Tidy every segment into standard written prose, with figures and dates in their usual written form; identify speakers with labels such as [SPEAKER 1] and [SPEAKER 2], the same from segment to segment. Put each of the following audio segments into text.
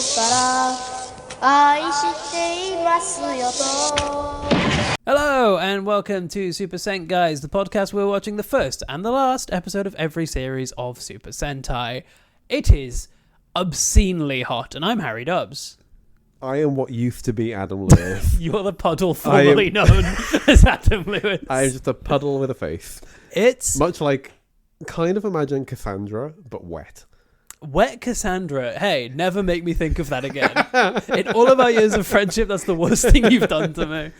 [SPEAKER 1] から愛していますよと
[SPEAKER 2] Hello and welcome to Super Sent Guys, the podcast where we're watching the first and the last episode of every series of Super Sentai. It is obscenely hot, and I'm Harry Dubs.
[SPEAKER 3] I am what used to be Adam Lewis.
[SPEAKER 2] You're the puddle formerly known as Adam Lewis.
[SPEAKER 3] I am just a puddle with a face.
[SPEAKER 2] It's
[SPEAKER 3] Much like, kind of imagine Cassandra, but wet.
[SPEAKER 2] Wet Cassandra. Hey, never make me think of that again. In all of our years of friendship, that's the worst thing you've done to me.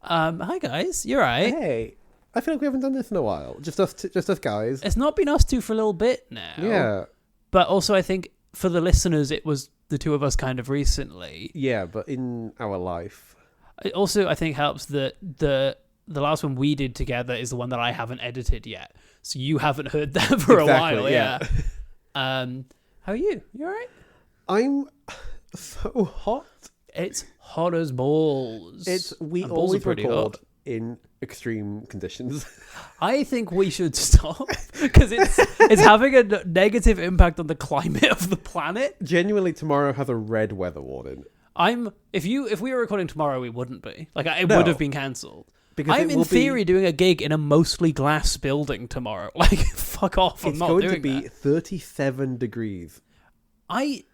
[SPEAKER 2] Hi guys, you're right.
[SPEAKER 3] Hey, I feel like we haven't done this in a while. Just us guys.
[SPEAKER 2] It's not been us two for a little bit now.
[SPEAKER 3] Yeah.
[SPEAKER 2] But also I think for the listeners, it was the two of us kind of recently.
[SPEAKER 3] Yeah, but in our life.
[SPEAKER 2] It also, I think, helps that the last one we did together is the one that I haven't edited yet. So you haven't heard that for a while. Yeah. How are you? You all right?
[SPEAKER 3] I'm so hot.
[SPEAKER 2] It's hot as balls.
[SPEAKER 3] We
[SPEAKER 2] And balls are
[SPEAKER 3] always
[SPEAKER 2] pretty
[SPEAKER 3] record
[SPEAKER 2] hot.
[SPEAKER 3] in extreme conditions.
[SPEAKER 2] I think we should stop because it's having a negative impact on the climate of the planet.
[SPEAKER 3] Genuinely, tomorrow has a red weather warning.
[SPEAKER 2] If we were recording tomorrow, we wouldn't be. Like, it
[SPEAKER 3] No.
[SPEAKER 2] would have been cancelled.
[SPEAKER 3] Because
[SPEAKER 2] I'm in theory doing a gig in a mostly glass building tomorrow. Like, fuck off! I'm not doing
[SPEAKER 3] It's going to be 37 degrees.
[SPEAKER 2] I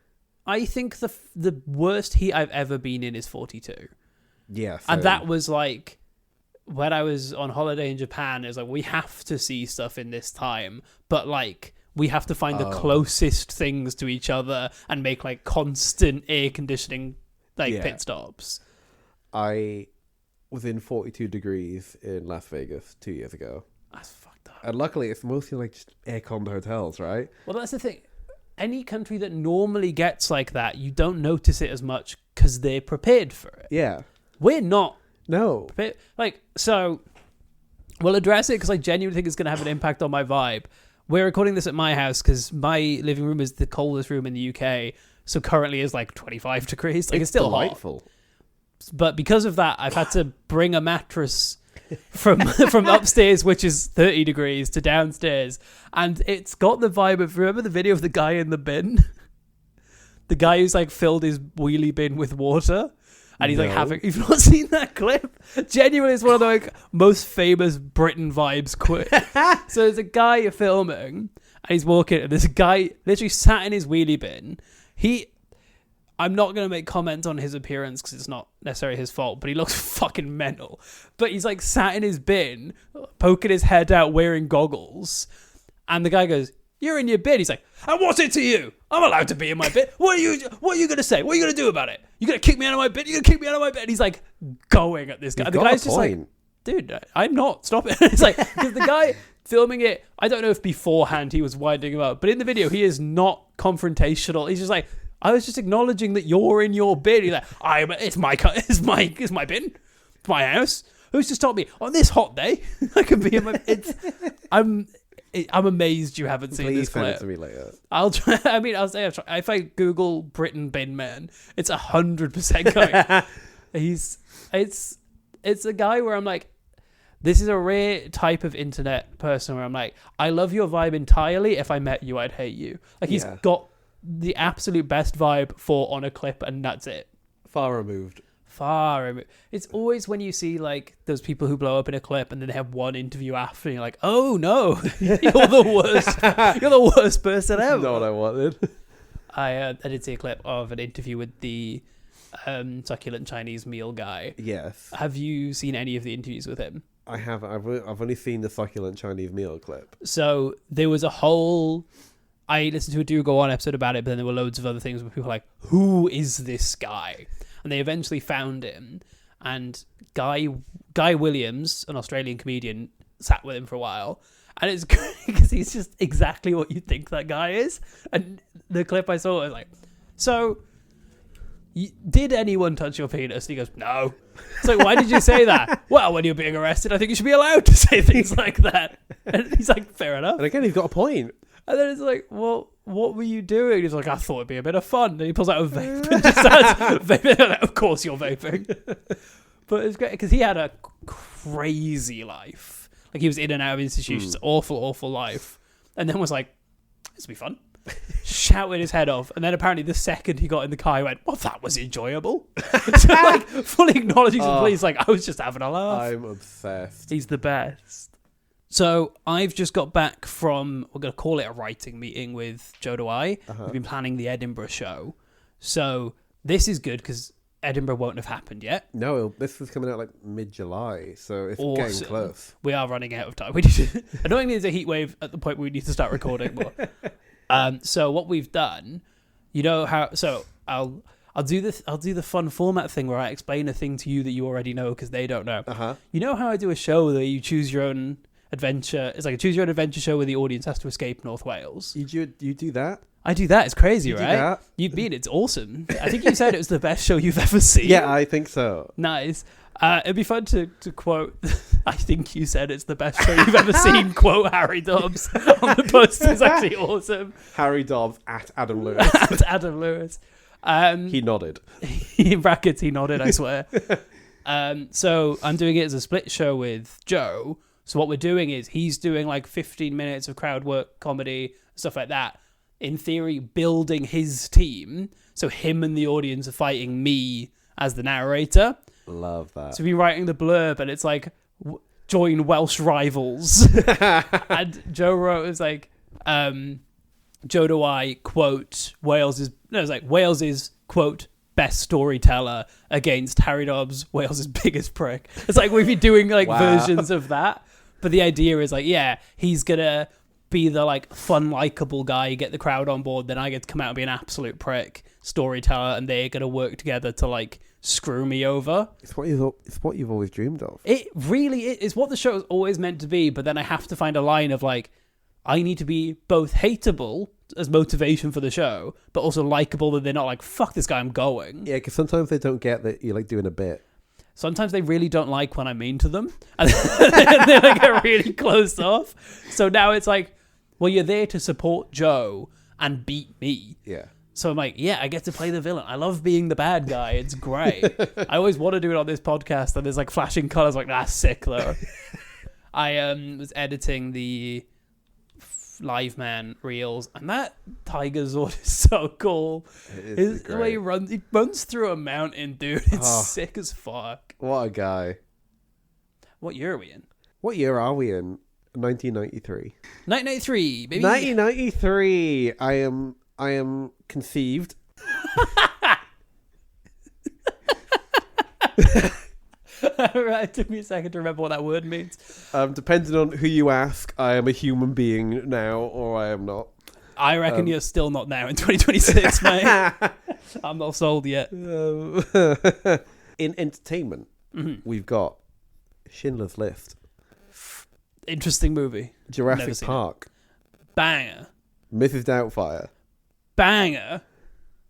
[SPEAKER 2] think the worst heat I've ever been in is 42.
[SPEAKER 3] Yeah,
[SPEAKER 2] And that was like when I was on holiday in Japan. It was like, we have to see stuff in this time, but like we have to find the closest things to each other and make like constant air conditioning pit stops.
[SPEAKER 3] I was in 42 degrees in Las Vegas 2 years ago.
[SPEAKER 2] That's fucked up.
[SPEAKER 3] And luckily, it's mostly like just air-conned hotels, right?
[SPEAKER 2] Well, that's the thing. Any country that normally gets like that, you don't notice it as much because they're prepared for it.
[SPEAKER 3] Yeah.
[SPEAKER 2] We're not.
[SPEAKER 3] No.
[SPEAKER 2] So we'll address it because I genuinely think it's going to have an impact on my vibe. We're recording this at my house because my living room is the coldest room in the UK. So currently it's like 25 degrees. Like, it's still
[SPEAKER 3] delightful.
[SPEAKER 2] hot. But because of that, I've had to bring a mattress from upstairs, which is 30 degrees, to downstairs. And it's got the vibe of, remember the video of the guy in the bin? The guy who's like filled his wheelie bin with water. And he's like you've not seen that clip? Genuinely, it's one of the like most famous Britain vibes quit. So there's a guy filming and he's walking, and this guy literally sat in his wheelie bin. I'm not going to make comments on his appearance because it's not necessarily his fault, but he looks fucking mental. But he's like sat in his bin, poking his head out, wearing goggles. And the guy goes, "You're in your bin." He's like, "And what's it to you? I'm allowed to be in my bin. What are you going to say? What are you going to do about it? You going to kick me out of my bin? You going to kick me out of my bin?" And he's like going at this guy.
[SPEAKER 3] You've
[SPEAKER 2] The
[SPEAKER 3] got
[SPEAKER 2] guy's
[SPEAKER 3] a
[SPEAKER 2] just
[SPEAKER 3] point.
[SPEAKER 2] like, "Dude, I'm not. Stop it." It's like, because the guy filming it, I don't know if beforehand he was winding him up, but in the video, he is not confrontational. He's just like, "I was just acknowledging that you're in your bin." He's like, it's my bin. It's my house. Who's to stop me on this hot day? I can be in my. I'm amazed you haven't seen
[SPEAKER 3] Please
[SPEAKER 2] this
[SPEAKER 3] send
[SPEAKER 2] clip.
[SPEAKER 3] it to me later.
[SPEAKER 2] I'll try. I mean, I'll say if I Google Britain bin man, it's 100% going. It's a guy where I'm like, this is a rare type of internet person where I'm like, I love your vibe entirely. If I met you, I'd hate you. Like, he's got the absolute best vibe for on a clip, and that's it.
[SPEAKER 3] Far removed.
[SPEAKER 2] It's always when you see like those people who blow up in a clip and then they have one interview after, and you're like, oh no, you're the worst. You're the worst person ever.
[SPEAKER 3] Not what I wanted.
[SPEAKER 2] I did see a clip of an interview with the succulent Chinese meal guy.
[SPEAKER 3] Yes.
[SPEAKER 2] Have you seen any of the interviews with him?
[SPEAKER 3] I haven't. I've only seen the succulent Chinese meal clip.
[SPEAKER 2] So there was a whole... I listened to a Do Go On episode about it, but then there were loads of other things where people were like, who is this guy? And they eventually found him. And Guy Williams, an Australian comedian, sat with him for a while. And it's great because he's just exactly what you think that guy is. And the clip I saw was like, so, did anyone touch your penis? And he goes, no. It's like, why did you say that? Well, when you're being arrested, I think you should be allowed to say things like that. And he's like, fair enough.
[SPEAKER 3] And again, he's got a point.
[SPEAKER 2] And then it's like, well, what were you doing? He's like, I thought it'd be a bit of fun. And he pulls out a vape and just starts vaping. Like, of course you're vaping. But it's great because he had a crazy life. Like, he was in and out of institutions, awful, awful life. And then was like, This will be fun. Shouted his head off, and then apparently the second he got in the car, he went, "Well, that was enjoyable." So like fully acknowledging to the police, like, I was just having a laugh.
[SPEAKER 3] I'm obsessed.
[SPEAKER 2] He's the best. So I've just got back from, we're going to call it a writing meeting with Joe Dwyer. We've been planning the Edinburgh show. So this is good because Edinburgh won't have happened yet.
[SPEAKER 3] No, this was coming out like mid-July, so it's getting close.
[SPEAKER 2] We are running out of time. We need to, annoyingly, there's a heat wave at the point where we need to start recording more. So what we've done, you know how? So I'll do the fun format thing where I explain a thing to you that you already know because they don't know. You know how I do a show that you choose your own adventure? It's like a choose your own adventure show where the audience has to escape North Wales.
[SPEAKER 3] You do that?
[SPEAKER 2] I do that. It's crazy,
[SPEAKER 3] you
[SPEAKER 2] right?
[SPEAKER 3] Do that?
[SPEAKER 2] You've been. It's awesome. I think you said it was the best show you've ever seen.
[SPEAKER 3] Yeah, I think so.
[SPEAKER 2] Nice. It'd be fun to quote, I think you said it's the best show you've ever seen, quote Harry Dobbs on the post. It's actually awesome.
[SPEAKER 3] Harry Dobbs at Adam Lewis.
[SPEAKER 2] At Adam Lewis.
[SPEAKER 3] He nodded.
[SPEAKER 2] In brackets, he nodded, I swear. So I'm doing it as a split show with Joe. So what we're doing is he's doing like 15 minutes of crowd work, comedy, stuff like that. In theory, building his team. So him and the audience are fighting me as the narrator.
[SPEAKER 3] Love that.
[SPEAKER 2] So we're writing the blurb and it's like, join Welsh rivals. And Joe wrote, it was like, Joe Dwyer, quote, Wales is, quote, best storyteller against Harry Dobbs, Wales' biggest prick. It's like we've been doing like versions of that. But the idea is like, yeah, he's going to be the like fun, likable guy, get the crowd on board. Then I get to come out and be an absolute prick storyteller and they're going to work together to like screw me over.
[SPEAKER 3] It's what you've always dreamed of.
[SPEAKER 2] It really is. It's what the show is always meant to be. But then I have to find a line of like, I need to be both hateable as motivation for the show, but also likable that they're not like, fuck this guy, I'm going.
[SPEAKER 3] Yeah, because sometimes they don't get that you're like doing a bit.
[SPEAKER 2] Sometimes they really don't like when I'm mean to them. And they like get really closed off. So now it's like, well, you're there to support Joe and beat me.
[SPEAKER 3] Yeah.
[SPEAKER 2] So I'm like, yeah, I get to play the villain. I love being the bad guy. It's great. I always want to do it on this podcast, and there's like flashing colors. Like, that's sick though. I was editing the Live Man reels, and that Tiger Zord is so cool. The way he runs through a mountain, dude. It's sick as fuck.
[SPEAKER 3] What a guy.
[SPEAKER 2] What year are we in?
[SPEAKER 3] What year are we in? 1993.
[SPEAKER 2] 1993, baby.
[SPEAKER 3] 1993. I am conceived.
[SPEAKER 2] It took me a second to remember what that word means.
[SPEAKER 3] Depending on who you ask, I am a human being now, or I am not.
[SPEAKER 2] I reckon you're still not now in 2026, mate. I'm not sold yet.
[SPEAKER 3] In entertainment, we've got Schindler's List,
[SPEAKER 2] interesting movie.
[SPEAKER 3] Jurassic Park,
[SPEAKER 2] banger,
[SPEAKER 3] Mrs. Doubtfire,
[SPEAKER 2] banger,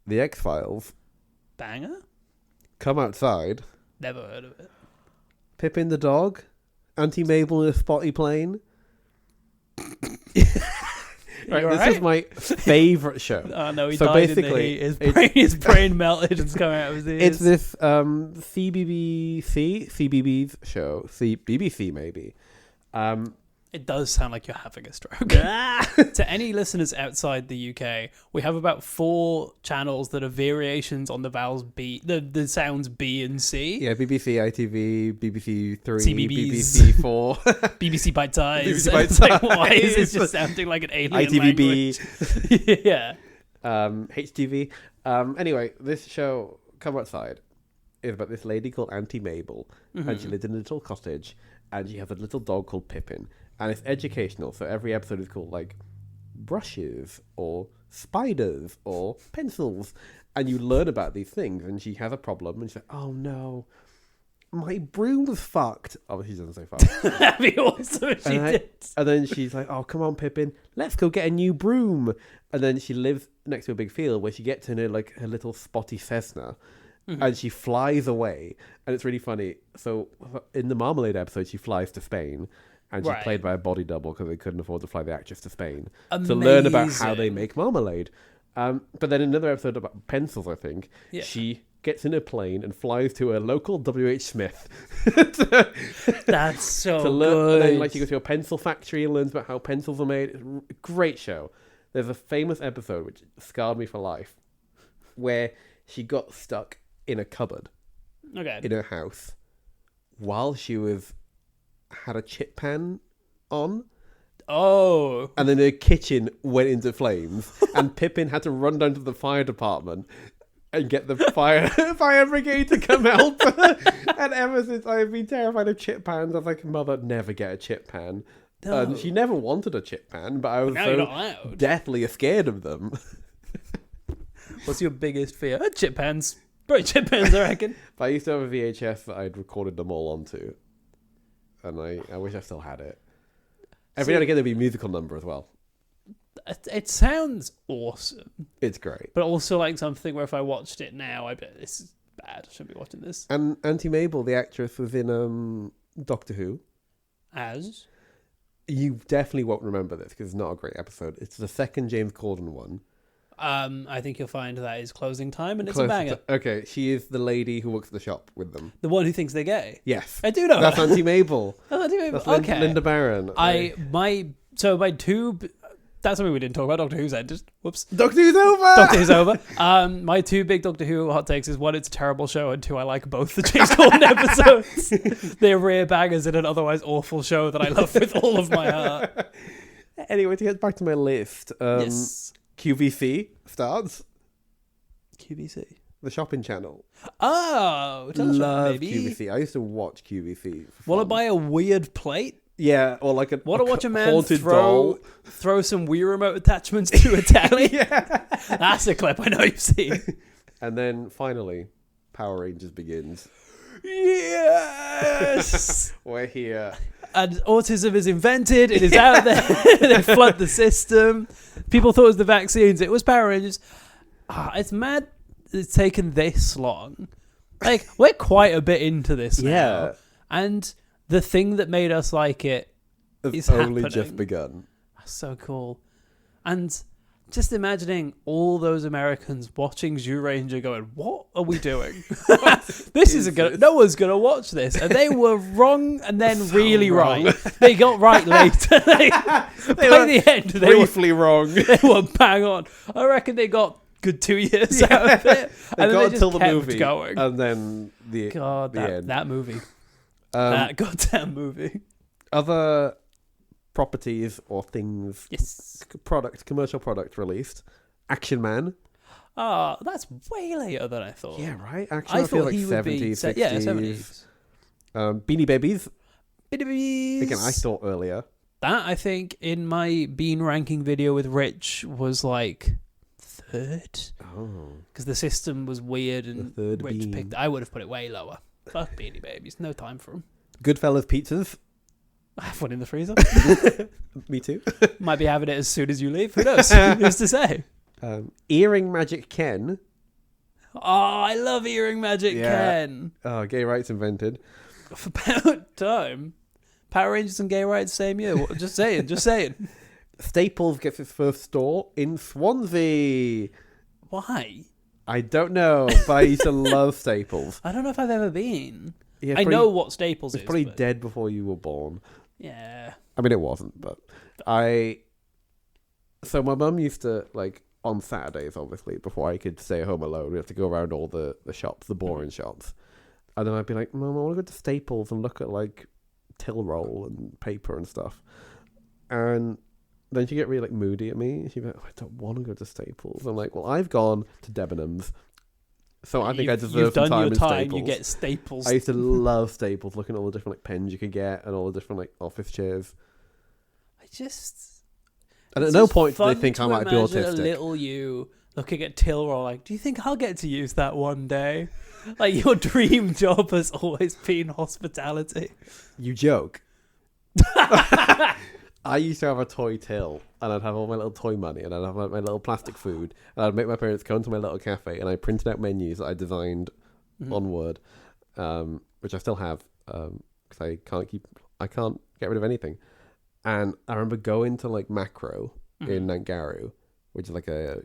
[SPEAKER 3] The X-Files,
[SPEAKER 2] banger.
[SPEAKER 3] Come Outside,
[SPEAKER 2] Never heard of it.
[SPEAKER 3] Pippin the Dog, Auntie Mabel in a Spotty Plane. Right, this is my favourite show.
[SPEAKER 2] Oh no, he died in the heat. His brain melted and it's coming out of his ears.
[SPEAKER 3] It's this CBBC's show, BBC maybe.
[SPEAKER 2] It does sound like you're having a stroke. To any listeners outside the UK, we have about 4 channels that are variations on the vowels B, the sounds B and C.
[SPEAKER 3] Yeah, BBC, ITV, BBC 3,
[SPEAKER 2] CBBS,
[SPEAKER 3] BBC 4,
[SPEAKER 2] BBC Bite Size.
[SPEAKER 3] BBC Bite
[SPEAKER 2] It's like,
[SPEAKER 3] Size.
[SPEAKER 2] why is it just sounding like an alien
[SPEAKER 3] ITVB,
[SPEAKER 2] language? Yeah.
[SPEAKER 3] HTV. Anyway, this show, Come Outside, is about this lady called Auntie Mabel, and she lived in a little cottage, and she has a little dog called Pippin. And it's educational, so every episode is called, like, brushes, or spiders, or pencils. And you learn about these things, and she has a problem, and she's like, oh no, my broom was fucked. Obviously, she doesn't say fucked.
[SPEAKER 2] That'd be awesome if she did.
[SPEAKER 3] And then she's like, oh, come on, Pippin, let's go get a new broom. And then she lives next to a big field where she gets in her little spotty Cessna, and she flies away. And it's really funny. So in the Marmalade episode, she flies to Spain. And she's played by a body double because they couldn't afford to fly the actress to Spain to learn about how they make marmalade. But then another episode about pencils, I think, she gets in a plane and flies to a local W.H. Smith.
[SPEAKER 2] That's so
[SPEAKER 3] to learn,
[SPEAKER 2] good.
[SPEAKER 3] And then, like, she goes to a pencil factory and learns about how pencils are made. It's a great show. There's a famous episode which scarred me for life, where she got stuck in a cupboard in her house while she had a chip pan on.
[SPEAKER 2] Oh.
[SPEAKER 3] And then her kitchen went into flames, and Pippin had to run down to the fire department and get the fire brigade to come help her. And ever since, I've been terrified of chip pans. I was like, Mother, never get a chip pan.
[SPEAKER 2] No.
[SPEAKER 3] And she never wanted a chip pan, but I was
[SPEAKER 2] Now you're not
[SPEAKER 3] so
[SPEAKER 2] allowed.
[SPEAKER 3] deathly scared of them.
[SPEAKER 2] What's your biggest fear? Chip pans. Probably chip pans, I reckon.
[SPEAKER 3] But I used to have a VHS that I'd recorded them all onto, and I wish I still had it. Every now and again, there'd be a musical number as well.
[SPEAKER 2] It sounds awesome,
[SPEAKER 3] It's great.
[SPEAKER 2] but also like something where if I watched it now, I bet this is bad. I shouldn't be watching this.
[SPEAKER 3] And Auntie Mabel, the actress, was in Doctor Who.
[SPEAKER 2] As
[SPEAKER 3] You definitely won't remember this because it's not a great episode. It's the second James Corden one.
[SPEAKER 2] I think you'll find that is Closing Time, and it's a banger.
[SPEAKER 3] Okay, she is the lady who works at the shop with them.
[SPEAKER 2] The one who thinks they're gay.
[SPEAKER 3] Yes.
[SPEAKER 2] I do know
[SPEAKER 3] That's
[SPEAKER 2] that.
[SPEAKER 3] Auntie Mabel.
[SPEAKER 2] That's Auntie Mabel.
[SPEAKER 3] That's
[SPEAKER 2] Okay.
[SPEAKER 3] Linda Barron.
[SPEAKER 2] My two. That's something we didn't talk about. Doctor Who's ended. Whoops.
[SPEAKER 3] Doctor Who's over!
[SPEAKER 2] Doctor Who's over. My two big Doctor Who hot takes is one, it's a terrible show, and two, I like both the James Corden episodes. They're rare bangers in an otherwise awful show that I love with all of my heart.
[SPEAKER 3] Anyway, to get back to my list,
[SPEAKER 2] Yes.
[SPEAKER 3] QVC starts.
[SPEAKER 2] QVC.
[SPEAKER 3] The shopping channel.
[SPEAKER 2] Oh, tell us about
[SPEAKER 3] Love
[SPEAKER 2] it, baby.
[SPEAKER 3] QVC. I used to watch QVC.
[SPEAKER 2] Want to buy a weird plate?
[SPEAKER 3] Yeah, or like a
[SPEAKER 2] Want to watch a man
[SPEAKER 3] haunted doll.
[SPEAKER 2] throw some Wii remote attachments to a telly?
[SPEAKER 3] Yeah.
[SPEAKER 2] That's a clip I know you've seen.
[SPEAKER 3] And then finally, Power Rangers begins.
[SPEAKER 2] Yes!
[SPEAKER 3] We're here.
[SPEAKER 2] And autism is invented. It is out there. They flood the system. People thought it was the vaccines. It was Power Rangers. It's mad it's taken this long. Like, we're quite a bit into this now.
[SPEAKER 3] Yeah.
[SPEAKER 2] And the thing that made us like it
[SPEAKER 3] It's
[SPEAKER 2] is
[SPEAKER 3] only
[SPEAKER 2] happening.
[SPEAKER 3] just begun.
[SPEAKER 2] That's so cool. And just imagining all those Americans watching Dairanger going, what are we doing? This isn't going to... No one's going to watch this. And they were wrong and then
[SPEAKER 3] So
[SPEAKER 2] really
[SPEAKER 3] wrong.
[SPEAKER 2] right. They got right later. By the end, they were
[SPEAKER 3] Briefly wrong.
[SPEAKER 2] they were bang on. I reckon they got good 2 years out of it.
[SPEAKER 3] They
[SPEAKER 2] And then
[SPEAKER 3] got
[SPEAKER 2] they just
[SPEAKER 3] until the
[SPEAKER 2] kept
[SPEAKER 3] movie,
[SPEAKER 2] going.
[SPEAKER 3] and then the
[SPEAKER 2] God,
[SPEAKER 3] the end.
[SPEAKER 2] that movie.
[SPEAKER 3] Um,
[SPEAKER 2] That goddamn movie.
[SPEAKER 3] other properties or things,
[SPEAKER 2] Yes.
[SPEAKER 3] commercial product released. Action Man.
[SPEAKER 2] Oh, that's way later than I thought.
[SPEAKER 3] Yeah, right. Action
[SPEAKER 2] I
[SPEAKER 3] Man, I feel
[SPEAKER 2] thought
[SPEAKER 3] like
[SPEAKER 2] he would be...
[SPEAKER 3] 70s, 60s.
[SPEAKER 2] Yeah, 70s.
[SPEAKER 3] Beanie Babies.
[SPEAKER 2] Babies.
[SPEAKER 3] Again, I thought earlier.
[SPEAKER 2] That, I think, in my Bean ranking video with Rich was like third.
[SPEAKER 3] Oh.
[SPEAKER 2] Because the system was weird and
[SPEAKER 3] The third
[SPEAKER 2] Rich
[SPEAKER 3] Bean.
[SPEAKER 2] picked... I would have put it way lower. Fuck Beanie Babies. No time for them.
[SPEAKER 3] Goodfellas Pizzas.
[SPEAKER 2] I have one in the freezer.
[SPEAKER 3] Me too.
[SPEAKER 2] Might be having it as soon as you leave. Who knows? Who's to say?
[SPEAKER 3] Earring Magic Ken.
[SPEAKER 2] Oh, I love Earring Magic
[SPEAKER 3] Yeah.
[SPEAKER 2] Ken.
[SPEAKER 3] Oh, gay rights invented.
[SPEAKER 2] For about time. Power Rangers and gay rights same year. Just saying, just saying.
[SPEAKER 3] Staples gets its first store in Swansea.
[SPEAKER 2] Why?
[SPEAKER 3] I don't know, but I used to love Staples.
[SPEAKER 2] I don't know if I've ever been.
[SPEAKER 3] Yeah,
[SPEAKER 2] I know what Staples
[SPEAKER 3] it's
[SPEAKER 2] is.
[SPEAKER 3] probably
[SPEAKER 2] but-
[SPEAKER 3] dead before you were born.
[SPEAKER 2] Yeah.
[SPEAKER 3] I mean, it wasn't, but so my mum used to, like, on Saturdays, obviously, before I could stay home alone, we have to go around all the shops, the boring shops. And then I'd be like, Mum, I want to go to Staples and look at, like, till roll and paper and stuff. And then she'd get really, like, moody at me. She'd be like, I don't want to go to Staples. I'm like, well, I've gone to Debenhams. So I think I deserve
[SPEAKER 2] You've
[SPEAKER 3] some
[SPEAKER 2] done
[SPEAKER 3] time
[SPEAKER 2] your
[SPEAKER 3] in
[SPEAKER 2] time.
[SPEAKER 3] Staples.
[SPEAKER 2] You get Staples.
[SPEAKER 3] I used to love Staples, looking at all the different, like, pens you could get and all the different, like, office chairs. And at
[SPEAKER 2] It's
[SPEAKER 3] no
[SPEAKER 2] just
[SPEAKER 3] point do they
[SPEAKER 2] fun
[SPEAKER 3] think I
[SPEAKER 2] to
[SPEAKER 3] might be
[SPEAKER 2] imagine
[SPEAKER 3] autistic.
[SPEAKER 2] A little you looking at Tilroll like, do you think I'll get to use that one day? Like, your dream job has always been hospitality.
[SPEAKER 3] You joke. I used to have a toy till, and I'd have all my little toy money, and I'd have, like, my little plastic food, and I'd make my parents come to my little cafe, and I printed out menus that I designed on Word, which I still have, because I can't get rid of anything. And I remember going to, like, Macro in Nangaru, which is like a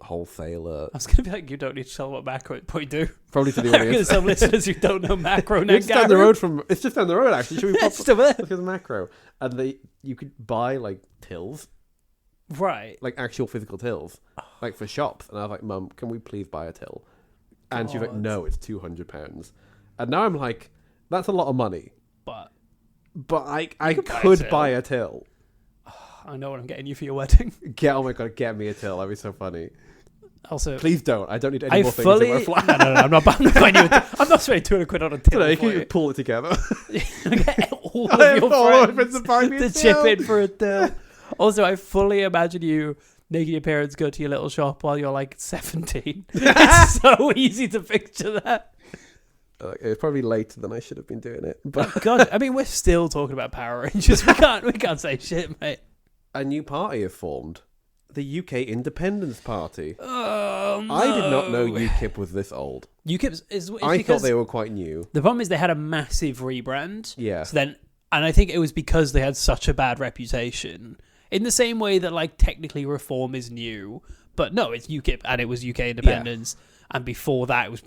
[SPEAKER 3] wholesaler.
[SPEAKER 2] I was going to be like, you don't need to tell what macro is, but you do.
[SPEAKER 3] Probably to the
[SPEAKER 2] There's
[SPEAKER 3] audience.
[SPEAKER 2] some listeners who don't know macro now.
[SPEAKER 3] It's down the road from. It's just down the road, actually. Should we pop
[SPEAKER 2] It's still there.
[SPEAKER 3] look at the Macro? And you could buy, like, tills
[SPEAKER 2] Right.
[SPEAKER 3] like actual physical tills, like for shops. And I was like, Mum, can we please buy a till? And she was like,
[SPEAKER 2] God.
[SPEAKER 3] no, it's £200. And now I'm like, that's a lot of money.
[SPEAKER 2] But
[SPEAKER 3] But I
[SPEAKER 2] could
[SPEAKER 3] could
[SPEAKER 2] buy
[SPEAKER 3] buy
[SPEAKER 2] a
[SPEAKER 3] a till.
[SPEAKER 2] I know what I'm getting you for your wedding.
[SPEAKER 3] Oh my god, get me a till. That'd be so funny.
[SPEAKER 2] Also,
[SPEAKER 3] Please don't. I don't need any
[SPEAKER 2] I
[SPEAKER 3] more
[SPEAKER 2] fully...
[SPEAKER 3] things in my flat.
[SPEAKER 2] No, I'm not buying you. I'm not spending 200 quid on a till.
[SPEAKER 3] You
[SPEAKER 2] for
[SPEAKER 3] can
[SPEAKER 2] you.
[SPEAKER 3] just pull it together.
[SPEAKER 2] Get all
[SPEAKER 3] I
[SPEAKER 2] of
[SPEAKER 3] have
[SPEAKER 2] your
[SPEAKER 3] all my
[SPEAKER 2] friends
[SPEAKER 3] friends to buy me a
[SPEAKER 2] to
[SPEAKER 3] till.
[SPEAKER 2] chip in for a till. Also, I fully imagine you making your parents go to your little shop while you're like 17. It's so easy to picture that.
[SPEAKER 3] It was probably later than I should have been doing it. But
[SPEAKER 2] God, I mean, we're still talking about Power Rangers. We can't say shit, mate.
[SPEAKER 3] a new party has formed. The UK Independence Party.
[SPEAKER 2] Oh, no.
[SPEAKER 3] I did not know UKIP was this old.
[SPEAKER 2] UKIP is
[SPEAKER 3] I
[SPEAKER 2] because
[SPEAKER 3] thought they were quite new.
[SPEAKER 2] the problem is they had a massive rebrand.
[SPEAKER 3] Yeah.
[SPEAKER 2] So then, and I think it was because they had such a bad reputation. In the same way that, like, technically Reform is new, but no, it's UKIP and it was UK Independence. And before that, it was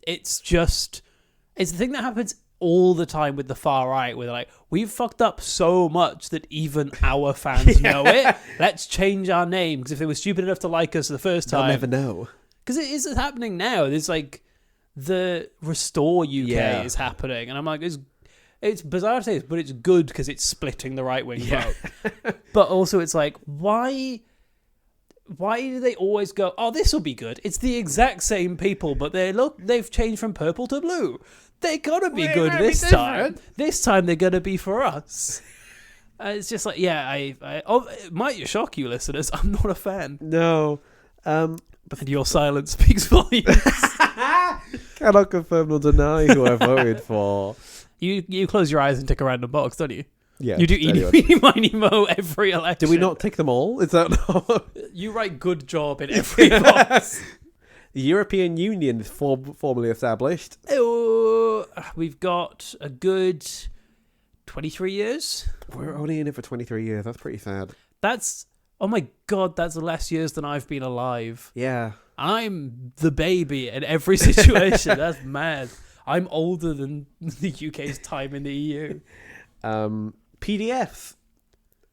[SPEAKER 2] it's the thing that happens all the time with the far right, where they're like, we've fucked up so much that even our fans know it. Let's change our name, because if they were stupid enough to like us the first
[SPEAKER 3] They'll
[SPEAKER 2] time,
[SPEAKER 3] never know.
[SPEAKER 2] because it is happening now. There's like the Restore UK is happening, and I'm like, it's bizarre to say this, but it's good because it's splitting the right wing vote. But also, it's like, why do they always go, oh, this will be good? It's the exact same people, but they've changed from purple to blue. They're gonna be good this time. This time they're gonna be for us. It's just like, it might shock you, listeners. I'm not a fan.
[SPEAKER 3] No.
[SPEAKER 2] And your silence speaks volumes.
[SPEAKER 3] Cannot confirm nor deny who I voted for.
[SPEAKER 2] You close your eyes and tick a random box, don't you?
[SPEAKER 3] Yeah.
[SPEAKER 2] You do eeny, meeny, miny, mo every election.
[SPEAKER 3] Did we not tick them all? Is that not?
[SPEAKER 2] You write good job in every box.
[SPEAKER 3] The European Union is formally established.
[SPEAKER 2] Oh, we've got a good 23 years.
[SPEAKER 3] We're only in it for 23 years. That's pretty sad.
[SPEAKER 2] That's, oh my God, that's less years than I've been alive.
[SPEAKER 3] Yeah.
[SPEAKER 2] I'm the baby in every situation. That's mad. I'm older than the UK's time in the EU.
[SPEAKER 3] PDFs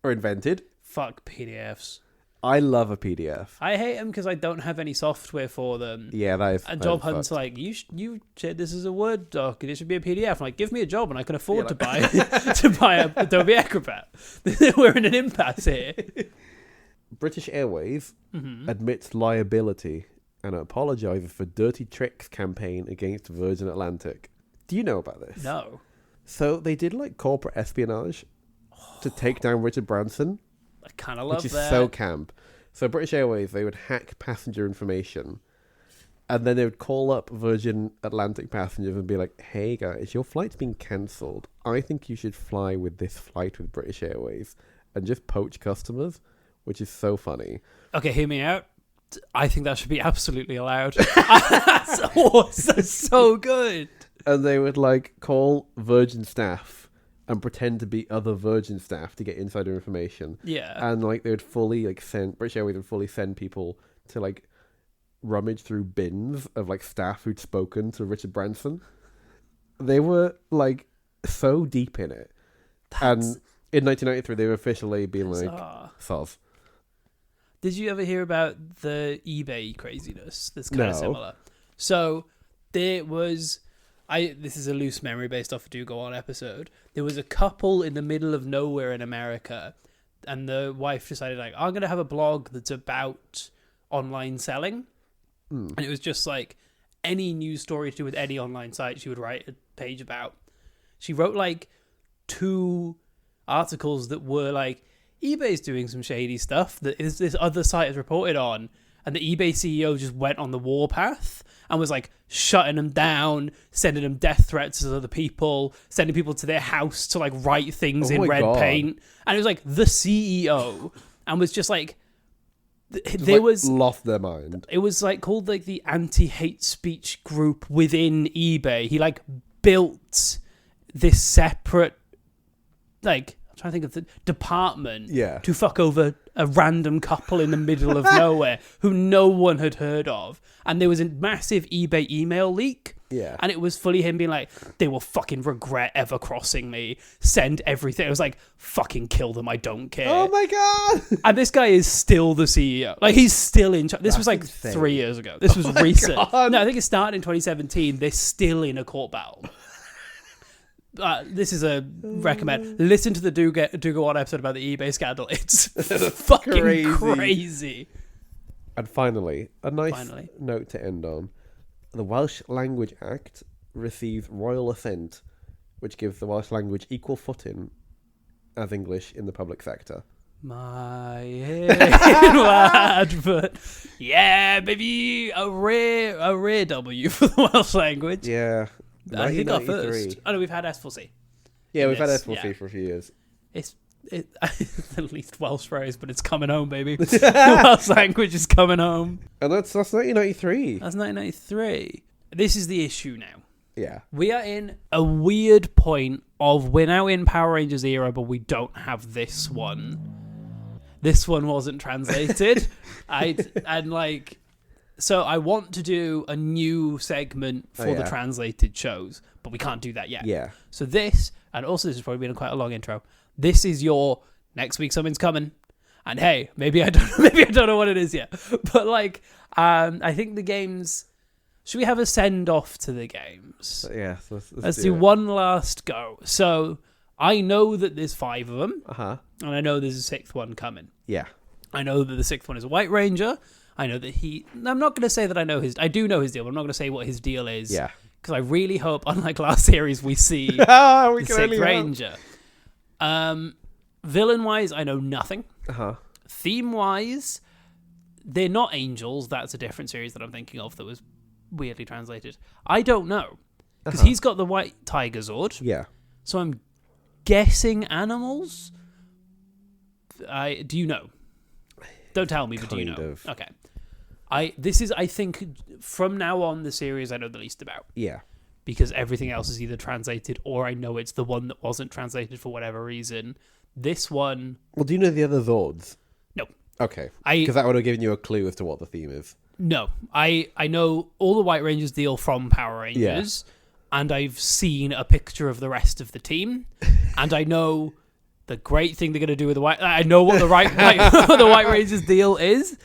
[SPEAKER 3] are invented.
[SPEAKER 2] Fuck PDFs.
[SPEAKER 3] I love a PDF.
[SPEAKER 2] I hate them because I don't have any software for them.
[SPEAKER 3] Yeah, that is.
[SPEAKER 2] And Job Hunt's like, you said this is a Word doc and it should be a PDF. I'm like, give me a job and I can afford to buy a Adobe Acrobat. We're in an impasse here.
[SPEAKER 3] British Airways admits liability and apologises for Dirty Tricks campaign against Virgin Atlantic. Do you know about this?
[SPEAKER 2] No.
[SPEAKER 3] So they did like corporate espionage to take down Richard Branson.
[SPEAKER 2] I kind of love
[SPEAKER 3] which is
[SPEAKER 2] that.
[SPEAKER 3] so camp. So British Airways, they would hack passenger information, and then they would call up Virgin Atlantic passengers and be like, "Hey guys, your flight's been cancelled. I think you should fly with this flight with British Airways," and just poach customers, which is so funny.
[SPEAKER 2] Okay, hear me out. I think that should be absolutely allowed. That's awesome. That's so good.
[SPEAKER 3] And they would like call Virgin staff and pretend to be other Virgin staff to get insider information.
[SPEAKER 2] Yeah.
[SPEAKER 3] And like they would fully like send British Airways would fully send people to like rummage through bins of like staff who'd spoken to Richard Branson. They were like so deep in it. And in 1993 they were officially being like soz.
[SPEAKER 2] Did you ever hear about the eBay craziness that's kind of
[SPEAKER 3] No.
[SPEAKER 2] similar? So there was this is a loose memory based off a Do Go On episode. There was a couple in the middle of nowhere in America, and the wife decided, like, I'm going to have a blog that's about online selling. And it was just like any news story to do with any online site she would write a page about. She wrote like 2 articles that were like, eBay's doing some shady stuff that this other site has reported on. And the eBay CEO just went on the warpath and was like shutting them down, sending them death threats to other people, sending people to their house to like write things in red paint. And it was like the CEO, and was just like,
[SPEAKER 3] lost their mind.
[SPEAKER 2] It was like called like the anti-hate speech group within eBay. He like built this separate, like, I'm trying to think of the department to fuck over a random couple in the middle of nowhere who no one had heard of. And there was a massive eBay email leak
[SPEAKER 3] Yeah.
[SPEAKER 2] And it was fully him being like, they will fucking regret ever crossing me. Send everything. It was like, fucking kill them. I don't care.
[SPEAKER 3] Oh my god!
[SPEAKER 2] And this guy is still the CEO. Like, he's still in charge. This was like
[SPEAKER 3] insane.
[SPEAKER 2] 3 years ago. This was recent.
[SPEAKER 3] God.
[SPEAKER 2] No, I think it started in 2017. They're still in a court battle. This is a recommend. Listen to the Do Go On episode about the eBay scandal. It's fucking crazy.
[SPEAKER 3] And finally, a nice note to end on. The Welsh Language Act received royal assent, which gives the Welsh language equal footing as English in the public sector.
[SPEAKER 2] My head, lad, but yeah, maybe a rare W for the Welsh language.
[SPEAKER 3] Yeah.
[SPEAKER 2] I think our first. Oh no, we've had S4C.
[SPEAKER 3] Yeah, we've had
[SPEAKER 2] Yes,
[SPEAKER 3] S4C for a few years.
[SPEAKER 2] It's the least Welsh phrase, but it's coming home, baby. The Welsh language is coming home.
[SPEAKER 3] And that's 1993.
[SPEAKER 2] That's 1993. This is the issue now.
[SPEAKER 3] Yeah.
[SPEAKER 2] We are in a weird point of we're now in Power Rangers era, but we don't have this one. This one wasn't translated. So I want to do a new segment for the translated shows, but we can't do that yet.
[SPEAKER 3] Yeah.
[SPEAKER 2] So this, and also this has probably been quite a long intro. This is your next week something's coming, and hey, maybe I don't know what it is yet, but like I think the games. Should we have a send off to the games?
[SPEAKER 3] Yeah.
[SPEAKER 2] Let's do one last go. So I know that there's 5 of them, and I know there's a 6th one coming.
[SPEAKER 3] Yeah.
[SPEAKER 2] I know that the 6th one is a White Ranger. I know that I'm not going to say that I know I do know his deal, but I'm not going to say what his deal is.
[SPEAKER 3] Yeah.
[SPEAKER 2] Because I really hope, unlike last series, we see
[SPEAKER 3] the
[SPEAKER 2] 6th Ranger. Villain-wise, I know nothing. Theme-wise, they're not angels. That's a different series that I'm thinking of that was weirdly translated. I don't know. Because he's got the white tiger Zord.
[SPEAKER 3] Yeah.
[SPEAKER 2] So I'm guessing animals. Do you know? Don't tell me, but do you know?
[SPEAKER 3] Kind of.
[SPEAKER 2] Okay. I think, from now on, the series I know the least about.
[SPEAKER 3] Yeah.
[SPEAKER 2] Because everything else is either translated or I know it's the one that wasn't translated for whatever reason. This one...
[SPEAKER 3] Well, do you know the other Zords?
[SPEAKER 2] No.
[SPEAKER 3] Okay. Because that would have given you a clue as to what the theme is.
[SPEAKER 2] No. I know all the White Rangers deal from Power Rangers, and I've seen a picture of the rest of the team, and I know the great thing they're going to do with the White... I know what the the White Rangers deal is,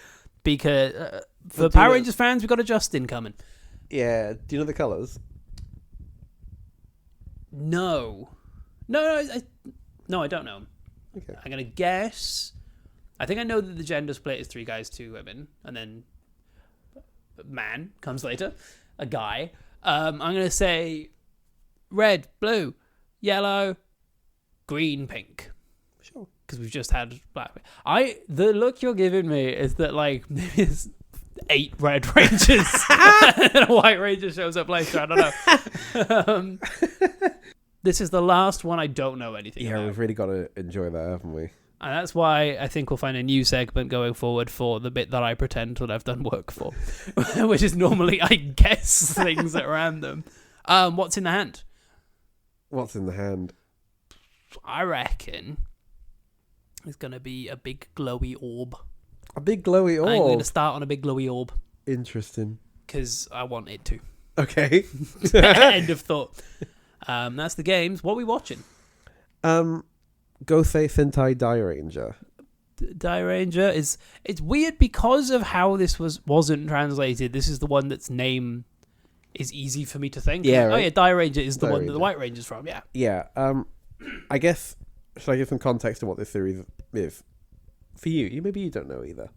[SPEAKER 2] because for Power Rangers fans, we've got a Justin coming.
[SPEAKER 3] Yeah. Do you know the colours?
[SPEAKER 2] No, I don't know.
[SPEAKER 3] Okay.
[SPEAKER 2] I'm going to guess... I think I know that the gender split is 3 guys, 2 women, and then man comes later, a guy. I'm going to say red, blue, yellow, green, pink.
[SPEAKER 3] Sure.
[SPEAKER 2] Because we've just had black. The look you're giving me is that like maybe it's 8 red rangers and a white ranger shows up later. I don't know. This is the last one I don't know anything about.
[SPEAKER 3] Yeah, we've really got to enjoy that, haven't we?
[SPEAKER 2] And that's why I think we'll find a new segment going forward for the bit that I pretend that I've done work for, which is normally I guess things at random. What's in the hand?
[SPEAKER 3] What's in the hand?
[SPEAKER 2] I reckon it's going to be a big glowy orb.
[SPEAKER 3] A big glowy orb?
[SPEAKER 2] I'm going to start on a big glowy orb.
[SPEAKER 3] Interesting.
[SPEAKER 2] Because I want it to.
[SPEAKER 3] Okay.
[SPEAKER 2] End of thought. That's the games. What are we watching?
[SPEAKER 3] Gosei Sentai Dairanger.
[SPEAKER 2] Dairanger is... It's weird because of how this wasn't translated. This is the one that's name is easy for me to think.
[SPEAKER 3] Yeah, right?
[SPEAKER 2] Oh yeah, Dairanger is the one that the White Ranger's from, yeah.
[SPEAKER 3] Yeah. I guess... Should I give some context to what this series is? For you. Maybe you don't know either.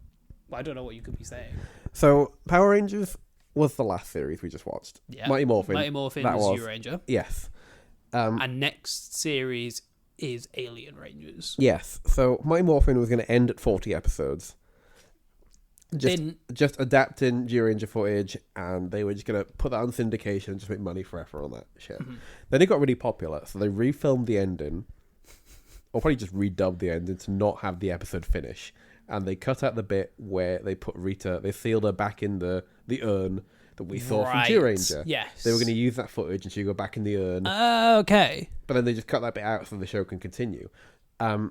[SPEAKER 2] Well, I don't know what you could be saying.
[SPEAKER 3] So, Power Rangers was the last series we just watched.
[SPEAKER 2] Yeah.
[SPEAKER 3] Mighty Morphin.
[SPEAKER 2] Mighty Morphin was Dairanger.
[SPEAKER 3] Yes.
[SPEAKER 2] And next series is Alien Rangers.
[SPEAKER 3] Yes. So Mighty Morphin was going to end at 40 episodes. Just adapting Dairanger footage, and they were just going to put that on syndication and just make money forever on that shit. Mm-hmm. Then it got really popular, so they refilmed the ending, or probably just redubbed the ending to not have the episode finish. And they cut out the bit where they put Rita, they sealed her back in the urn that we saw from Dairanger.
[SPEAKER 2] Yes.
[SPEAKER 3] They were going to use that footage and she'd go back in the urn.
[SPEAKER 2] Okay.
[SPEAKER 3] But then they just cut that bit out so the show can continue. But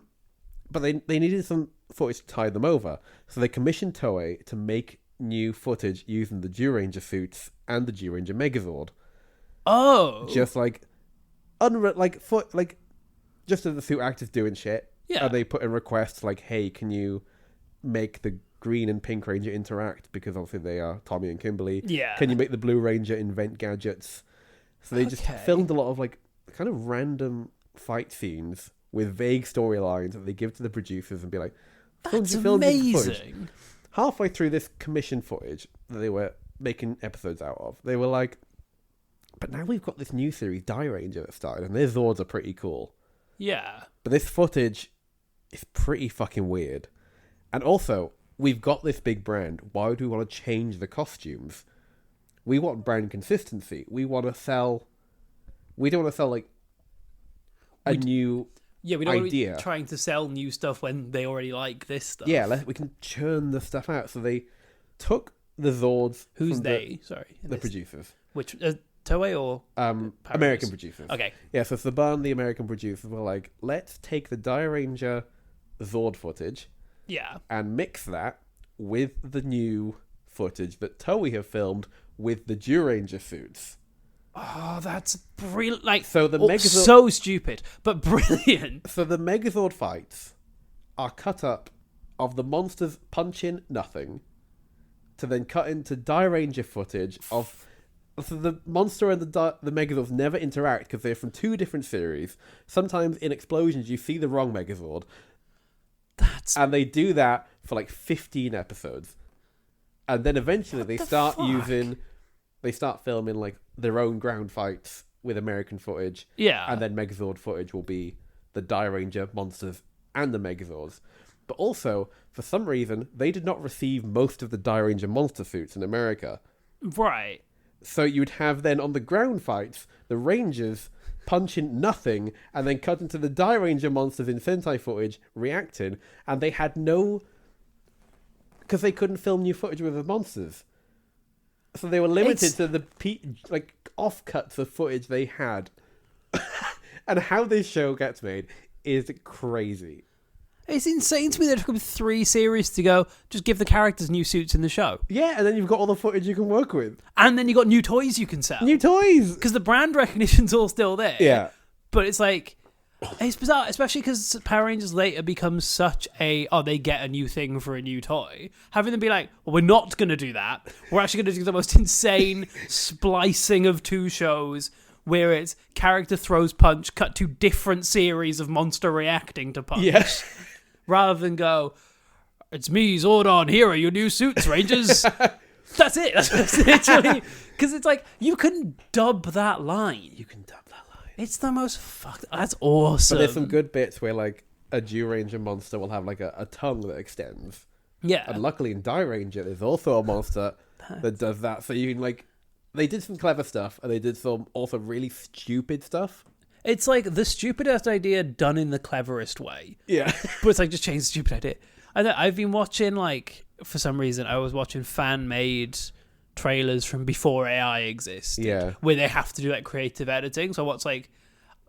[SPEAKER 3] they needed some footage to tie them over. So they commissioned Toei to make new footage using the Dairanger suits and the Dairanger Megazord.
[SPEAKER 2] Oh.
[SPEAKER 3] Just like just as the suit actors doing shit.
[SPEAKER 2] Yeah.
[SPEAKER 3] And they put in requests like, hey, can you make the Green and Pink Ranger interact? Because obviously they are Tommy and Kimberly.
[SPEAKER 2] Yeah.
[SPEAKER 3] Can you make the Blue Ranger invent gadgets? So they just filmed a lot of like kind of random fight scenes with vague storylines that they give to the producers and be like,
[SPEAKER 2] That's
[SPEAKER 3] film this footage.
[SPEAKER 2] amazing.
[SPEAKER 3] Halfway through this commission footage that they were making episodes out of, they were like, but now we've got this new series, Dairanger, that started, and their Zords are pretty cool.
[SPEAKER 2] Yeah.
[SPEAKER 3] But this footage is pretty fucking weird. And also, we've got this big brand. Why do we want to change the costumes? We want brand consistency. We want to sell... We don't want to sell, like, a new
[SPEAKER 2] Yeah, we don't want to
[SPEAKER 3] idea.
[SPEAKER 2] be trying to sell new stuff when they already like this stuff.
[SPEAKER 3] Yeah, we can churn the stuff out. So they took the Zords...
[SPEAKER 2] Who's
[SPEAKER 3] from
[SPEAKER 2] they? Sorry.
[SPEAKER 3] The producers.
[SPEAKER 2] Which, Toei or...
[SPEAKER 3] American producers.
[SPEAKER 2] Okay.
[SPEAKER 3] Yeah, so Saban, the American producers, were like, let's take the Dairanger Zord footage
[SPEAKER 2] Yeah.
[SPEAKER 3] and mix that with the new footage that Toei have filmed with the Dairanger suits.
[SPEAKER 2] Oh, that's brilliant. Like,
[SPEAKER 3] So the Megazord...
[SPEAKER 2] so stupid, but brilliant.
[SPEAKER 3] So the Megazord fights are cut up of the monsters punching nothing to then cut into Dairanger footage of... So the monster and the Megazords never interact because they're from two different series. Sometimes in explosions you see the wrong Megazord. And they do that for like 15 episodes. And then eventually they start filming like their own ground fights with American footage.
[SPEAKER 2] Yeah.
[SPEAKER 3] And then Megazord footage will be the Dairanger monsters and the Megazords. But also, for some reason, they did not receive most of the Dairanger monster suits in America.
[SPEAKER 2] Right.
[SPEAKER 3] So you'd have then on the ground fights, the Rangers punching nothing and then cut into the Dairanger monsters in Sentai footage reacting, and they had no... Because they couldn't film new footage with the monsters. So they were limited to the off-cuts of footage they had. And how this show gets made is crazy.
[SPEAKER 2] It's insane to me that it took them 3 series to go, just give the characters new suits in the show.
[SPEAKER 3] Yeah, and then you've got all the footage you can work with.
[SPEAKER 2] And then you got new toys you can sell.
[SPEAKER 3] New toys!
[SPEAKER 2] Because the brand recognition's all still there.
[SPEAKER 3] Yeah.
[SPEAKER 2] But it's like, it's bizarre, especially because Power Rangers later becomes such they get a new thing for a new toy. Having them be like, well, we're not going to do that. We're actually going to do the most insane splicing of 2 shows where it's character throws punch, cut to different series of monster reacting to punch.
[SPEAKER 3] Yeah.
[SPEAKER 2] Rather than go, it's me, Zordon, here are your new suits, Rangers. That's it. That's literally... Because it's like, you can dub that line.
[SPEAKER 3] You can dub that line.
[SPEAKER 2] It's the most fucked... That's awesome.
[SPEAKER 3] But there's some good bits where, like, a Dairanger monster will have, like, a tongue that extends.
[SPEAKER 2] Yeah.
[SPEAKER 3] And luckily in Dairanger, there's also a monster that does that. So you can, like... They did some clever stuff, and they did some also really stupid stuff.
[SPEAKER 2] It's like the stupidest idea done in the cleverest way.
[SPEAKER 3] Yeah.
[SPEAKER 2] But it's like, just change the stupid idea. I've been watching, like, for some reason, I was watching fan-made trailers from before AI existed.
[SPEAKER 3] Yeah.
[SPEAKER 2] Where they have to do, like, creative editing. So what's, like,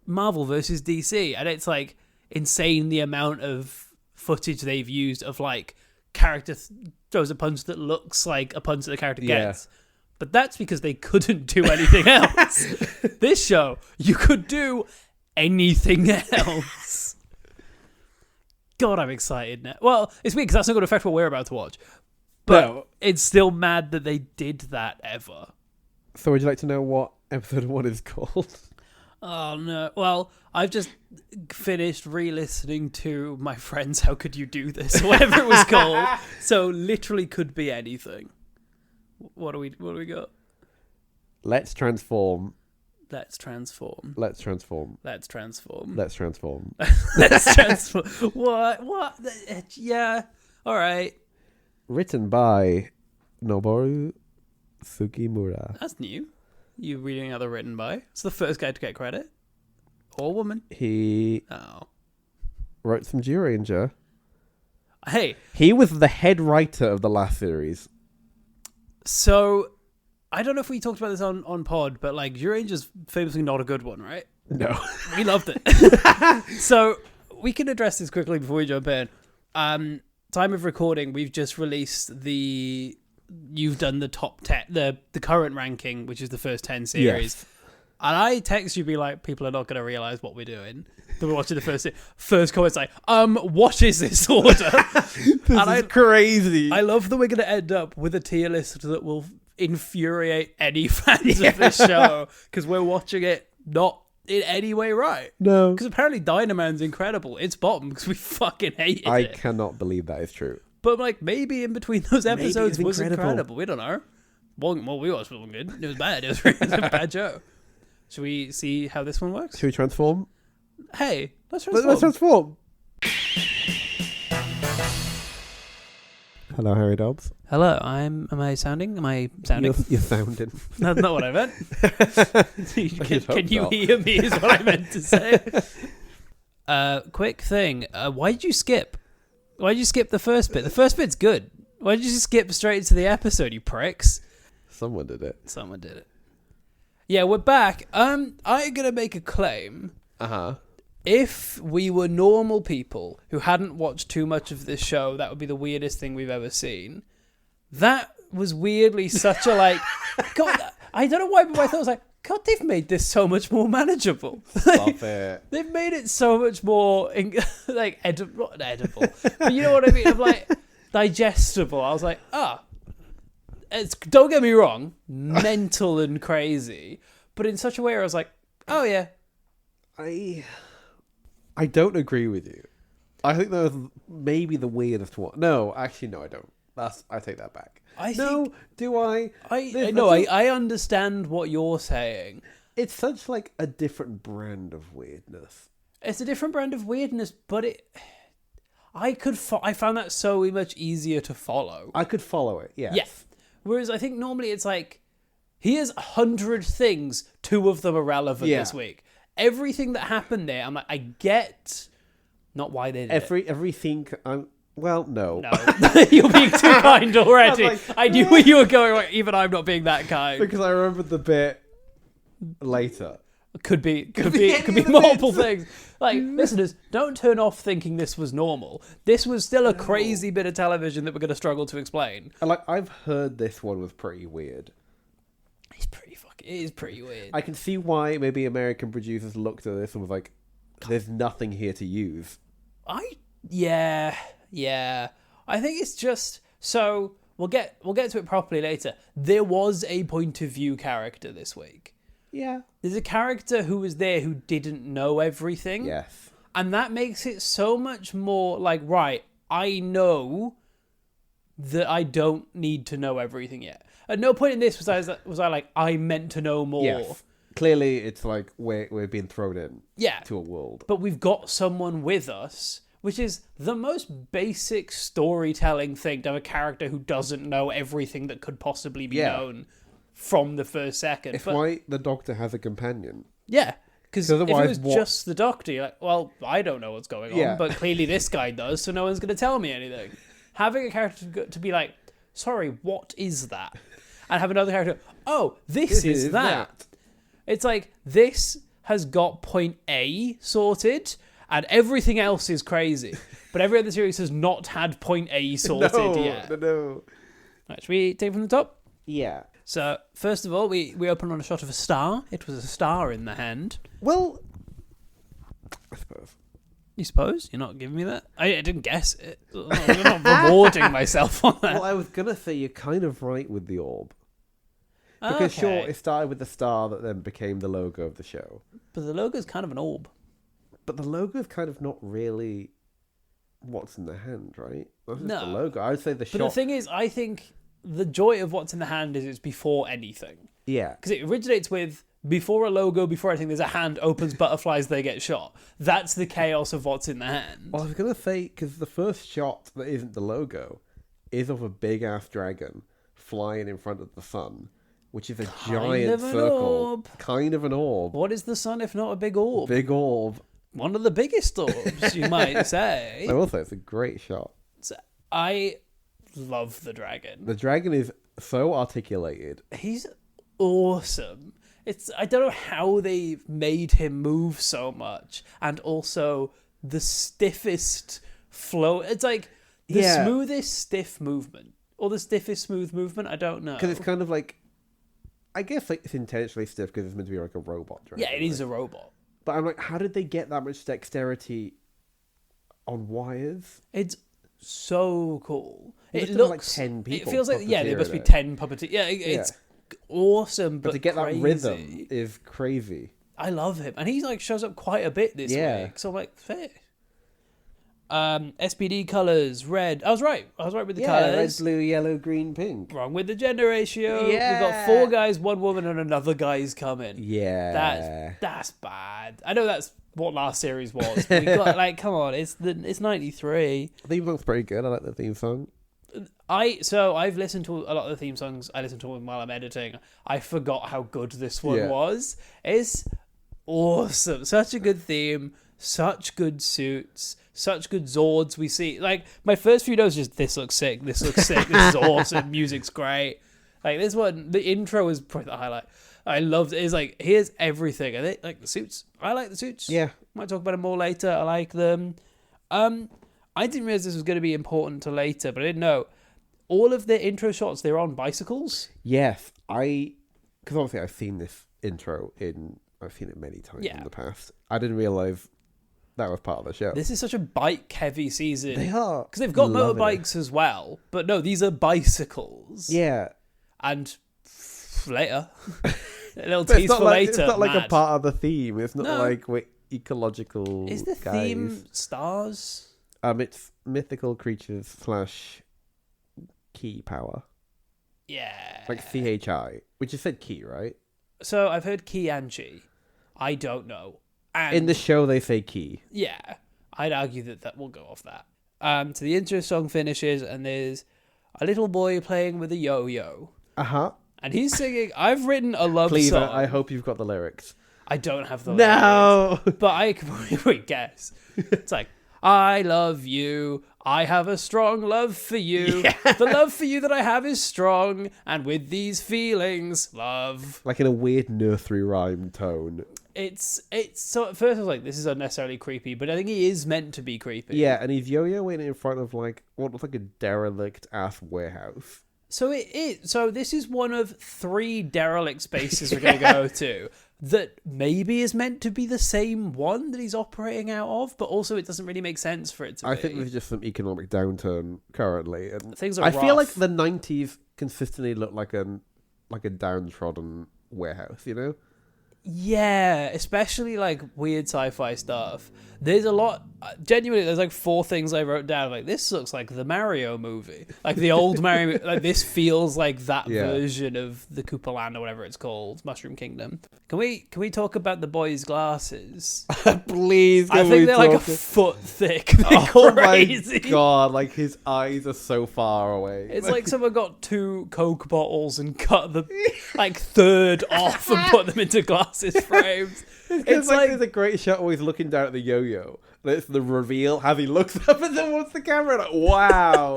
[SPEAKER 2] Marvel versus DC. And it's, like, insane the amount of footage they've used of, like, character throws a punch that looks like a punch that the character gets. But that's because they couldn't do anything else. This show, you could do anything else. God, I'm excited now. Well, it's weird because that's not going to affect what we're about to watch. But it's still mad that they did that ever.
[SPEAKER 3] So would you like to know what episode 1 is called?
[SPEAKER 2] Oh, no. Well, I've just finished re-listening to My Friends, How Could You Do This? Or whatever it was called. So literally could be anything. What do we got?
[SPEAKER 3] Let's transform.
[SPEAKER 2] Let's transform.
[SPEAKER 3] Let's transform.
[SPEAKER 2] Let's transform.
[SPEAKER 3] Let's transform.
[SPEAKER 2] Let's transform. What? Yeah. All right.
[SPEAKER 3] Written by Noboru Sugimura.
[SPEAKER 2] That's new. You reading other written by? It's the first guy to get credit. Or woman.
[SPEAKER 3] He wrote some Dairanger.
[SPEAKER 2] Hey.
[SPEAKER 3] He was the head writer of the last series.
[SPEAKER 2] So, I don't know if we talked about this on pod, but like, Dairanger's famously not a good one, right?
[SPEAKER 3] No.
[SPEAKER 2] We loved it. So, we can address this quickly before we jump in. Time of recording, we've just released you've done the top 10, the current ranking, which is the first 10 series.
[SPEAKER 3] Yes.
[SPEAKER 2] And I text you, be like, people are not going to realize what we're doing. Then we're watching the first comment's like, what is this order?
[SPEAKER 3] This is crazy.
[SPEAKER 2] I love that we're going to end up with a tier list that will infuriate any fans of this show because we're watching it not in any way right.
[SPEAKER 3] No.
[SPEAKER 2] Because apparently Dynaman's incredible. It's bottom because we fucking hated
[SPEAKER 3] I
[SPEAKER 2] it.
[SPEAKER 3] cannot believe that is true.
[SPEAKER 2] But like maybe in between those episodes
[SPEAKER 3] it's
[SPEAKER 2] was
[SPEAKER 3] incredible.
[SPEAKER 2] We don't know. Well, we watched wasn't good. It was bad. It was a bad show. Should we see how this one works?
[SPEAKER 3] Should we transform?
[SPEAKER 2] Hey, let's transform.
[SPEAKER 3] Let's transform. Hello, Harry Dobbs.
[SPEAKER 2] Hello, am I sounding?
[SPEAKER 3] You're sounding.
[SPEAKER 2] That's not what I meant. Can you
[SPEAKER 3] not.
[SPEAKER 2] hear me is what I meant to say. Quick thing. Why did you skip? Why did you skip the first bit? The first bit's good. Why did you just skip straight into the episode, you pricks?
[SPEAKER 3] Someone did it.
[SPEAKER 2] Someone did it. Yeah, we're back. I'm gonna make a claim.
[SPEAKER 3] Uh-huh.
[SPEAKER 2] If we were normal people who hadn't watched too much of this show, that would be the weirdest thing we've ever seen. That was weirdly such a like... God, I don't know why, but I thought it was like, God, they've made this so much more manageable.
[SPEAKER 3] Stop it.
[SPEAKER 2] They've made it so much more, like, edible. Not edible. But you know what I mean? Of like, digestible. I was like, don't get me wrong, mental and crazy. But in such a way where I was like, oh yeah.
[SPEAKER 3] I don't agree with you. I think that was maybe the weirdest one. No, actually, no, I don't. I take that back. Do I?
[SPEAKER 2] I understand what you're saying.
[SPEAKER 3] It's such like a different brand of weirdness.
[SPEAKER 2] It's a different brand of weirdness, but I found that so much easier to follow.
[SPEAKER 3] I could follow it, yes.
[SPEAKER 2] Yeah. Whereas I think normally it's like, here's 100 things, 2 of them are relevant this week. Everything that happened there, I'm like, I get not why they did
[SPEAKER 3] everything. Well, no.
[SPEAKER 2] No, you're being too kind already.
[SPEAKER 3] I was
[SPEAKER 2] I knew where you were going. Like, even I'm not being that kind.
[SPEAKER 3] Because I remembered the bit later.
[SPEAKER 2] Could be
[SPEAKER 3] any
[SPEAKER 2] multiple things. Like, listeners, don't turn off thinking this was normal. This was still a crazy bit of television that we're going to struggle to explain.
[SPEAKER 3] And like, I've heard this one was pretty weird.
[SPEAKER 2] It is pretty weird.
[SPEAKER 3] I can see why maybe American producers looked at this and was like, "There's nothing here to use."
[SPEAKER 2] Yeah. I think it's just so we'll get to it properly later. There was a point of view character this week.
[SPEAKER 3] Yeah.
[SPEAKER 2] There's a character who was there who didn't know everything.
[SPEAKER 3] Yes.
[SPEAKER 2] And that makes it so much more like, right, I know that I don't need to know everything yet. At no point in this was I like, I meant to know more.
[SPEAKER 3] Yes. Clearly, it's like we're being thrown in to a world.
[SPEAKER 2] But we've got someone with us, which is the most basic storytelling thing, to have a character who doesn't know everything that could possibly be known from the first second.
[SPEAKER 3] It's why the Doctor has a companion.
[SPEAKER 2] Yeah. Because if it was
[SPEAKER 3] otherwise,
[SPEAKER 2] just the Doctor, you're like, well, I don't know what's going on, but clearly this guy does, so no one's going to tell me anything. Having a character to be like, sorry, what is that? And have another character, oh, this is that. It's like, this has got point A sorted, and everything else is crazy. But every other series has not had point A sorted yet.
[SPEAKER 3] No.
[SPEAKER 2] Right, should we take from the top?
[SPEAKER 3] Yeah.
[SPEAKER 2] So, first of all, we open on a shot of a star. It was a star in the hand.
[SPEAKER 3] Well, I suppose.
[SPEAKER 2] You suppose? You're not giving me that? I didn't guess it. I'm not rewarding myself on that.
[SPEAKER 3] Well, I was going to say you're kind of right with the orb. Because sure, it started with the star that then became the logo of the show.
[SPEAKER 2] But the logo's kind of an orb.
[SPEAKER 3] But the logo's kind of not really what's in the hand, right? That's just
[SPEAKER 2] No.
[SPEAKER 3] the logo. I would say the shot.
[SPEAKER 2] But the thing is, I think the joy of what's in the hand is it's before anything.
[SPEAKER 3] Yeah.
[SPEAKER 2] Because it originates with, before a logo, before anything, there's a hand, opens butterflies, they get shot. That's the chaos of what's in the hand.
[SPEAKER 3] Well, I was going to say, because the first shot that isn't the logo is of a big-ass dragon flying in front of the sun, which is a giant circle.
[SPEAKER 2] Orb.
[SPEAKER 3] Kind of an orb.
[SPEAKER 2] What is the sun if not a big orb?
[SPEAKER 3] Big orb.
[SPEAKER 2] One of the biggest orbs, you might say.
[SPEAKER 3] I will say, it's a great shot.
[SPEAKER 2] So, I love the dragon.
[SPEAKER 3] The dragon is so articulated.
[SPEAKER 2] He's awesome. I don't know how they've made him move so much, and also the stiffest flow. It's like the smoothest stiff movement, or the stiffest smooth movement. I don't know,
[SPEAKER 3] because it's kind of like I guess like it's intentionally stiff because it's meant to be like a robot. Right?
[SPEAKER 2] Yeah, it is a robot.
[SPEAKER 3] But I'm like, how did they get that much dexterity on wires?
[SPEAKER 2] It's so cool.
[SPEAKER 3] It
[SPEAKER 2] It
[SPEAKER 3] must have been,
[SPEAKER 2] looks.
[SPEAKER 3] like 10 people
[SPEAKER 2] It feels like there must be
[SPEAKER 3] puppeteering it.
[SPEAKER 2] 10 puppeteers. Yeah, it's awesome, but
[SPEAKER 3] But to get
[SPEAKER 2] crazy.
[SPEAKER 3] that rhythm is crazy.
[SPEAKER 2] I love him, and he like shows up quite a bit this
[SPEAKER 3] Yeah.
[SPEAKER 2] week. So I'm like, fair. SPD colors red. I was right with the
[SPEAKER 3] Red,
[SPEAKER 2] colors.
[SPEAKER 3] blue, yellow, green, pink.
[SPEAKER 2] Wrong with the gender ratio.
[SPEAKER 3] Yeah.
[SPEAKER 2] We've got 4 guys, 1 woman, and another guy's coming.
[SPEAKER 3] Yeah.
[SPEAKER 2] That's bad. I know that's what last series was. But we got like, come on, it's 93.
[SPEAKER 3] The theme song's pretty good. I like the theme song.
[SPEAKER 2] I've listened to a lot of the theme songs. I listen to them while I'm editing. I forgot how good this one was. It's awesome. Such a good theme. Such good suits. Such good Zords. We see like my first few notes just this looks sick. This looks sick. This is awesome. Music's great. Like this one, the intro is probably the highlight. I loved it. It's like here's everything. And it like the suits. I like the suits.
[SPEAKER 3] Yeah.
[SPEAKER 2] Might talk about them more later. I like them. I didn't realize this was going to be important to later, but I didn't know. All of the intro shots, they're on bicycles.
[SPEAKER 3] Yes. Because obviously I've seen this intro I've seen it many times in the past. I didn't realise that was part of the show.
[SPEAKER 2] This is such a bike-heavy season.
[SPEAKER 3] They are.
[SPEAKER 2] Because they've got
[SPEAKER 3] Loving
[SPEAKER 2] motorbikes as well. But no, these are bicycles.
[SPEAKER 3] Yeah.
[SPEAKER 2] And later. A little
[SPEAKER 3] But
[SPEAKER 2] tease for later.
[SPEAKER 3] It's not like a
[SPEAKER 2] mad.
[SPEAKER 3] part of the theme. It's not
[SPEAKER 2] No.
[SPEAKER 3] like we're ecological
[SPEAKER 2] Is the
[SPEAKER 3] guys.
[SPEAKER 2] theme stars?
[SPEAKER 3] It's mythical creatures / key power.
[SPEAKER 2] Yeah.
[SPEAKER 3] Like CHI, which you said key, right?
[SPEAKER 2] So I've heard Ki and Chi. I don't know. And
[SPEAKER 3] In the show, they say key.
[SPEAKER 2] yeah, I'd argue that we'll go off that. So the intro song finishes, and there's a little boy playing with a yo-yo,
[SPEAKER 3] Uh-huh.
[SPEAKER 2] and he's singing. I've written a love
[SPEAKER 3] Please,
[SPEAKER 2] song.
[SPEAKER 3] I hope you've got the lyrics.
[SPEAKER 2] I don't have the
[SPEAKER 3] No!
[SPEAKER 2] lyrics, but I can probably guess. It's like, I love you. I have a strong love for you.
[SPEAKER 3] Yeah.
[SPEAKER 2] The love for you that I have is strong, and with these feelings, love.
[SPEAKER 3] Like in a weird nursery rhyme tone.
[SPEAKER 2] It's so at first I was like, this is unnecessarily creepy, but I think he is meant to be creepy.
[SPEAKER 3] Yeah, and he's yo-yoing in front of like what looks like a derelict-ass warehouse.
[SPEAKER 2] So so this is one of 3 derelict spaces we're going to go to that maybe is meant to be the same one that he's operating out of, but also it doesn't really make sense for it to be.
[SPEAKER 3] I think there's just some economic downturn currently, and
[SPEAKER 2] Things are
[SPEAKER 3] I feel like
[SPEAKER 2] rough.
[SPEAKER 3] the 90s consistently look like a downtrodden warehouse, you know?
[SPEAKER 2] Yeah, especially like weird sci-fi stuff. There's a lot. Genuinely, there's like 4 things I wrote down. Like this looks like the Mario movie, like the old Mario. Like this feels like that version of the Koopa Land or whatever it's called, Mushroom Kingdom. Can we talk about the boy's glasses?
[SPEAKER 3] Please,
[SPEAKER 2] I think they're like a foot thick. They're crazy.
[SPEAKER 3] My god, like his eyes are so far away.
[SPEAKER 2] It's like someone got 2 Coke bottles and cut the like third off and put them into glasses frames.
[SPEAKER 3] It's like there's a great shot where he's looking down at the yo-yo. It's the reveal, how he looks up and then wants the camera. Like, wow,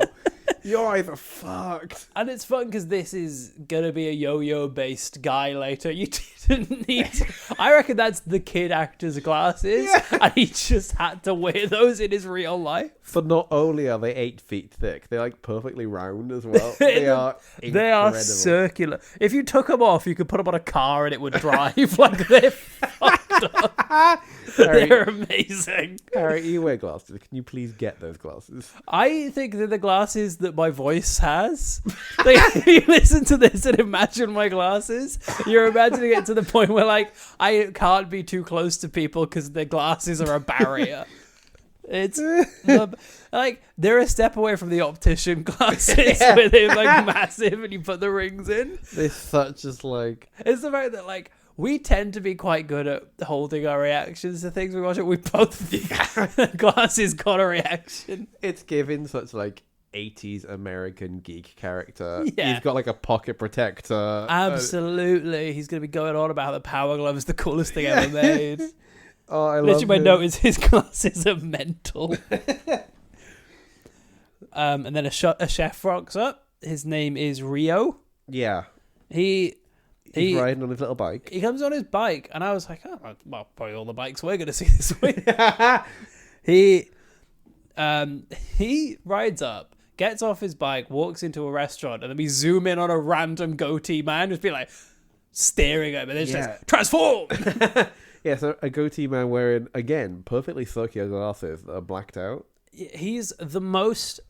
[SPEAKER 3] your eyes are fucked.
[SPEAKER 2] And it's fun because this is gonna be a yo-yo based guy later. You didn't need. I reckon that's the kid actor's glasses, and he just had to wear those in his real life.
[SPEAKER 3] So not only are they 8 feet thick, they're like perfectly round as well. They are incredible.
[SPEAKER 2] They are circular. If you took them off, you could put them on a car and it would drive. Like they're fucked up. They're amazing.
[SPEAKER 3] Harry, you wear glasses. Can you please get those glasses?
[SPEAKER 2] I think they're the glasses that my voice has. Like, if you listen to this and imagine my glasses, you're imagining it to the point where, like, I can't be too close to people because their glasses are a barrier. It's like they're a step away from the optician glasses where they're like massive and you put the rings in.
[SPEAKER 3] They're such just like
[SPEAKER 2] It's the fact that like we tend to be quite good at holding our reactions to things we watch. We both glasses got a reaction.
[SPEAKER 3] it's given such like 80s American geek character.
[SPEAKER 2] Yeah.
[SPEAKER 3] He's got like a pocket protector.
[SPEAKER 2] Absolutely, he's gonna be going on about how the Power Glove is the coolest thing ever made.
[SPEAKER 3] Oh, I love
[SPEAKER 2] Literally, my
[SPEAKER 3] him.
[SPEAKER 2] note is his glasses are mental. And then a chef rocks up. His name is Rio.
[SPEAKER 3] Yeah.
[SPEAKER 2] He's
[SPEAKER 3] He's riding on his little bike.
[SPEAKER 2] He comes on his bike, and I was like, oh, well, probably all the bikes we're going to see this week. He rides up, gets off his bike, walks into a restaurant, and then we zoom in on a random goatee man, just be like, staring at him, and then she
[SPEAKER 3] Yeah.
[SPEAKER 2] says, "Transform!"
[SPEAKER 3] Yeah, so a goatee man wearing, again, perfectly circular glasses that are blacked out.
[SPEAKER 2] He's the most...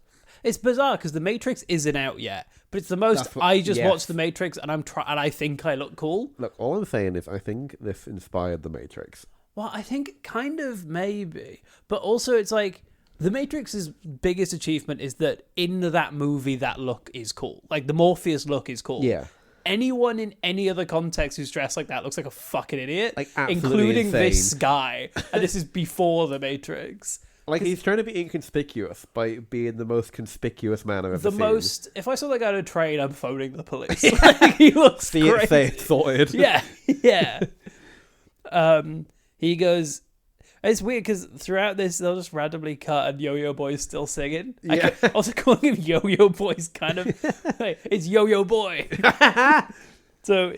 [SPEAKER 2] It's bizarre because The Matrix isn't out yet, but it's the most...
[SPEAKER 3] That's what-
[SPEAKER 2] I just
[SPEAKER 3] yes.
[SPEAKER 2] watched The Matrix and and I think I look cool.
[SPEAKER 3] Look, all I'm saying is I think this inspired The Matrix.
[SPEAKER 2] Well, I think kind of maybe, but also it's like The Matrix's biggest achievement is that in that movie, that look is cool. Like the Morpheus look is cool.
[SPEAKER 3] Yeah.
[SPEAKER 2] Anyone in any other context who's dressed like that looks like a fucking idiot,
[SPEAKER 3] Like, absolutely
[SPEAKER 2] including
[SPEAKER 3] insane.
[SPEAKER 2] this guy. And this is before The Matrix.
[SPEAKER 3] Like, he's trying to be inconspicuous by being the most conspicuous man I've ever
[SPEAKER 2] The
[SPEAKER 3] seen.
[SPEAKER 2] most... If I saw that guy on a train, I'm phoning the police. Like, he looks
[SPEAKER 3] See it,
[SPEAKER 2] great.
[SPEAKER 3] say it, sorted.
[SPEAKER 2] Yeah, yeah. He goes... It's weird because throughout this, they'll just randomly cut and Yo-Yo Boy's still singing.
[SPEAKER 3] Yeah.
[SPEAKER 2] Also calling him Yo-Yo Boy's kind of... Like, it's Yo-Yo Boy. So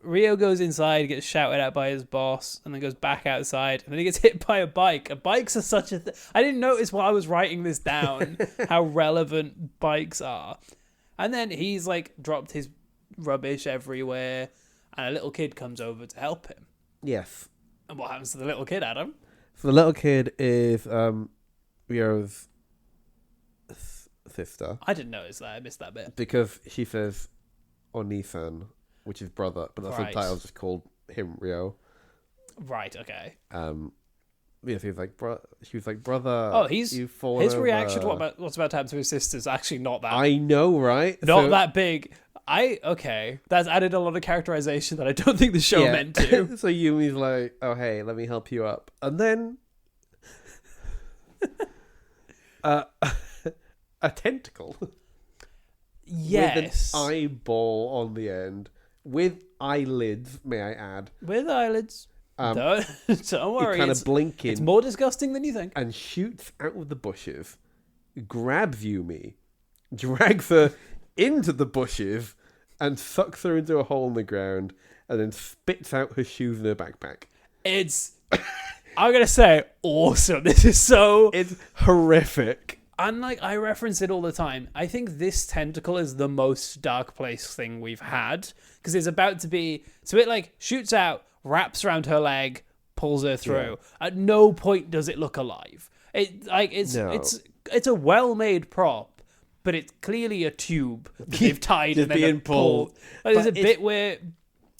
[SPEAKER 2] Rio goes inside, gets shouted at by his boss, and then goes back outside, and then he gets hit by a bike. Bikes are such a... I didn't notice while I was writing this down how relevant bikes are. And then he's, like, dropped his rubbish everywhere, and a little kid comes over to help him.
[SPEAKER 3] Yes.
[SPEAKER 2] And what happens to the little kid, Adam?
[SPEAKER 3] So the little kid is Rio's sister.
[SPEAKER 2] I didn't notice that. I missed that bit.
[SPEAKER 3] Because she says Onisan, which is brother, but the
[SPEAKER 2] Right.
[SPEAKER 3] subtitle's just called him Rio.
[SPEAKER 2] Right, okay.
[SPEAKER 3] Yeah, she was like, brother.
[SPEAKER 2] Oh,
[SPEAKER 3] you've fallen
[SPEAKER 2] his reaction to
[SPEAKER 3] over."
[SPEAKER 2] what's about to happen to his sister is actually not that
[SPEAKER 3] I know, right?
[SPEAKER 2] not
[SPEAKER 3] So-
[SPEAKER 2] that big. Okay, that's added a lot of characterization that I don't think the show
[SPEAKER 3] Yeah.
[SPEAKER 2] meant to.
[SPEAKER 3] So Yumi's like, oh, hey, let me help you up. And then a tentacle
[SPEAKER 2] Yes,
[SPEAKER 3] with an eyeball on the end, with eyelids, may I add.
[SPEAKER 2] with eyelids. Don't worry,
[SPEAKER 3] Kind
[SPEAKER 2] it's
[SPEAKER 3] of blinking
[SPEAKER 2] it's more disgusting than you think.
[SPEAKER 3] and shoots out of the bushes, grabs Yumi, drags her into the bushes, and sucks her into a hole in the ground, and then spits out her shoes in her backpack.
[SPEAKER 2] It's I'm gonna say awesome. This is so...
[SPEAKER 3] It's horrific.
[SPEAKER 2] And like I reference it all the time, I think this tentacle is the most Dark Place thing we've had because it's about to be. So it like shoots out, wraps around her leg, pulls her through. At no point does it look alive. It's a well-made prop, but it's clearly a tube that they've tied
[SPEAKER 3] Just
[SPEAKER 2] and then
[SPEAKER 3] being pulled.
[SPEAKER 2] Like, there's a
[SPEAKER 3] But
[SPEAKER 2] bit where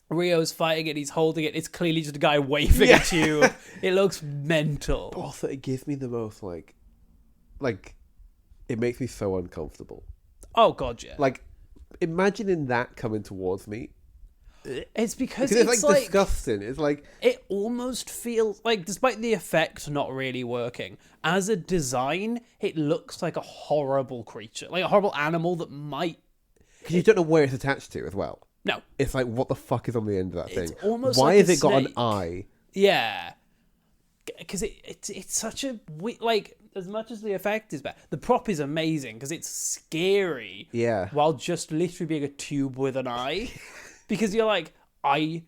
[SPEAKER 2] Rio's fighting it, he's holding it. It's clearly just a guy waving a tube. It looks mental.
[SPEAKER 3] But also, it gives me the most like, it makes me so uncomfortable.
[SPEAKER 2] Oh god, yeah.
[SPEAKER 3] Like, imagining that coming towards me.
[SPEAKER 2] It's because
[SPEAKER 3] It's like disgusting. It's like,
[SPEAKER 2] it almost feels like, despite the effect not really working, as a design, it looks like a horrible creature, like a horrible animal that might...
[SPEAKER 3] because you don't know where it's attached to as well.
[SPEAKER 2] No.
[SPEAKER 3] It's like, what the fuck is on the end of that thing?
[SPEAKER 2] It's almost
[SPEAKER 3] Why
[SPEAKER 2] like
[SPEAKER 3] has
[SPEAKER 2] a
[SPEAKER 3] it got an
[SPEAKER 2] snake.
[SPEAKER 3] eye?
[SPEAKER 2] Yeah. Because it's such a... Like, as much as the effect is bad, the prop is amazing because it's scary.
[SPEAKER 3] Yeah.
[SPEAKER 2] While just literally being a tube with an eye. Because you're like, I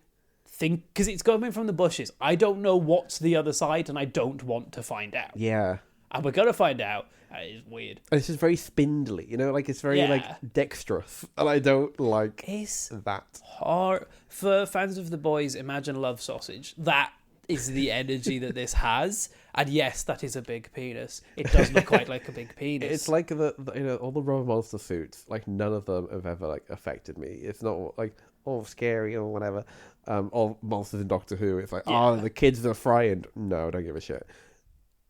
[SPEAKER 2] think... Because it's coming from the bushes. I don't know what's the other side and I don't want to find out.
[SPEAKER 3] Yeah.
[SPEAKER 2] And we're going to find out. It's weird.
[SPEAKER 3] And it's just very spindly, you know? Like, it's very,
[SPEAKER 2] Yeah.
[SPEAKER 3] like, dexterous. And I don't like
[SPEAKER 2] It's
[SPEAKER 3] that.
[SPEAKER 2] hard. For fans of The Boys, imagine Love Sausage. That is the energy that this has. And yes, that is a big penis. It does look quite like a big penis.
[SPEAKER 3] It's like the you know, all the Rubber Monster suits, like, none of them have ever, like, affected me. It's not, like, all scary or whatever. All monsters in Doctor Who, it's like,
[SPEAKER 2] Yeah.
[SPEAKER 3] the kids are frightened. No, I don't give a shit.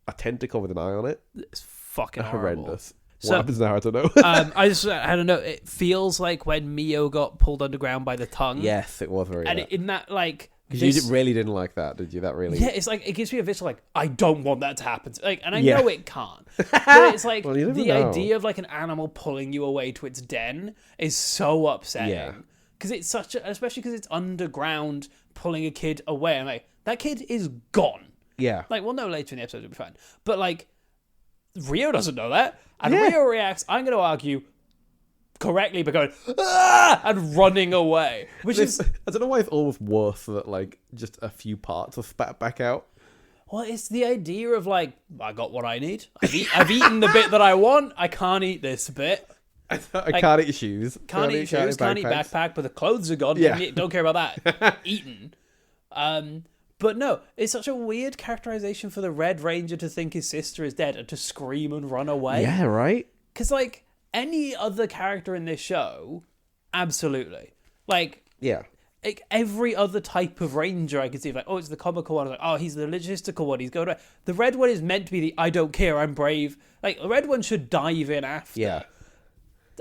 [SPEAKER 3] A tentacle with an eye on it?
[SPEAKER 2] It's fucking horrible.
[SPEAKER 3] Horrendous.
[SPEAKER 2] So-
[SPEAKER 3] What happens now? I don't know.
[SPEAKER 2] I don't know. It feels like when Mio got pulled underground by the tongue.
[SPEAKER 3] Yes, it was very
[SPEAKER 2] And
[SPEAKER 3] that.
[SPEAKER 2] in that, like...
[SPEAKER 3] Because
[SPEAKER 2] this-
[SPEAKER 3] you really didn't like that, did you? That really...
[SPEAKER 2] Yeah, it's like, it gives me a visceral, like, I don't want that to happen. Like, and I
[SPEAKER 3] Yeah.
[SPEAKER 2] know it can't. But it's like,
[SPEAKER 3] Well, you never
[SPEAKER 2] the
[SPEAKER 3] know.
[SPEAKER 2] idea of, like, an animal pulling you away to its den is so upsetting.
[SPEAKER 3] Yeah.
[SPEAKER 2] Because it's such a... Especially because it's underground, pulling a kid away. I'm like, that kid is gone.
[SPEAKER 3] Yeah.
[SPEAKER 2] Like, we'll know later in the episode, it'll be fine. But, like, Rio doesn't know that. And
[SPEAKER 3] Yeah.
[SPEAKER 2] Rio reacts, I'm going to argue, correctly, by going, ah! And running away. Which is...
[SPEAKER 3] I don't know why it's almost worse that, like, just a few parts are spat back out.
[SPEAKER 2] Well, it's the idea of, like, I got what I need. I've eaten the bit that I want. I can't eat this bit.
[SPEAKER 3] I can't eat shoes.
[SPEAKER 2] Can't eat shoes, can't eat backpack, but the clothes are gone.
[SPEAKER 3] Yeah.
[SPEAKER 2] Don't care about that. Eaten. But no, it's such a weird characterization for the Red Ranger to think his sister is dead and to scream and run away.
[SPEAKER 3] Yeah, right?
[SPEAKER 2] Because, like, any other character in this show, absolutely. Like,
[SPEAKER 3] Yeah.
[SPEAKER 2] like every other type of ranger I could see, like, oh, it's the comical one. Like, oh, he's the logistical one. He's going to... The red one is meant to be the I don't care, I'm brave. Like, the red one should dive in after.
[SPEAKER 3] Yeah.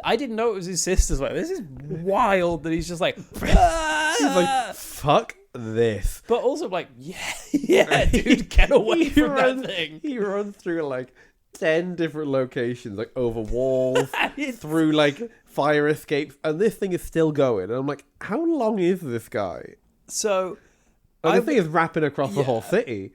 [SPEAKER 2] I didn't know it was his sister's. Like, this is wild that he's just like...
[SPEAKER 3] He's like, fuck this.
[SPEAKER 2] But also, like, yeah, dude, get away from that thing.
[SPEAKER 3] He runs through, like, 10 different locations, like, over walls, through, like, fire escapes, and this thing is still going. And I'm like, how long is this guy?
[SPEAKER 2] So...
[SPEAKER 3] And this thing is wrapping across the whole city.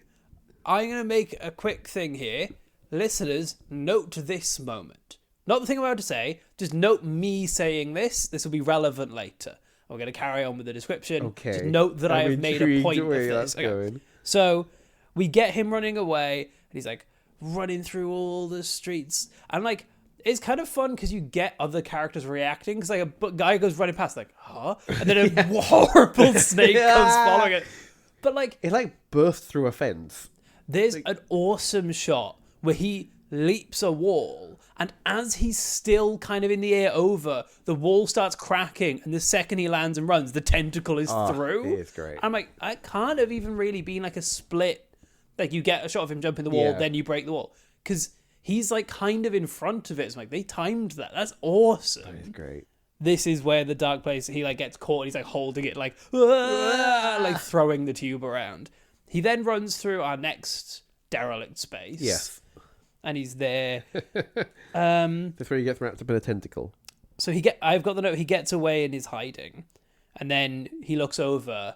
[SPEAKER 2] I'm going to make a quick thing here. Listeners, note this moment. Not the thing I'm about to say, just note me saying this. This will be relevant later. I'm going to carry on with the description.
[SPEAKER 3] Okay.
[SPEAKER 2] Just note that I have made a point of this. Okay. So, we get him running away, and he's like running through all the streets. And like, it's kind of fun because you get other characters reacting. Because like a guy goes running past, like, huh? And then a horrible snake comes following it. But like,
[SPEAKER 3] It, like, bursts through a fence.
[SPEAKER 2] there's an awesome shot where he leaps a wall, and as he's still kind of in the air over, the wall starts cracking, and the second he lands and runs, the tentacle is through.
[SPEAKER 3] It is great.
[SPEAKER 2] I'm like, I can't have even really been like a split. Like, you get a shot of him jumping the wall,
[SPEAKER 3] Yeah.
[SPEAKER 2] then you break the wall. Because he's like kind of in front of it. It's like, they timed that. That's awesome.
[SPEAKER 3] It's great.
[SPEAKER 2] This is where the dark place, he like gets caught, and he's like holding it like, "Ah," like throwing the tube around. He then runs through our next derelict space.
[SPEAKER 3] Yes.
[SPEAKER 2] And he's there.
[SPEAKER 3] That's where he gets wrapped up in a tentacle.
[SPEAKER 2] So I've got the note, he gets away and is hiding. And then he looks over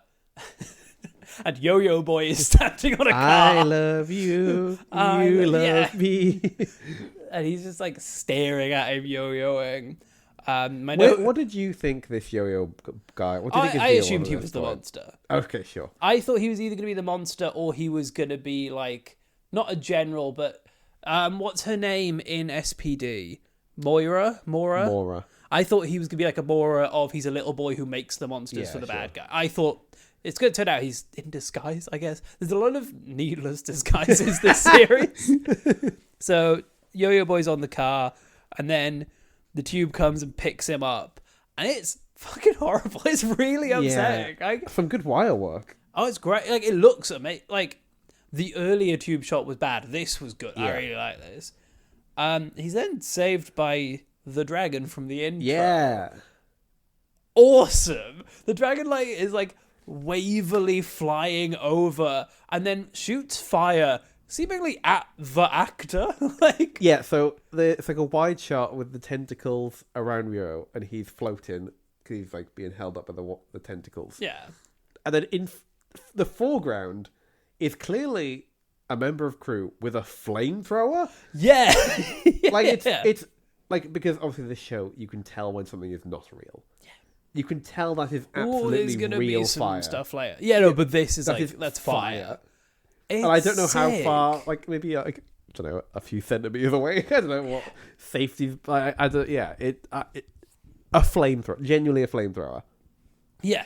[SPEAKER 2] and Yo-Yo Boy is standing on a car.
[SPEAKER 3] I love you. You love me.
[SPEAKER 2] And he's just like staring at him, yo-yoing. What
[SPEAKER 3] did you think this yo-yo guy? What did you think his
[SPEAKER 2] I
[SPEAKER 3] deal
[SPEAKER 2] assumed
[SPEAKER 3] was
[SPEAKER 2] he
[SPEAKER 3] at
[SPEAKER 2] was
[SPEAKER 3] this
[SPEAKER 2] the
[SPEAKER 3] point?
[SPEAKER 2] monster.
[SPEAKER 3] Okay, sure.
[SPEAKER 2] I thought he was either going to be the monster or he was going to be like, not a general, but what's her name in SPD? Mora? I thought he was going to be like a Mora of he's a little boy who makes the monsters for the bad guy. I thought it's going to turn out he's in disguise, I guess. There's a lot of needless disguises this series. So Yo-Yo Boy's on the car, and then the tube comes and picks him up, and it's fucking horrible. It's really upsetting.
[SPEAKER 3] Some good wire work.
[SPEAKER 2] Oh, it's great. Like, it looks amazing. Like, the earlier tube shot was bad. This was good. I really like this. He's then saved by the dragon from the intro.
[SPEAKER 3] Yeah.
[SPEAKER 2] Awesome. The dragon like is like wavily flying over and then shoots fire seemingly at the actor. Like,
[SPEAKER 3] Yeah, so it's like a wide shot with the tentacles around Rio, and he's floating because he's like being held up by the tentacles.
[SPEAKER 2] yeah.
[SPEAKER 3] And then in the foreground is clearly a member of crew with a flamethrower.
[SPEAKER 2] Yeah.
[SPEAKER 3] Like it's like, because obviously this show you can tell when something is not real. Yeah. You can tell that is absolutely
[SPEAKER 2] there's gonna
[SPEAKER 3] real
[SPEAKER 2] be some
[SPEAKER 3] fire.
[SPEAKER 2] stuff later. Yeah, no, but this is
[SPEAKER 3] That
[SPEAKER 2] like
[SPEAKER 3] is
[SPEAKER 2] that's fire.
[SPEAKER 3] And I don't know
[SPEAKER 2] It's
[SPEAKER 3] how
[SPEAKER 2] sick.
[SPEAKER 3] far, like maybe like, I don't know, a few centimeters away. I don't know what safety. I don't. Yeah, a flamethrower, genuinely a flamethrower.
[SPEAKER 2] Yeah.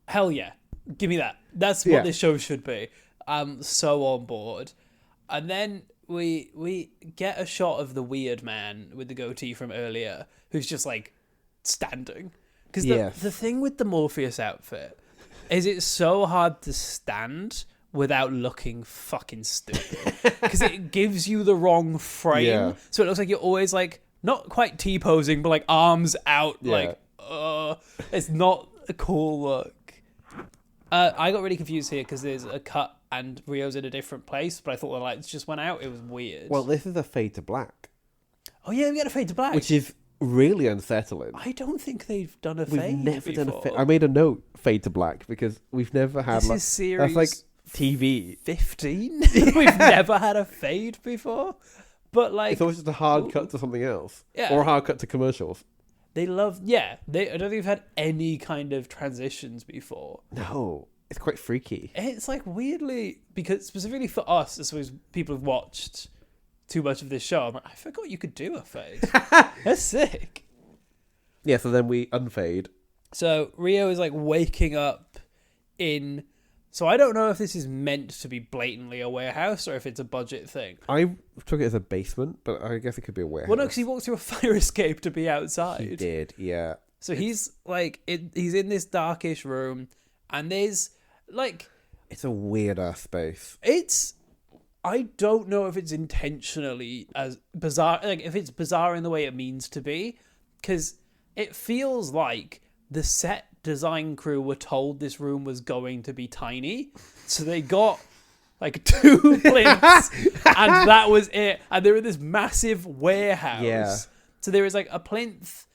[SPEAKER 2] Hell yeah. Give me that. That's what this show should be. I'm so on board. And then we get a shot of the weird man with the goatee from earlier who's just like standing. Because the thing with the Morpheus outfit is it's so hard to stand without looking fucking stupid. Because it gives you the wrong frame.
[SPEAKER 3] Yeah.
[SPEAKER 2] So it looks like you're always like, not quite T-posing, but like arms out.
[SPEAKER 3] Yeah.
[SPEAKER 2] Like, it's not a cool look. I got really confused here because there's a cut and Rio's in a different place, but I thought the lights just went out. It was weird.
[SPEAKER 3] Well, this is a fade to black,
[SPEAKER 2] oh yeah, we had a fade to black,
[SPEAKER 3] which is really unsettling.
[SPEAKER 2] I don't think they've done a
[SPEAKER 3] We've
[SPEAKER 2] fade
[SPEAKER 3] never
[SPEAKER 2] before.
[SPEAKER 3] done a fade. I made a note, fade to black, because we've never had
[SPEAKER 2] This
[SPEAKER 3] like
[SPEAKER 2] is series
[SPEAKER 3] that's like TV.
[SPEAKER 2] 15. We've never had a fade before, but like
[SPEAKER 3] It's always just a hard cut to something else,
[SPEAKER 2] Yeah.
[SPEAKER 3] or a hard cut to commercials.
[SPEAKER 2] they love. Yeah, I don't think they've had any kind of transitions before.
[SPEAKER 3] No, it's quite freaky.
[SPEAKER 2] It's like weirdly, because specifically for us, I suppose people have watched too much of this show. I'm like, I forgot you could do a fade. That's sick.
[SPEAKER 3] Yeah, so then we unfade.
[SPEAKER 2] So Rio is like waking up in. So I don't know if this is meant to be blatantly a warehouse or if it's a budget thing.
[SPEAKER 3] I took it as a basement, but I guess it could be a warehouse.
[SPEAKER 2] Well, no, because he walked through a fire escape to be outside.
[SPEAKER 3] He did, yeah.
[SPEAKER 2] So he's like, he's in this darkish room, and there's like,
[SPEAKER 3] it's a weird ass space.
[SPEAKER 2] I don't know if it's intentionally as bizarre, like if it's bizarre in the way it means to be, because it feels like the set design crew were told this room was going to be tiny, so they got like 2 plinths, and that was it. And they're in this massive warehouse.
[SPEAKER 3] Yeah.
[SPEAKER 2] So there is like a plinth.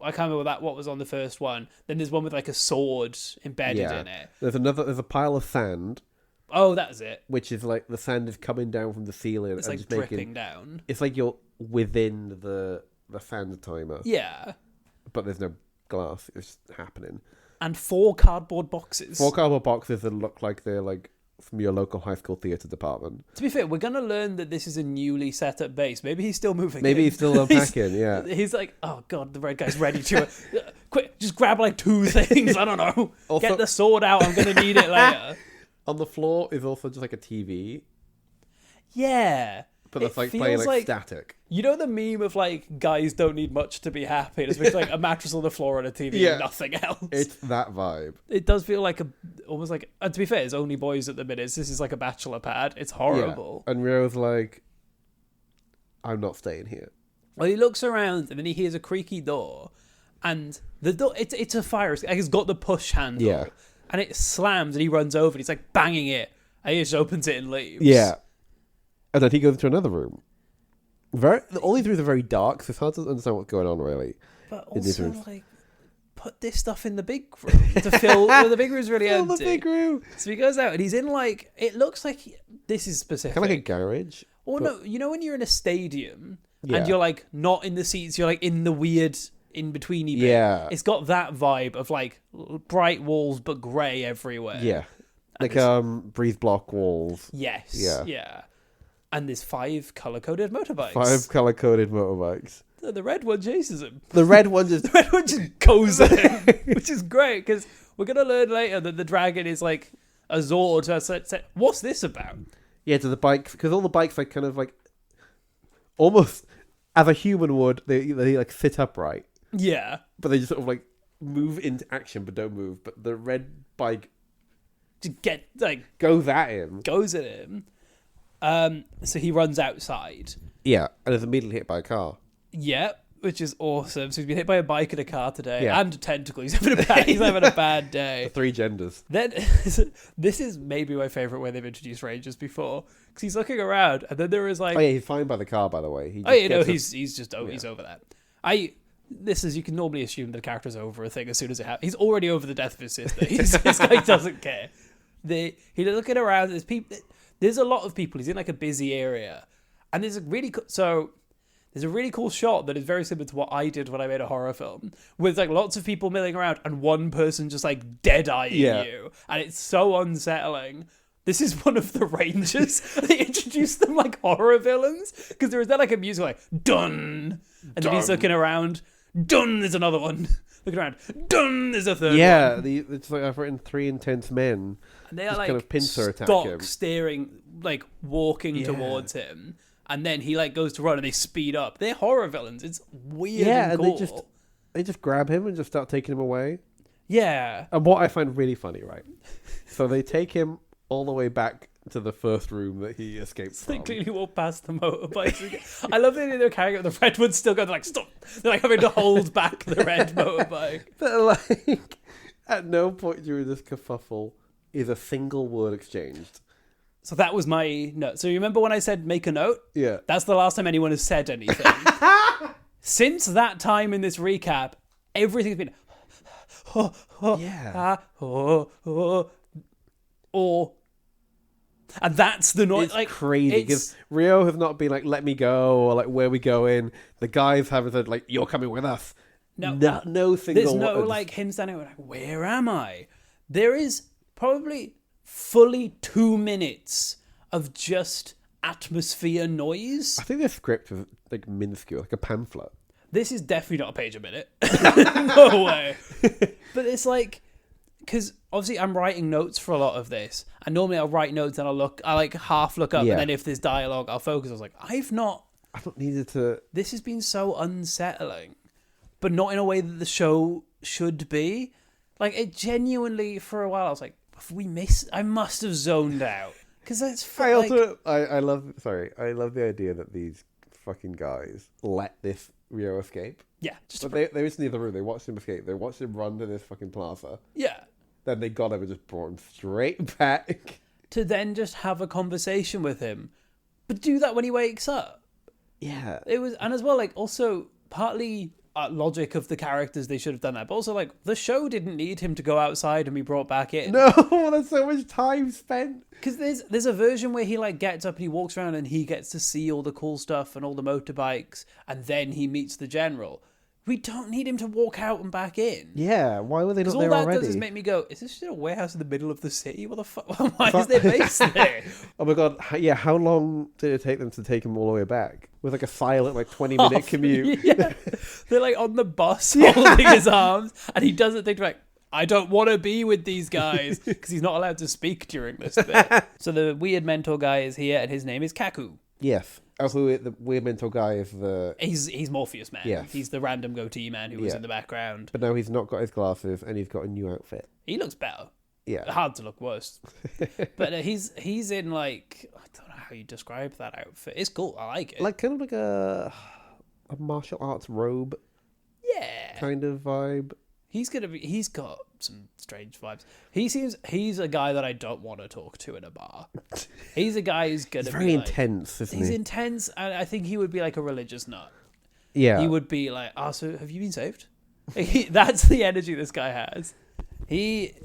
[SPEAKER 2] I can't remember what was on the first one. Then there's one with like a sword embedded in it.
[SPEAKER 3] There's a pile of sand.
[SPEAKER 2] Oh, that's it.
[SPEAKER 3] Which is like the sand is coming down from the ceiling.
[SPEAKER 2] It's
[SPEAKER 3] and
[SPEAKER 2] like
[SPEAKER 3] just
[SPEAKER 2] dripping down.
[SPEAKER 3] It's like you're within the sand timer.
[SPEAKER 2] Yeah.
[SPEAKER 3] But there's no glass. It's happening.
[SPEAKER 2] And 4 cardboard boxes.
[SPEAKER 3] 4 cardboard boxes that look like they're like from your local high school theatre department.
[SPEAKER 2] To be fair, we're going to learn that this is a newly set up base. Maybe he's still moving.
[SPEAKER 3] Maybe he's still unpacking, yeah.
[SPEAKER 2] He's like, oh God, the red guy's ready to... quick, just grab like 2 things. I don't know.
[SPEAKER 3] Also,
[SPEAKER 2] get the sword out. I'm going to need it later.
[SPEAKER 3] On the floor is also just like a TV.
[SPEAKER 2] Yeah.
[SPEAKER 3] But that's like playing like static.
[SPEAKER 2] You know the meme of like, guys don't need much to be happy. It's like a mattress on the floor and a TV and nothing else.
[SPEAKER 3] It's that vibe.
[SPEAKER 2] It does feel like almost like, and to be fair, it's only boys at the minute. This is like a bachelor pad. It's horrible.
[SPEAKER 3] Yeah. And Rio's like, I'm not staying here.
[SPEAKER 2] Well, he looks around and then he hears a creaky door, and the door, it's a fire escape. Like, it's got the push handle.
[SPEAKER 3] Yeah.
[SPEAKER 2] And it slams and he runs over and he's like banging it. And he just opens it and leaves.
[SPEAKER 3] Yeah. And then he goes into another room. All these rooms are very dark, so it's hard to understand what's going on, really.
[SPEAKER 2] But also, like, put this stuff in the big room to fill... well, the big room's really empty.
[SPEAKER 3] The big room.
[SPEAKER 2] So he goes out and he's in, like... It looks like... this is specific.
[SPEAKER 3] Kind of like a garage.
[SPEAKER 2] Or no, you know when you're in a stadium and you're, like, not in the seats, you're, like, in the weird in-betweeny bit?
[SPEAKER 3] Yeah.
[SPEAKER 2] It's got that vibe of, like, bright walls but grey everywhere.
[SPEAKER 3] Yeah. Like, breeze block walls.
[SPEAKER 2] Yes.
[SPEAKER 3] Yeah.
[SPEAKER 2] And there's 5 colour-coded motorbikes.
[SPEAKER 3] 5 colour-coded motorbikes.
[SPEAKER 2] The red one chases him.
[SPEAKER 3] The red one just
[SPEAKER 2] goes at him, which is great, because we're going to learn later that the dragon is like a Zord. What's this about?
[SPEAKER 3] Yeah, to the bikes, because all the bikes are kind of like, almost as a human would, they like sit upright.
[SPEAKER 2] Yeah.
[SPEAKER 3] But they just sort of like move into action but don't move. But the red bike goes at him.
[SPEAKER 2] So he runs outside.
[SPEAKER 3] Yeah, and is immediately hit by a car.
[SPEAKER 2] Yeah, which is awesome. So he's been hit by a bike and a car today,
[SPEAKER 3] Yeah.
[SPEAKER 2] and a tentacle. He's having a bad day.
[SPEAKER 3] The 3 genders.
[SPEAKER 2] Then this is maybe my favourite way they've introduced Rangers before, because he's looking around, and then there is like,
[SPEAKER 3] oh yeah, he's fine by the car, by the way.
[SPEAKER 2] He's over that. You can normally assume the character's over a thing as soon as it happens. He's already over the death of his sister. This guy doesn't care. He's looking around. There's people. There's a lot of people. He's in like a busy area, and there's a really cool shot that is very similar to what I did when I made a horror film, with like lots of people milling around and one person just like dead-eyeing you, and it's so unsettling. This is one of the Rangers. They introduced them like horror villains, because there is like a music like dun, and then he's looking around. Dun, there's another one. Looking around. Dun, there's a third one.
[SPEAKER 3] Yeah, it's like I've written 3 intense men.
[SPEAKER 2] And they are like
[SPEAKER 3] kind of pincer attack him.
[SPEAKER 2] staring, like walking towards him, and then he like goes to run and they speed up. They're horror villains. It's weird. And cool.
[SPEAKER 3] they just grab him and just start taking him away.
[SPEAKER 2] Yeah.
[SPEAKER 3] And what I find really funny, right? So they take him all the way back to the first room that he escaped from.
[SPEAKER 2] They clearly walk past the motorbikes. I love that they're carrying it. The red one's still going. They're like, stop. They're like having to hold back the red motorbike.
[SPEAKER 3] But like, at no point during this kerfuffle is a single word exchanged.
[SPEAKER 2] So that was my note. So you remember when I said make a note?
[SPEAKER 3] Yeah.
[SPEAKER 2] That's the last time anyone has said anything. Since that time in this recap, everything's been and that's the noise.
[SPEAKER 3] It's
[SPEAKER 2] like
[SPEAKER 3] crazy because Rio has not been like, let me go, or like, where we going. The guys haven't said like, you're coming with us. No single.
[SPEAKER 2] There's no like him standing like, where am I? There is probably fully 2 minutes of just atmosphere noise.
[SPEAKER 3] I think the script was like minuscule, like a pamphlet.
[SPEAKER 2] this is definitely not a page a minute. No way. But it's like, because obviously I'm writing notes for a lot of this, and normally I'll write notes and I like half look up,
[SPEAKER 3] Yeah.
[SPEAKER 2] and then if there's dialogue, I'll focus. I was like, I don't
[SPEAKER 3] need to.
[SPEAKER 2] This has been so unsettling, but not in a way that the show should be. Like, it genuinely, for a while, I was like, I must have zoned out. Because that's
[SPEAKER 3] I love the idea that these fucking guys let this Rio escape.
[SPEAKER 2] Yeah.
[SPEAKER 3] But they were just in the room. They watched him escape. They watched him run to this fucking plaza.
[SPEAKER 2] Yeah.
[SPEAKER 3] Then they got him and just brought him straight back.
[SPEAKER 2] To then just have a conversation with him. But do that when he wakes up.
[SPEAKER 3] Yeah.
[SPEAKER 2] It was, and as well, like, also, partly logic of the characters, they should have done that. But also, like, the show didn't need him to go outside and be brought back in.
[SPEAKER 3] No, there's so much time spent.
[SPEAKER 2] Because there's a version where he, like, gets up and he walks around and he gets to see all the cool stuff and all the motorbikes, and then he meets the general. We don't need him to walk out and back in.
[SPEAKER 3] Yeah, why were they not there
[SPEAKER 2] already? All
[SPEAKER 3] already?
[SPEAKER 2] that does is make me go, is this just a warehouse in the middle of the city? What the fuck? Why is there base there?
[SPEAKER 3] Oh my god, yeah, how long did it take them to take him all the way back? With like a silent, like 20-minute commute.
[SPEAKER 2] Yeah. They're like on the bus holding his arms, and he doesn't think like, I don't want to be with these guys, because he's not allowed to speak during this bit. So the weird mentor guy is here, and his name is Kaku.
[SPEAKER 3] Yes. Also, the weird mental guy is the...
[SPEAKER 2] He's Morpheus Man.
[SPEAKER 3] Yes.
[SPEAKER 2] He's the random goatee man who was in the background.
[SPEAKER 3] But now he's not got his glasses, and he's got a new outfit.
[SPEAKER 2] He looks better.
[SPEAKER 3] Yeah.
[SPEAKER 2] Hard to look worse. But he's in, like, I don't know how you describe that outfit. It's cool. I like it.
[SPEAKER 3] Like, kind of like a martial arts robe
[SPEAKER 2] Yeah.
[SPEAKER 3] kind of vibe.
[SPEAKER 2] He's got some strange vibes. He's a guy that I don't want to talk to in a bar. He's a guy who's gonna
[SPEAKER 3] He's
[SPEAKER 2] be
[SPEAKER 3] very
[SPEAKER 2] like,
[SPEAKER 3] intense, isn't
[SPEAKER 2] he's
[SPEAKER 3] he?
[SPEAKER 2] intense, and I think he would be like a religious nut.
[SPEAKER 3] Yeah.
[SPEAKER 2] He would be like, "Oh, so have you been saved?" That's the energy this guy has. He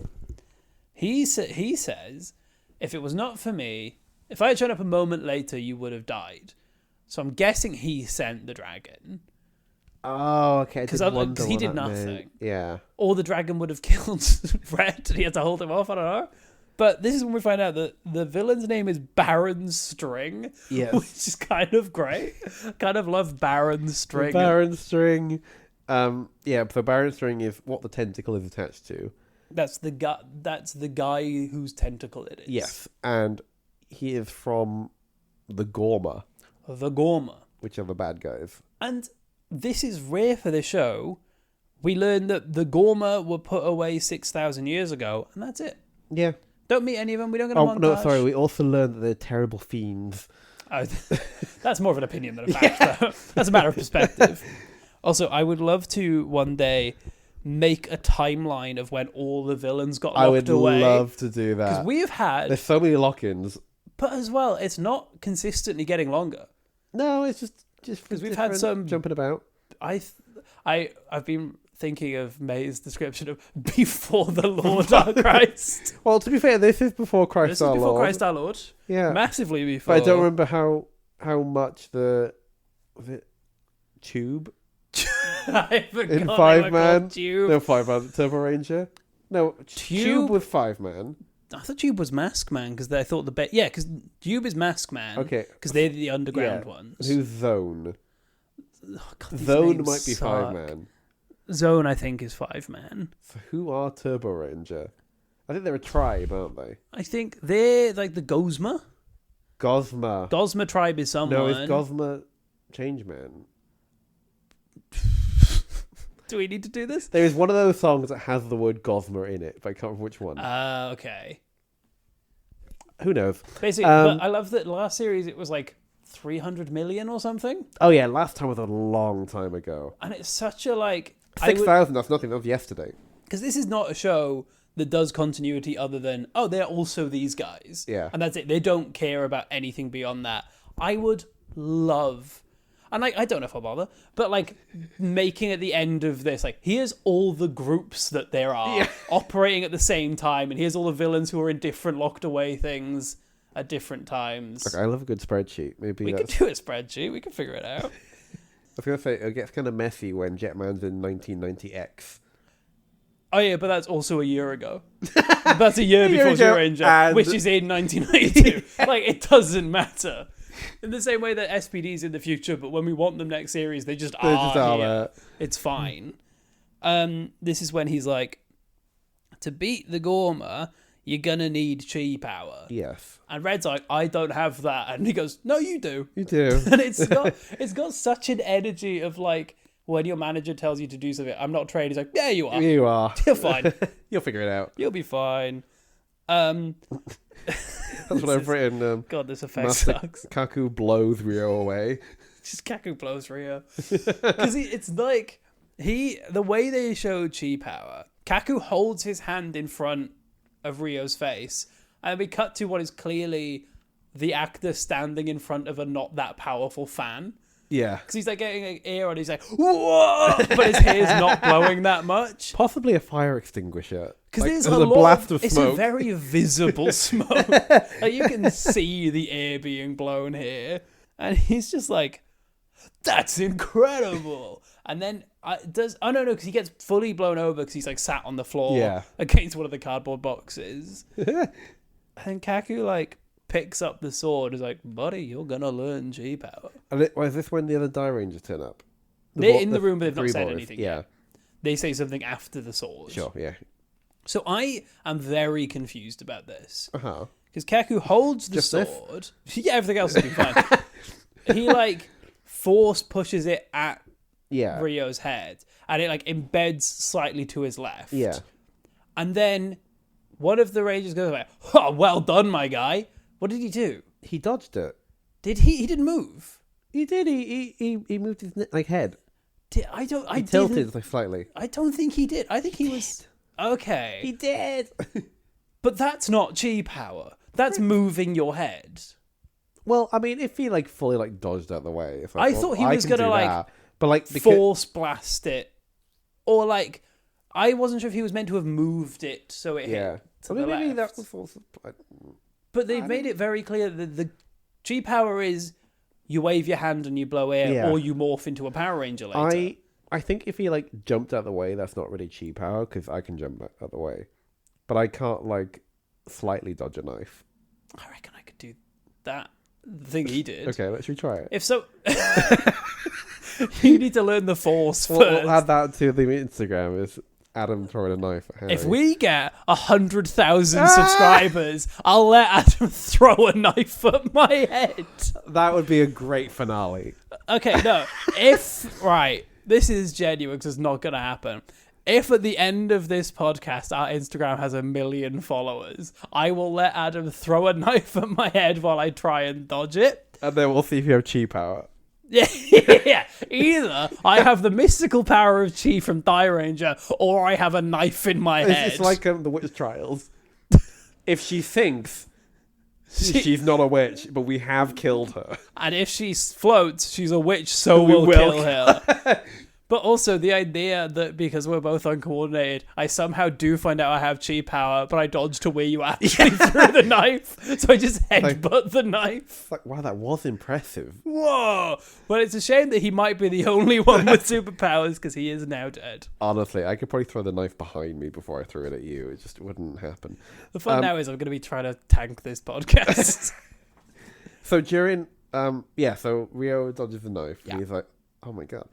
[SPEAKER 2] says, "If it was not for me, if I had shown up a moment later, you would have died." So I'm guessing he sent the dragon.
[SPEAKER 3] Oh, okay.
[SPEAKER 2] Because he did nothing.
[SPEAKER 3] Meant. Yeah.
[SPEAKER 2] Or the dragon would have killed Red and he had to hold him off, I don't know. But this is when we find out that the villain's name is Baron String.
[SPEAKER 3] Yes.
[SPEAKER 2] Which is kind of great. Kind of love Baron String.
[SPEAKER 3] Baron String. Yeah, so Baron String is what the tentacle is attached to.
[SPEAKER 2] That's the guy whose tentacle it is.
[SPEAKER 3] Yes. And he is from the Gorma.
[SPEAKER 2] The Gorma.
[SPEAKER 3] Which are the bad guys.
[SPEAKER 2] And this is rare for the show. We learn that the Gorma were put away 6,000 years ago, and that's it.
[SPEAKER 3] Yeah.
[SPEAKER 2] Don't meet any of them. We don't get a montage.
[SPEAKER 3] No, sorry. We also learned that they're terrible fiends.
[SPEAKER 2] Oh, that's more of an opinion than a fact, though. That's a matter of perspective. Also, I would love to one day make a timeline of when all the villains got locked away.
[SPEAKER 3] I would love to do that.
[SPEAKER 2] Because we've had...
[SPEAKER 3] There's so many lock-ins.
[SPEAKER 2] But as well, it's not consistently getting longer.
[SPEAKER 3] No, it's just
[SPEAKER 2] because we've had some
[SPEAKER 3] jumping about.
[SPEAKER 2] I've been thinking of May's description of before the Lord our Christ.
[SPEAKER 3] Well, to be fair, this is before Christ our Lord.
[SPEAKER 2] This is before Christ our Lord.
[SPEAKER 3] Yeah,
[SPEAKER 2] massively before.
[SPEAKER 3] But I don't remember how much was it Tube
[SPEAKER 2] I forgot
[SPEAKER 3] in 5-Man.
[SPEAKER 2] Tube.
[SPEAKER 3] No, 5-Man Dairanger. No, Tube was 5-Man.
[SPEAKER 2] I thought Tube was Mask Man because I thought because Tube is Mask Man.
[SPEAKER 3] Okay,
[SPEAKER 2] because they're the underground ones.
[SPEAKER 3] Who's Zone?
[SPEAKER 2] Oh, God,
[SPEAKER 3] Zone might be 5-Man.
[SPEAKER 2] Zone, I think, is 5-Man.
[SPEAKER 3] So who are Turbo Ranger? I think they're a tribe, aren't they?
[SPEAKER 2] I think they're like the Gozma.
[SPEAKER 3] Gozma.
[SPEAKER 2] Gozma tribe is someone.
[SPEAKER 3] No, is Gozma Changeman?
[SPEAKER 2] Do we need to do this?
[SPEAKER 3] There is one of those songs that has the word Gozma in it, but I can't remember which one.
[SPEAKER 2] Okay.
[SPEAKER 3] Who knows?
[SPEAKER 2] Basically, but I love that last series it was like 300 million or something.
[SPEAKER 3] Oh yeah, last time was a long time ago.
[SPEAKER 2] And it's such a like
[SPEAKER 3] 6,000. That's nothing. That was yesterday.
[SPEAKER 2] Because this is not a show that does continuity other than they're also these guys.
[SPEAKER 3] Yeah,
[SPEAKER 2] and that's it. They don't care about anything beyond that. I would love. And like, I don't know if I'll bother, but like making at the end of this, like, here's all the groups that there are operating at the same time, and here's all the villains who are in different locked away things at different times.
[SPEAKER 3] Okay, I love a good spreadsheet. Maybe
[SPEAKER 2] we could do a spreadsheet. We can figure it out.
[SPEAKER 3] I was gonna say it gets kind of messy when Jetman's in 1990X.
[SPEAKER 2] Oh yeah, but that's also a year ago. That's a year before Dairanger, which is in 1992. Like, it doesn't matter. In the same way that SPD's in the future, but when we want them next series, they just
[SPEAKER 3] They
[SPEAKER 2] are
[SPEAKER 3] just are
[SPEAKER 2] here.
[SPEAKER 3] there.
[SPEAKER 2] It's fine. This is when he's like, to beat the Gorma, you're gonna need chi power.
[SPEAKER 3] Yes.
[SPEAKER 2] And Red's like, I don't have that. And he goes, no, you do.
[SPEAKER 3] You do.
[SPEAKER 2] And it's got such an energy of like, when your manager tells you to do something, I'm not trained. He's like, yeah, you are.
[SPEAKER 3] You are.
[SPEAKER 2] You're fine.
[SPEAKER 3] You'll figure it out.
[SPEAKER 2] You'll be fine.
[SPEAKER 3] That's what I've written.
[SPEAKER 2] God, this effect
[SPEAKER 3] Master
[SPEAKER 2] sucks.
[SPEAKER 3] Kaku blows Rio away.
[SPEAKER 2] Just Kaku blows Rio. Because it's like, the way they show chi power, Kaku holds his hand in front of Rio's face, and we cut to what is clearly the actor standing in front of a not that powerful fan.
[SPEAKER 3] Yeah.
[SPEAKER 2] Because he's like getting an ear on, he's like, whoa! But his hair's not blowing that much.
[SPEAKER 3] Possibly a fire extinguisher.
[SPEAKER 2] Because
[SPEAKER 3] Like,
[SPEAKER 2] there's
[SPEAKER 3] a
[SPEAKER 2] a lot
[SPEAKER 3] blast of
[SPEAKER 2] it's
[SPEAKER 3] smoke.
[SPEAKER 2] a very visible smoke. Like you can see the air being blown here. And he's just like, that's incredible. And then because he gets fully blown over because he's like sat on the floor against one of the cardboard boxes. And Kaku like picks up the sword, is like, buddy, you're gonna learn chi power.
[SPEAKER 3] And is this when the other Dairangers turn up?
[SPEAKER 2] They're in the room, but they've not
[SPEAKER 3] three
[SPEAKER 2] said
[SPEAKER 3] boys.
[SPEAKER 2] anything
[SPEAKER 3] Yeah.
[SPEAKER 2] yet. They say something after the sword.
[SPEAKER 3] Sure, yeah.
[SPEAKER 2] So I am very confused about this.
[SPEAKER 3] Uh-huh.
[SPEAKER 2] Because Kaku holds the
[SPEAKER 3] Just this?
[SPEAKER 2] sword. Yeah, everything else has been fine. He like force pushes it at
[SPEAKER 3] Yeah.
[SPEAKER 2] Rio's head, and it like embeds slightly to his left.
[SPEAKER 3] Yeah.
[SPEAKER 2] And then one of the Rangers goes like, oh, well done, my guy. What did he do?
[SPEAKER 3] He dodged it.
[SPEAKER 2] Did he? He didn't move.
[SPEAKER 3] He did. He moved his head.
[SPEAKER 2] I
[SPEAKER 3] He tilted like slightly.
[SPEAKER 2] I don't think he did. I think he was okay.
[SPEAKER 3] He did.
[SPEAKER 2] But that's not chi power. That's moving your head.
[SPEAKER 3] Well, I mean, if he like fully like dodged out the way, it's like,
[SPEAKER 2] I
[SPEAKER 3] well,
[SPEAKER 2] thought he
[SPEAKER 3] I
[SPEAKER 2] was
[SPEAKER 3] can
[SPEAKER 2] gonna
[SPEAKER 3] do
[SPEAKER 2] like
[SPEAKER 3] that. But like because,
[SPEAKER 2] force blast it, or like I wasn't sure if he was meant to have moved it so it hit to
[SPEAKER 3] I mean,
[SPEAKER 2] the
[SPEAKER 3] maybe
[SPEAKER 2] left.
[SPEAKER 3] that was also.
[SPEAKER 2] But they've made it very clear that the chi power is you wave your hand and you blow air, or you morph into a Power Ranger later.
[SPEAKER 3] I think if he like jumped out the way, that's not really chi power because I can jump out the way, but I can't like slightly dodge a knife.
[SPEAKER 2] I reckon I could do that thing he did.
[SPEAKER 3] Okay, let's retry it.
[SPEAKER 2] If so, you need to learn the force first.
[SPEAKER 3] We'll add that to the Instagram. Is Adam throwing a knife at Harri?
[SPEAKER 2] If we get 100,000 subscribers, I'll let Adam throw a knife at my head.
[SPEAKER 3] That would be a great finale.
[SPEAKER 2] Okay, no. This is genuine because it's not going to happen. If at the end of this podcast our Instagram has 1 million followers, I will let Adam throw a knife at my head while I try and dodge it.
[SPEAKER 3] And then we'll see if you have chi power.
[SPEAKER 2] Yeah. Either I have the mystical power of chi from Dairanger, or I have a knife in my head.
[SPEAKER 3] It's like the witch trials. If she thinks she's not a witch, but we have killed her.
[SPEAKER 2] And if she floats, she's a witch, so we'll kill her. But also the idea that because we're both uncoordinated, I somehow do find out I have chi power, but I dodge to where you actually threw the knife. So I just headbutt the knife.
[SPEAKER 3] It's like, wow, that was impressive.
[SPEAKER 2] Whoa! But it's a shame that he might be the only one with superpowers because he is now dead.
[SPEAKER 3] Honestly, I could probably throw the knife behind me before I threw it at you. It just wouldn't happen.
[SPEAKER 2] The fun now is I'm going to be trying to tank this podcast.
[SPEAKER 3] So during, so Rio dodges the knife. And he's like, oh my God.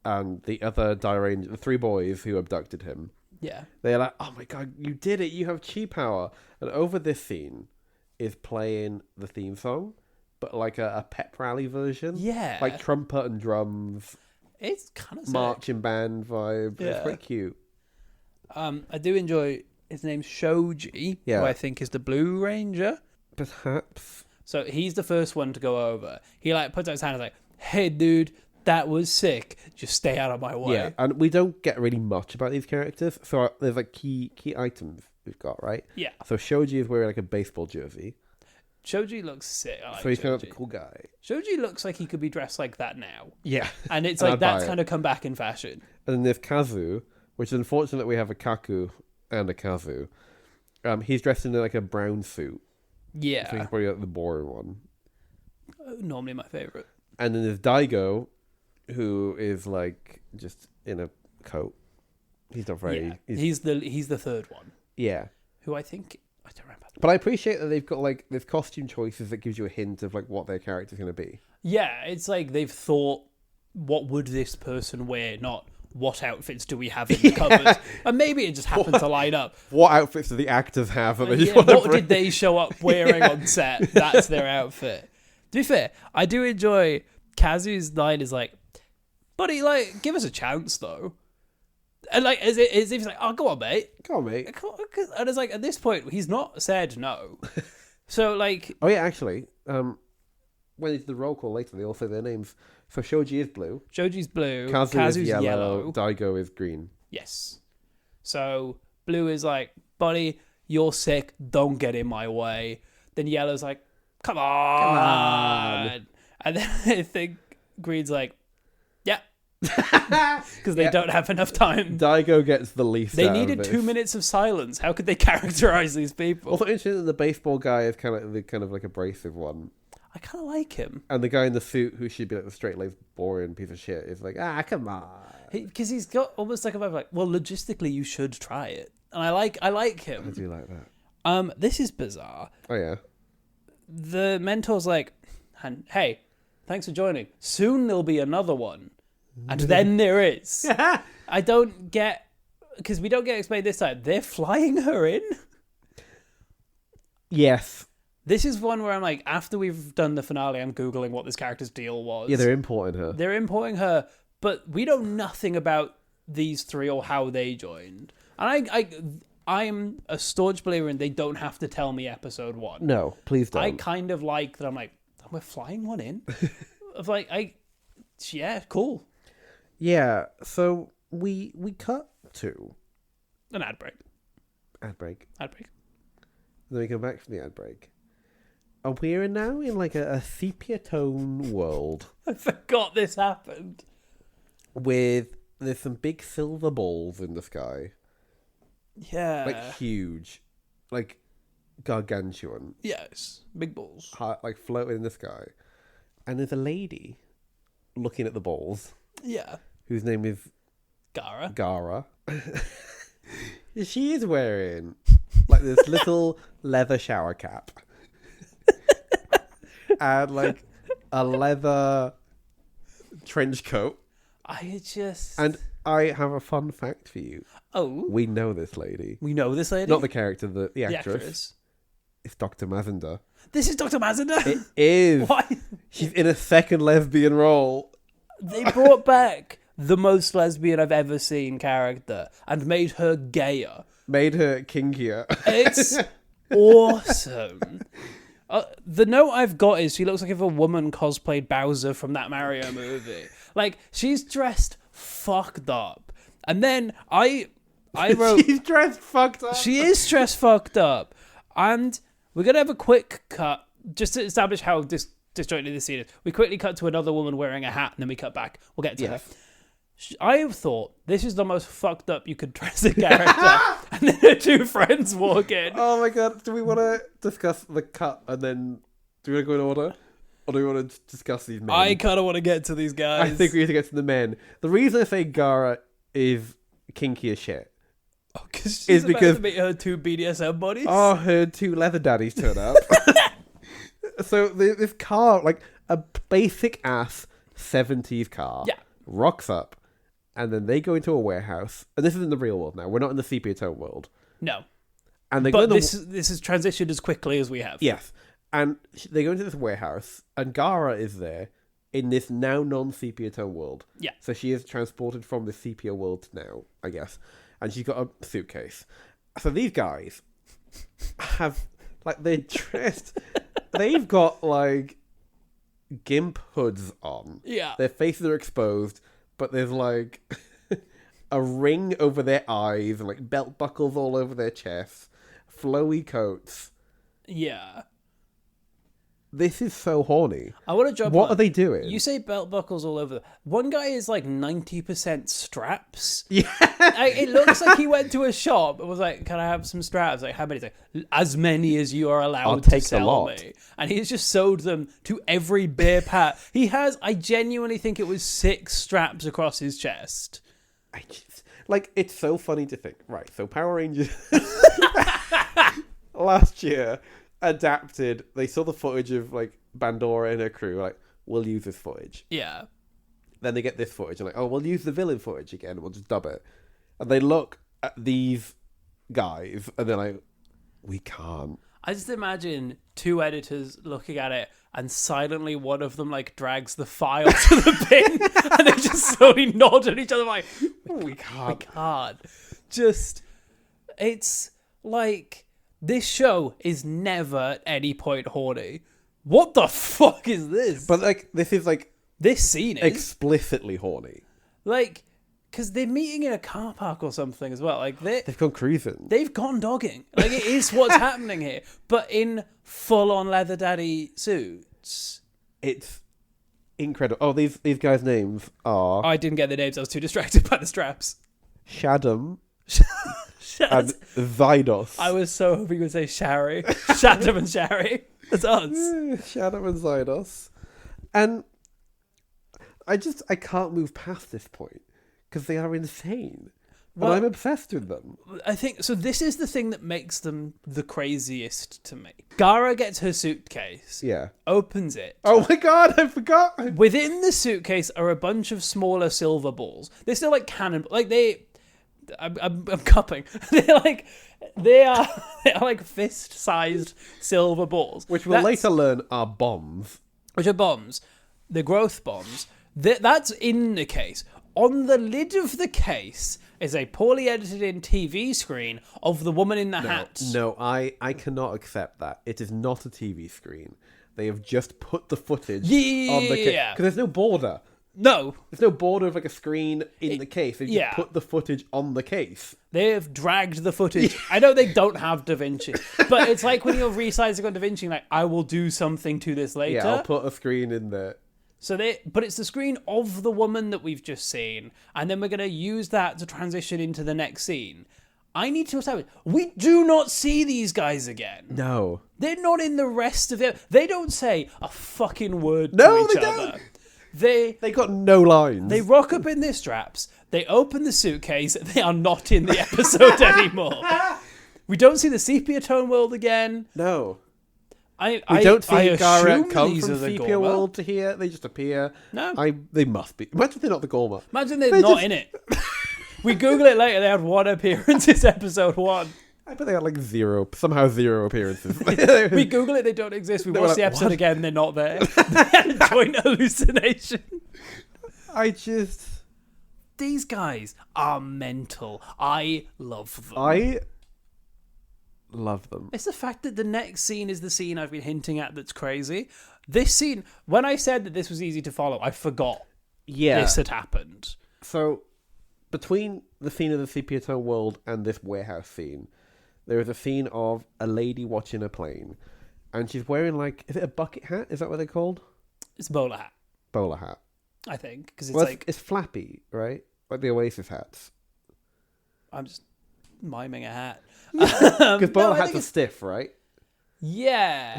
[SPEAKER 3] And the other Dairanger, the 3 boys who abducted him, they're like, oh my God, you did it. You have chi power. And over this scene is playing the theme song, but like a pep rally version.
[SPEAKER 2] Yeah.
[SPEAKER 3] Like trumpet and drums.
[SPEAKER 2] It's kind of
[SPEAKER 3] marching band vibe.
[SPEAKER 2] Yeah.
[SPEAKER 3] It's quite cute.
[SPEAKER 2] I do enjoy, his name's Shoji, who I think is the Blue Ranger.
[SPEAKER 3] Perhaps.
[SPEAKER 2] So he's the first one to go over. He like puts out his hand and is like, hey dude, that was sick. Just stay out of my way.
[SPEAKER 3] Yeah, and we don't get really much about these characters. So there's like key items we've got, right?
[SPEAKER 2] Yeah.
[SPEAKER 3] So Shoji is wearing like a baseball jersey.
[SPEAKER 2] Shoji looks sick. I like
[SPEAKER 3] So he's kind of
[SPEAKER 2] Shoji.
[SPEAKER 3] a cool guy.
[SPEAKER 2] Shoji looks like he could be dressed like that now.
[SPEAKER 3] Yeah.
[SPEAKER 2] And it's
[SPEAKER 3] And
[SPEAKER 2] like
[SPEAKER 3] I'd buy
[SPEAKER 2] that's
[SPEAKER 3] it.
[SPEAKER 2] kind of come back in fashion.
[SPEAKER 3] And then there's Kazu, which is unfortunate we have a Kaku and a Kazu. He's dressed in like a brown suit.
[SPEAKER 2] Yeah.
[SPEAKER 3] So he's probably like the boring one.
[SPEAKER 2] Normally my favourite.
[SPEAKER 3] And then there's Daigo, who is like just in a coat. He's not very.
[SPEAKER 2] Yeah. He's the third one.
[SPEAKER 3] Yeah.
[SPEAKER 2] Who I think I don't remember.
[SPEAKER 3] But I appreciate that they've got like there's costume choices that gives you a hint of like what their character's going to be.
[SPEAKER 2] Yeah, it's like they've thought, what would this person wear? Not what outfits do we have in the cupboard? And maybe it just happened to line up.
[SPEAKER 3] What outfits do the actors have? That they just
[SPEAKER 2] Yeah,
[SPEAKER 3] wanna
[SPEAKER 2] what
[SPEAKER 3] bring?
[SPEAKER 2] did they show up wearing on set? That's their outfit. To be fair, I do enjoy Kazu's line is like, buddy, like, give us a chance though. And like, as if he's like, oh, go on, mate.
[SPEAKER 3] Go on, mate.
[SPEAKER 2] And it's like, at this point, he's not said no. So like,
[SPEAKER 3] Oh yeah, actually, when it's the roll call later, they all say their names. So Shoji is blue,
[SPEAKER 2] Joji's blue,
[SPEAKER 3] Kazu's
[SPEAKER 2] Kazu's yellow.
[SPEAKER 3] Daigo is green.
[SPEAKER 2] Yes. So blue is like, buddy, you're sick. Don't get in my way. Then yellow's like, come on. And then I think green's like, yeah. Because they don't have enough time.
[SPEAKER 3] Daigo gets the least.
[SPEAKER 2] They
[SPEAKER 3] out
[SPEAKER 2] needed
[SPEAKER 3] of this.
[SPEAKER 2] 2 minutes of silence. How could they characterize these people?
[SPEAKER 3] Also interesting that the baseball guy is kind of like abrasive one.
[SPEAKER 2] I kind of like him.
[SPEAKER 3] And the guy in the suit, who should be like the straight-laced, boring piece of shit, is like, come on.
[SPEAKER 2] Because he's got almost like a vibe like, well, logistically, you should try it. And I like him.
[SPEAKER 3] I do like that.
[SPEAKER 2] This is bizarre.
[SPEAKER 3] Oh, yeah.
[SPEAKER 2] The mentor's like, hey, thanks for joining. Soon there'll be another one. And then there is. I don't get, because we don't get explained this time. They're flying her in?
[SPEAKER 3] Yes.
[SPEAKER 2] This is one where I'm like, after we've done the finale, I'm Googling what this character's deal was.
[SPEAKER 3] Yeah, they're importing her.
[SPEAKER 2] They're importing her, but we know nothing about these three or how they joined. And I'm a staunch believer in they don't have to tell me episode 1.
[SPEAKER 3] No, please don't.
[SPEAKER 2] I kind of like that I'm like, we're flying one in? Of like, yeah, cool.
[SPEAKER 3] Yeah, so we cut to...
[SPEAKER 2] An ad break.
[SPEAKER 3] Ad break.
[SPEAKER 2] Ad break.
[SPEAKER 3] Then we come back from the ad break. And we're now in like a sepia tone world.
[SPEAKER 2] I forgot this happened.
[SPEAKER 3] With there's some big silver balls in the sky.
[SPEAKER 2] Yeah.
[SPEAKER 3] Like huge. Like gargantuan.
[SPEAKER 2] Yes. Big balls.
[SPEAKER 3] Like floating in the sky. And there's a lady looking at the balls.
[SPEAKER 2] Yeah.
[SPEAKER 3] Whose name is
[SPEAKER 2] Gara.
[SPEAKER 3] She is wearing like this little leather shower cap. And like a leather trench coat. And I have a fun fact for you.
[SPEAKER 2] Oh.
[SPEAKER 3] We know this lady.
[SPEAKER 2] We know this lady?
[SPEAKER 3] Not the character, the actress. It's Dr. Mazinder.
[SPEAKER 2] This is Dr. Mazinder?
[SPEAKER 3] It is.
[SPEAKER 2] Why?
[SPEAKER 3] She's in a second lesbian role.
[SPEAKER 2] They brought back the most lesbian I've ever seen character and made her gayer.
[SPEAKER 3] Made her kinkier.
[SPEAKER 2] It's awesome. The note I've got is she looks like if a woman cosplayed Bowser from that Mario movie. Like, she's dressed fucked up. And then I wrote...
[SPEAKER 3] She's dressed fucked up.
[SPEAKER 2] She is dressed fucked up. And we're going to have a quick cut just to establish how disjointed this scene is. We quickly cut to another woman wearing a hat and then we cut back. We'll get to her. I thought this is the most fucked up you could dress a character. And then her two friends walk in.
[SPEAKER 3] Oh my god, do we want to discuss the cut and then do we want to go in order? Or do we want to discuss these men?
[SPEAKER 2] I kind of want to get to these guys.
[SPEAKER 3] I think we need to get to the men. The reason I say Gara is kinky as shit
[SPEAKER 2] because she's
[SPEAKER 3] is
[SPEAKER 2] about
[SPEAKER 3] because
[SPEAKER 2] to meet her two BDSM buddies.
[SPEAKER 3] Oh, her two leather daddies turn up. So this car, like a basic ass 70s car, rocks up. And then they go into a warehouse. And this is in the real world now. We're not in the sepia tone world.
[SPEAKER 2] No.
[SPEAKER 3] And they
[SPEAKER 2] but this is transitioned as quickly as we have.
[SPEAKER 3] Yes. And they go into this warehouse. And Gara is there in this now non-sepia tone world.
[SPEAKER 2] Yeah.
[SPEAKER 3] So she is transported from the sepia world now, I guess. And she's got a suitcase. So these guys have, like, they're dressed... They've got, like, gimp hoods on.
[SPEAKER 2] Yeah.
[SPEAKER 3] Their faces are exposed. But there's like a ring over their eyes and like belt buckles all over their chests, flowy coats.
[SPEAKER 2] Yeah.
[SPEAKER 3] This is so horny.
[SPEAKER 2] I want to jump
[SPEAKER 3] What are they doing?
[SPEAKER 2] You say belt buckles all over. One guy is like 90% straps.
[SPEAKER 3] Yeah.
[SPEAKER 2] It looks like he went to a shop and was like, can I have some straps? Like, how many? He's like, as many as you are allowed to sell me. And he's just sewed them to every beer pat. I genuinely think it was 6 straps across his chest.
[SPEAKER 3] Like, it's so funny to think. Right, so Power Rangers... last year adapted. They saw the footage of like Bandora and her crew. Like, we'll use this footage.
[SPEAKER 2] Yeah.
[SPEAKER 3] Then they get this footage and like, oh, we'll use the villain footage again. We'll just dub it. And they look at these guys and they're like, we can't.
[SPEAKER 2] I just imagine two editors looking at it and silently one of them like drags the file to the bin and they just slowly nod at each other like,
[SPEAKER 3] We can't.
[SPEAKER 2] we can't. Just, it's like, this show is never at any point horny. What the fuck is this?
[SPEAKER 3] But like, this is like
[SPEAKER 2] this scene is
[SPEAKER 3] explicitly horny.
[SPEAKER 2] like, because they're meeting in a car park or something as well. Like
[SPEAKER 3] They've gone cruising.
[SPEAKER 2] they've gone dogging. Like, it is what's happening here, but in full-on leather daddy suits.
[SPEAKER 3] It's incredible. Oh, these guys' names are
[SPEAKER 2] I didn't get the names. I was too distracted by the straps.
[SPEAKER 3] Shadam and Zydos.
[SPEAKER 2] I was so hoping you would say Shari. Shadow and Shari. That's us.
[SPEAKER 3] Shadam and Zydos. And I can't move past this point because they are insane.
[SPEAKER 2] Well,
[SPEAKER 3] and I'm obsessed with them.
[SPEAKER 2] I think so. This is the thing that makes them the craziest to me. Gara gets her suitcase,
[SPEAKER 3] Yeah.
[SPEAKER 2] opens it.
[SPEAKER 3] Oh my god, I forgot.
[SPEAKER 2] Within the suitcase are a bunch of smaller silver balls. They're still like cannon. Like I'm cupping. They are like fist-sized silver balls,
[SPEAKER 3] Which we'll later learn are bombs.
[SPEAKER 2] which are bombs. The growth bombs. That's in the case. On the lid of the case is a poorly edited in TV screen of the woman in the hat.
[SPEAKER 3] No, I cannot accept that. It is not a TV screen. They have just put the footage on the case.
[SPEAKER 2] Yeah.
[SPEAKER 3] Because there's no border.
[SPEAKER 2] No,
[SPEAKER 3] There's no border of like a screen in the case. They just
[SPEAKER 2] yeah.
[SPEAKER 3] put the footage on the case.
[SPEAKER 2] they have dragged the footage. I know they don't have Da Vinci, but it's like when you're resizing on Da Vinci, like, I will do something to this later.
[SPEAKER 3] Yeah, I'll put a screen in there.
[SPEAKER 2] But it's the screen of the woman that we've just seen, and then we're going to use that to transition into the next scene. I need to establish, we do not see these guys again.
[SPEAKER 3] No.
[SPEAKER 2] They're not in the rest of it. They don't say a fucking word
[SPEAKER 3] No,
[SPEAKER 2] to each
[SPEAKER 3] they
[SPEAKER 2] other.
[SPEAKER 3] don't.
[SPEAKER 2] They
[SPEAKER 3] got no lines.
[SPEAKER 2] They rock up in their straps. They open the suitcase. They are not in the episode anymore. We don't see the sepia tone world again.
[SPEAKER 3] No.
[SPEAKER 2] We
[SPEAKER 3] don't see Gara
[SPEAKER 2] assume
[SPEAKER 3] come
[SPEAKER 2] these
[SPEAKER 3] from
[SPEAKER 2] are the
[SPEAKER 3] sepia
[SPEAKER 2] Gorma.
[SPEAKER 3] world to here. They just appear.
[SPEAKER 2] No.
[SPEAKER 3] They must be. Imagine they're not the Gorma.
[SPEAKER 2] Imagine they're
[SPEAKER 3] They
[SPEAKER 2] not
[SPEAKER 3] just-
[SPEAKER 2] in it. We Google it later. They had one appearance. It's episode 1.
[SPEAKER 3] I bet they had like zero appearances.
[SPEAKER 2] We Google it. They don't exist. We
[SPEAKER 3] They
[SPEAKER 2] watch
[SPEAKER 3] were
[SPEAKER 2] the
[SPEAKER 3] like,
[SPEAKER 2] episode
[SPEAKER 3] "What?"
[SPEAKER 2] again. They're not there. They had a joint hallucination. These guys are mental. I love them.
[SPEAKER 3] I love them.
[SPEAKER 2] It's the fact that the next scene is the scene I've been hinting at that's crazy. This scene, when I said that this was easy to follow, I forgot
[SPEAKER 3] Yeah.
[SPEAKER 2] this had happened.
[SPEAKER 3] So, between the scene of the sepia tone world and this warehouse scene, there is a scene of a lady watching a plane, and she's wearing like, is it a bucket hat? Is that what they're called?
[SPEAKER 2] It's a bowler hat,
[SPEAKER 3] Bowler hat.
[SPEAKER 2] I think, because it's
[SPEAKER 3] Well,
[SPEAKER 2] like
[SPEAKER 3] it's flappy, right? Like the Oasis hats.
[SPEAKER 2] I'm just miming a hat.
[SPEAKER 3] Because bowler
[SPEAKER 2] I
[SPEAKER 3] hats
[SPEAKER 2] think
[SPEAKER 3] are
[SPEAKER 2] it's-
[SPEAKER 3] stiff, right?
[SPEAKER 2] Yeah.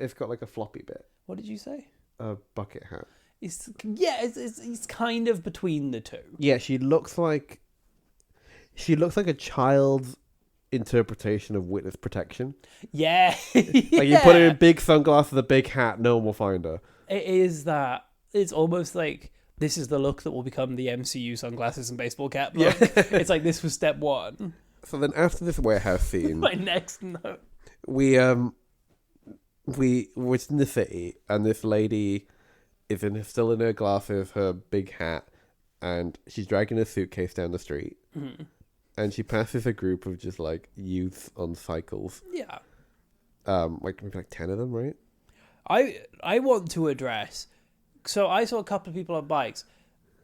[SPEAKER 3] It's got like a floppy bit.
[SPEAKER 2] What did you say?
[SPEAKER 3] A bucket hat.
[SPEAKER 2] It's kind of between the two.
[SPEAKER 3] Yeah, she looks like a child's interpretation of witness protection.
[SPEAKER 2] Yeah.
[SPEAKER 3] Like you put her in big sunglasses, a big hat, no one will find her.
[SPEAKER 2] It is that. It's almost like this is the look that will become the MCU sunglasses and baseball cap look. It's like this was step 1.
[SPEAKER 3] So then after this warehouse scene,
[SPEAKER 2] My next note.
[SPEAKER 3] we were in the city, and this lady is still in her glasses, her big hat, and she's dragging a suitcase down the street.
[SPEAKER 2] Mm-hmm.
[SPEAKER 3] And she passes a group of just like youths on cycles.
[SPEAKER 2] Yeah.
[SPEAKER 3] Like maybe like 10 of them, right?
[SPEAKER 2] I want to address. So I saw a couple of people on bikes.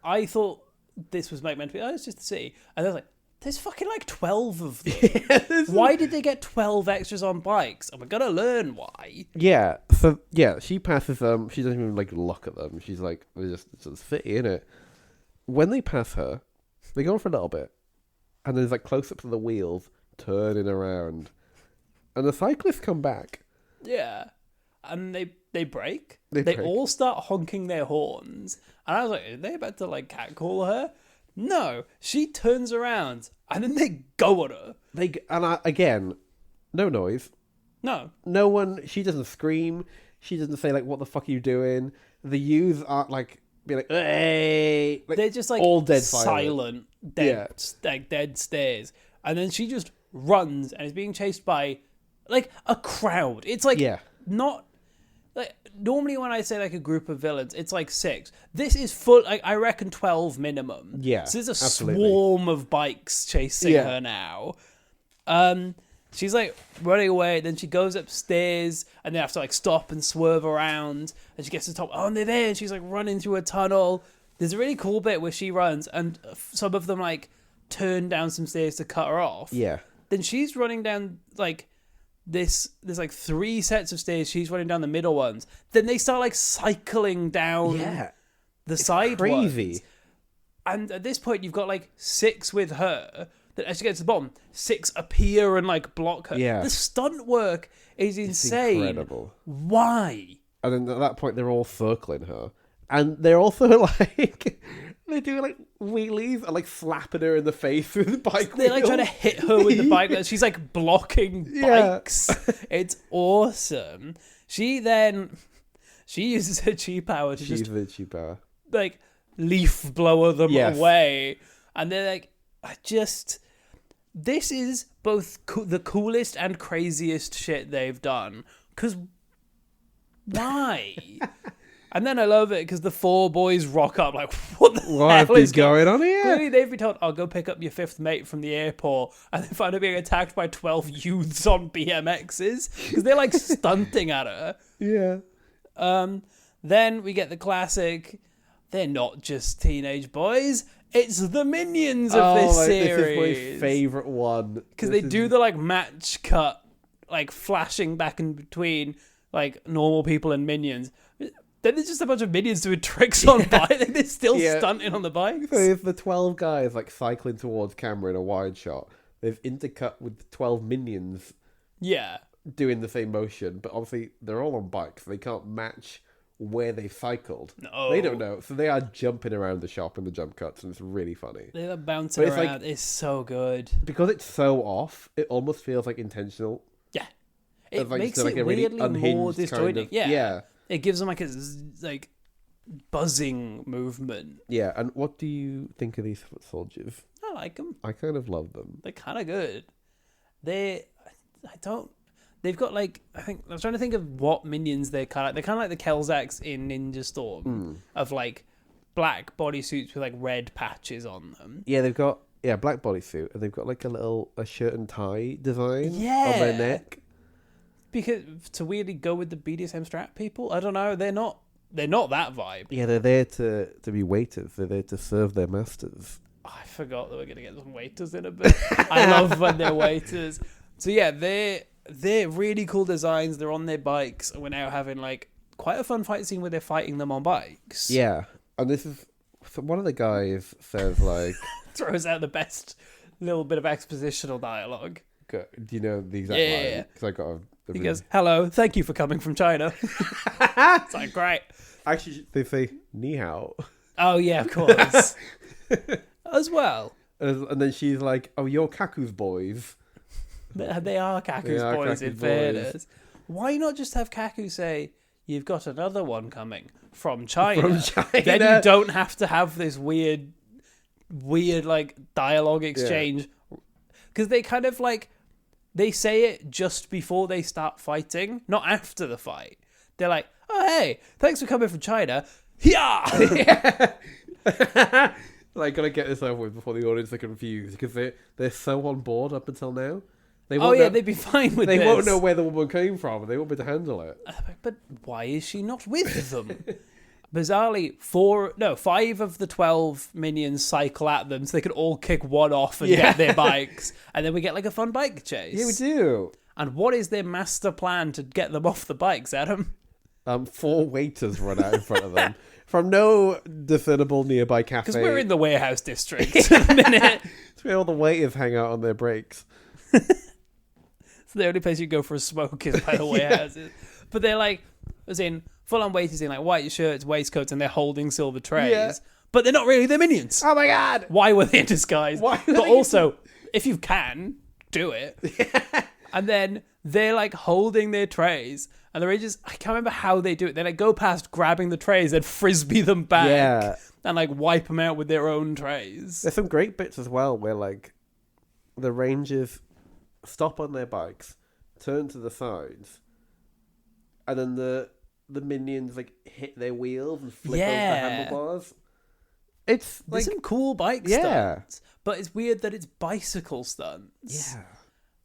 [SPEAKER 2] I thought this was meant to be, it's just the city. And I was like, there's fucking like 12 of them. Why did they get 12 extras on bikes? And we're going to learn why.
[SPEAKER 3] Yeah. So yeah, she passes them. She doesn't even like look at them. She's like, it's a city, innit? When they pass her, they go on for a little bit. And there's like close-ups of the wheels turning around. And the cyclists come back.
[SPEAKER 2] Yeah. And they break.
[SPEAKER 3] They
[SPEAKER 2] They
[SPEAKER 3] break.
[SPEAKER 2] all start honking their horns. And I was like, are they about to like catcall her? No. She turns around and then they go on her.
[SPEAKER 3] Again, no noise.
[SPEAKER 2] No.
[SPEAKER 3] No one. She doesn't scream. She doesn't say like, "What the fuck are you doing?" The youths aren't like be like, "Hey!" Like,
[SPEAKER 2] They're just like
[SPEAKER 3] all dead
[SPEAKER 2] silent, dead stares, and then she just runs and is being chased by like a crowd. It's like not like normally when I say like a group of villains, it's like 6. This is full. Like I reckon 12 minimum.
[SPEAKER 3] Yeah,
[SPEAKER 2] so there's a
[SPEAKER 3] absolutely.
[SPEAKER 2] swarm of bikes chasing her now. She's like running away, then she goes upstairs and they have to like stop and swerve around, and she gets to the top. Oh, and they're there, and she's like running through a tunnel. There's a really cool bit where she runs and some of them like turn down some stairs to cut her off.
[SPEAKER 3] Yeah.
[SPEAKER 2] Then she's running down like there's like 3 sets of stairs. She's running down the middle ones. Then they start like cycling down the side
[SPEAKER 3] crazy.
[SPEAKER 2] ones. And at this point you've got like 6 with her. That as she gets to the bottom, 6 appear and like block her.
[SPEAKER 3] Yeah.
[SPEAKER 2] The stunt work is insane.
[SPEAKER 3] Incredible.
[SPEAKER 2] Why?
[SPEAKER 3] And then at that point, they're all circling her, and they're also like they do like wheelies and like slapping her in the face with the bike.
[SPEAKER 2] They're like trying to hit her with the bike. She's like blocking bikes. It's awesome. She uses her chi power to just
[SPEAKER 3] the cheap power.
[SPEAKER 2] like leaf blower them away, and they're like, this is both the coolest and craziest shit they've done. Because why? And then I love it because the 4 boys rock up like, what the hell is
[SPEAKER 3] going on here?
[SPEAKER 2] Clearly they've been told, I'll go pick up your 5th mate from the airport, and they find her being attacked by 12 youths on BMXs because they're like stunting at her.
[SPEAKER 3] Yeah.
[SPEAKER 2] Then we get the classic, they're not just teenage boys, it's the minions of this series.
[SPEAKER 3] This is my favourite one.
[SPEAKER 2] Because they do the like match cut, like flashing back in between like normal people and minions. Then there's just a bunch of minions doing tricks on bikes. They're still stunting on the bikes.
[SPEAKER 3] So if the 12 guys like cycling towards camera in a wide shot, they've intercut with the 12 minions doing the same motion, but obviously they're all on bikes. They can't match where they cycled.
[SPEAKER 2] No.
[SPEAKER 3] They don't know. So they are jumping around the shop in the jump cuts, and it's really funny.
[SPEAKER 2] They're bouncing around. Like, it's so good.
[SPEAKER 3] Because it's so off, it almost feels like intentional.
[SPEAKER 2] Yeah. It
[SPEAKER 3] like,
[SPEAKER 2] makes
[SPEAKER 3] like
[SPEAKER 2] it
[SPEAKER 3] a really
[SPEAKER 2] weirdly more disjointed.
[SPEAKER 3] Yeah.
[SPEAKER 2] It gives them like a like buzzing movement.
[SPEAKER 3] Yeah, and what do you think of these foot soldiers?
[SPEAKER 2] I like them.
[SPEAKER 3] I kind of love them.
[SPEAKER 2] They're kind of good. They've got like, I was trying to think of what minions they're kind of like the Kelzaks in Ninja Storm of like black bodysuits with like red patches on them.
[SPEAKER 3] Yeah, they've got black bodysuit, and they've got like a shirt and tie design on their neck.
[SPEAKER 2] Because to weirdly go with the BDSM strap people, I don't know, they're not that vibe.
[SPEAKER 3] Yeah, they're there to be waiters. They're there to serve their masters.
[SPEAKER 2] Oh, I forgot that we're gonna get some waiters in a bit. I love when they're waiters. So yeah, they're really cool designs. They're on their bikes, and we're now having like quite a fun fight scene where they're fighting them on bikes.
[SPEAKER 3] Yeah, and this is one of the guys says like
[SPEAKER 2] throws out the best little bit of expositional dialogue.
[SPEAKER 3] Do you know the exact line? Because I got
[SPEAKER 2] he goes, "Hello, thank you for coming from China." It's like, great.
[SPEAKER 3] Actually, they say "ni hao."
[SPEAKER 2] Oh yeah, of course. As well.
[SPEAKER 3] And then she's like, "Oh, you're Kaku's boys."
[SPEAKER 2] They are Kaku's boys, in fairness. Why not just have Kaku say, "You've got another one coming from China"? Then you don't have to have this weird like dialogue exchange. Because they kind of like, they say it just before they start fighting, not after the fight. They're like, "Oh, hey, thanks for coming from China." Yeah.
[SPEAKER 3] Like, gotta get this over with before the audience are confused, because they're so on board up until now.
[SPEAKER 2] They'd be fine with this.
[SPEAKER 3] They won't know where the woman came from, and they won't be able to handle it.
[SPEAKER 2] But why is she not with them? Bizarrely, 5 of the 12 minions cycle at them, so they can all kick one off and get their bikes, and then we get like a fun bike chase.
[SPEAKER 3] Yeah, we do.
[SPEAKER 2] And what is their master plan to get them off the bikes, Adam?
[SPEAKER 3] 4 waiters run out in front of them from no discernible nearby cafe.
[SPEAKER 2] Because we're in the warehouse district at the minute.
[SPEAKER 3] It's where all the waiters hang out on their breaks.
[SPEAKER 2] So the only place you go for a smoke is by the warehouses. But they're like, as in, full-on waiters in like white shirts, waistcoats, and they're holding silver trays. Yeah. But they're not really the minions.
[SPEAKER 3] Oh my god!
[SPEAKER 2] Why were they in disguise? But also, if you can, do it. And then they're like holding their trays, and the Rangers, I can't remember how they do it. They like go past grabbing the trays and frisbee them back,
[SPEAKER 3] Yeah.
[SPEAKER 2] and like wipe them out with their own trays.
[SPEAKER 3] There's some great bits as well where like the Rangers stop on their bikes, turn to the sides, and then the minions like hit their wheels and flip over the handlebars. It's
[SPEAKER 2] There's
[SPEAKER 3] like
[SPEAKER 2] some cool bike stunts, but it's weird that it's bicycle stunts.
[SPEAKER 3] yeah.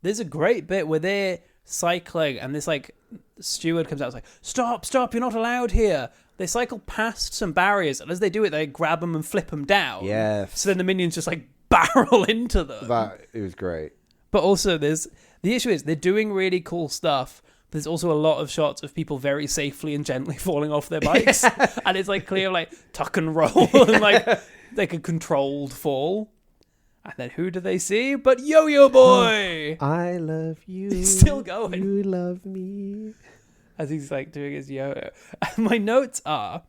[SPEAKER 2] There's a great bit where they're cycling and this like steward comes out and is like, stop, you're not allowed here. They cycle past some barriers, and as they do it, they grab them and flip them down.
[SPEAKER 3] Yes.
[SPEAKER 2] So then the minions just like barrel into them.
[SPEAKER 3] It was great.
[SPEAKER 2] But also the issue is they're doing really cool stuff. There's also a lot of shots of people very safely and gently falling off their bikes. And it's like clear like tuck and roll and like a controlled fall. And then who do they see but Yo-Yo Boy?
[SPEAKER 3] I love you.
[SPEAKER 2] He's still going.
[SPEAKER 3] You love me.
[SPEAKER 2] As he's like doing his yo-yo. And my notes are,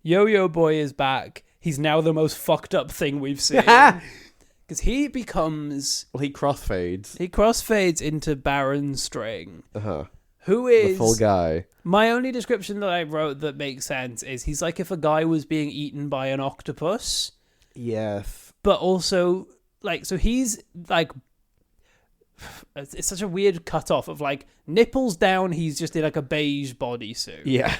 [SPEAKER 2] Yo-Yo Boy is back. He's now the most fucked up thing we've seen. Because he becomes...
[SPEAKER 3] Well, he crossfades.
[SPEAKER 2] He crossfades into Baron String.
[SPEAKER 3] Uh-huh.
[SPEAKER 2] Who is...
[SPEAKER 3] The full guy.
[SPEAKER 2] My only description that I wrote that makes sense is he's like if a guy was being eaten by an octopus.
[SPEAKER 3] Yes.
[SPEAKER 2] But also... Like, so he's, like, it's such a weird cutoff of, like, nipples down, he's just in, like, a beige bodysuit.
[SPEAKER 3] Yeah.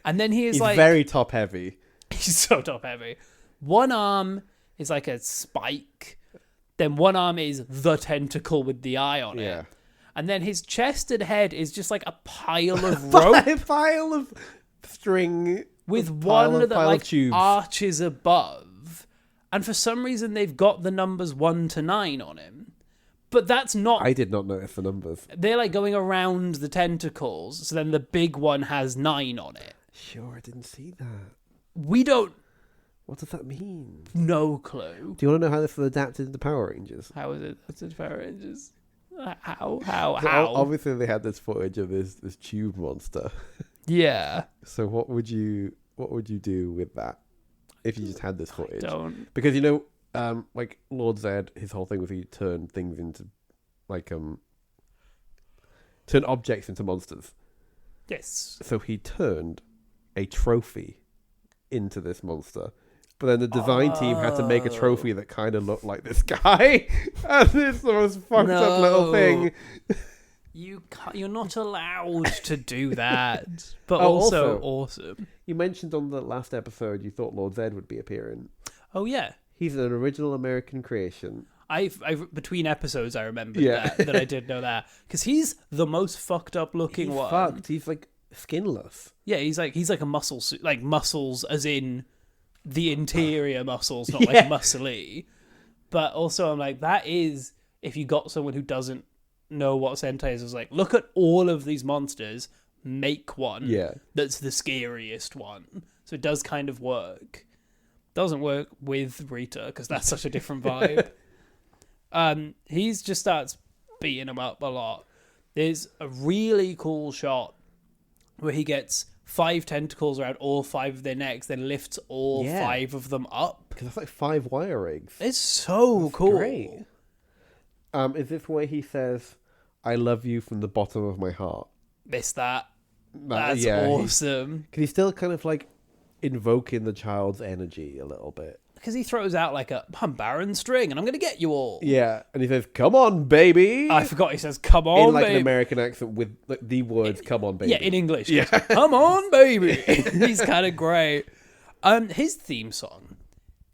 [SPEAKER 2] And then he's
[SPEAKER 3] He's very top heavy.
[SPEAKER 2] He's so top heavy. One arm is, like, a spike. Then one arm is the tentacle with the eye on it. And then his chest and head is just, like, a pile of rope.
[SPEAKER 3] A pile of string.
[SPEAKER 2] With one that, like,
[SPEAKER 3] tubes.
[SPEAKER 2] arches above. And for some reason, they've got the numbers 1 to 9 on him. But that's not...
[SPEAKER 3] I did not notice the numbers.
[SPEAKER 2] They're, like, going around the tentacles. So then the big one has 9 on it.
[SPEAKER 3] Sure, I didn't see that.
[SPEAKER 2] We don't...
[SPEAKER 3] What does that mean?
[SPEAKER 2] No clue.
[SPEAKER 3] Do you want to know how this was adapted into Power Rangers?
[SPEAKER 2] How is it? That's in Power Rangers. How?
[SPEAKER 3] So obviously, they had this footage of this tube monster.
[SPEAKER 2] Yeah.
[SPEAKER 3] So what would you do with that? If you just had this footage,
[SPEAKER 2] Don't.
[SPEAKER 3] Because like Lord Zed, his whole thing was he turned things into, like turn objects into monsters.
[SPEAKER 2] Yes.
[SPEAKER 3] So he turned a trophy into this monster, but then the design team had to make a trophy that kind of looked like this guy, and it's the most fucked up little thing.
[SPEAKER 2] You're not allowed to do that. But also awesome.
[SPEAKER 3] You mentioned on the last episode you thought Lord Zed would be appearing.
[SPEAKER 2] Oh yeah.
[SPEAKER 3] He's an original American creation.
[SPEAKER 2] I between episodes I remembered that I did know that because he's the most fucked up looking one.
[SPEAKER 3] Fucked. He's like skinless.
[SPEAKER 2] Yeah, he's like a muscle suit, like muscles as in the interior muscles, not like muscly. But also I'm like, that is if you got someone who doesn't know what Sentai is, like, look at all of these monsters, make one that's the scariest one. So it does kind of work. Doesn't work with Rita because that's such a different vibe. He's just starts beating him up a lot. There's a really cool shot where he gets 5 tentacles around all 5 of their necks, then lifts all 5 of them up.
[SPEAKER 3] Because that's like 5 wire rigs.
[SPEAKER 2] It's so cool.
[SPEAKER 3] Great. Is this where he says, "I love you from the bottom of my heart"?
[SPEAKER 2] Missed that. That's awesome.
[SPEAKER 3] Because he's still kind of like invoking the child's energy a little bit.
[SPEAKER 2] Because he throws out like I'm Baron String and I'm going to get you all.
[SPEAKER 3] Yeah, and he says, "Come on, baby."
[SPEAKER 2] I forgot he says, "Come on,
[SPEAKER 3] in like
[SPEAKER 2] baby."
[SPEAKER 3] an American accent with like, the words "Come on, baby."
[SPEAKER 2] Yeah, in English.
[SPEAKER 3] Yeah.
[SPEAKER 2] Come on, baby. He's kind of great. His theme song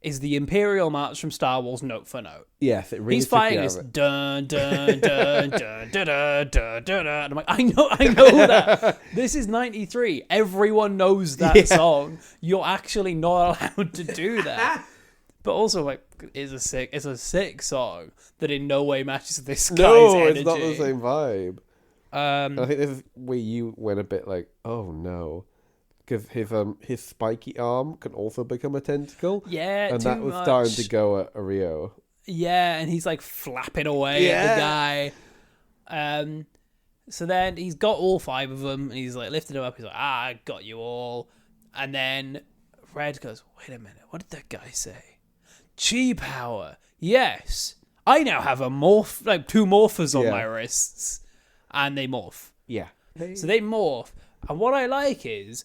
[SPEAKER 2] is the Imperial March from Star Wars, note for note.
[SPEAKER 3] Yes, it really.
[SPEAKER 2] He's fighting this dun dun dun dun dun dun dun dun. And I'm like, I know that. This is '93. Everyone knows that song. You're actually not allowed to do that. But also, like, it's a sick song that in no way matches this guy's energy.
[SPEAKER 3] It's not the same vibe. I think this is where you went a bit like, oh no. Because his spiky arm can also become a tentacle.
[SPEAKER 2] Yeah,
[SPEAKER 3] and that was starting to go at Rio.
[SPEAKER 2] Yeah, and he's like flapping away at the guy. So then he's got all 5 of them, and he's like lifting them up. He's like, I got you all. And then Red goes, wait a minute, what did that guy say? Chi power. Yes, I now have a 2 morphers on my wrists. and they morph.
[SPEAKER 3] Yeah.
[SPEAKER 2] So they morph, and what I like is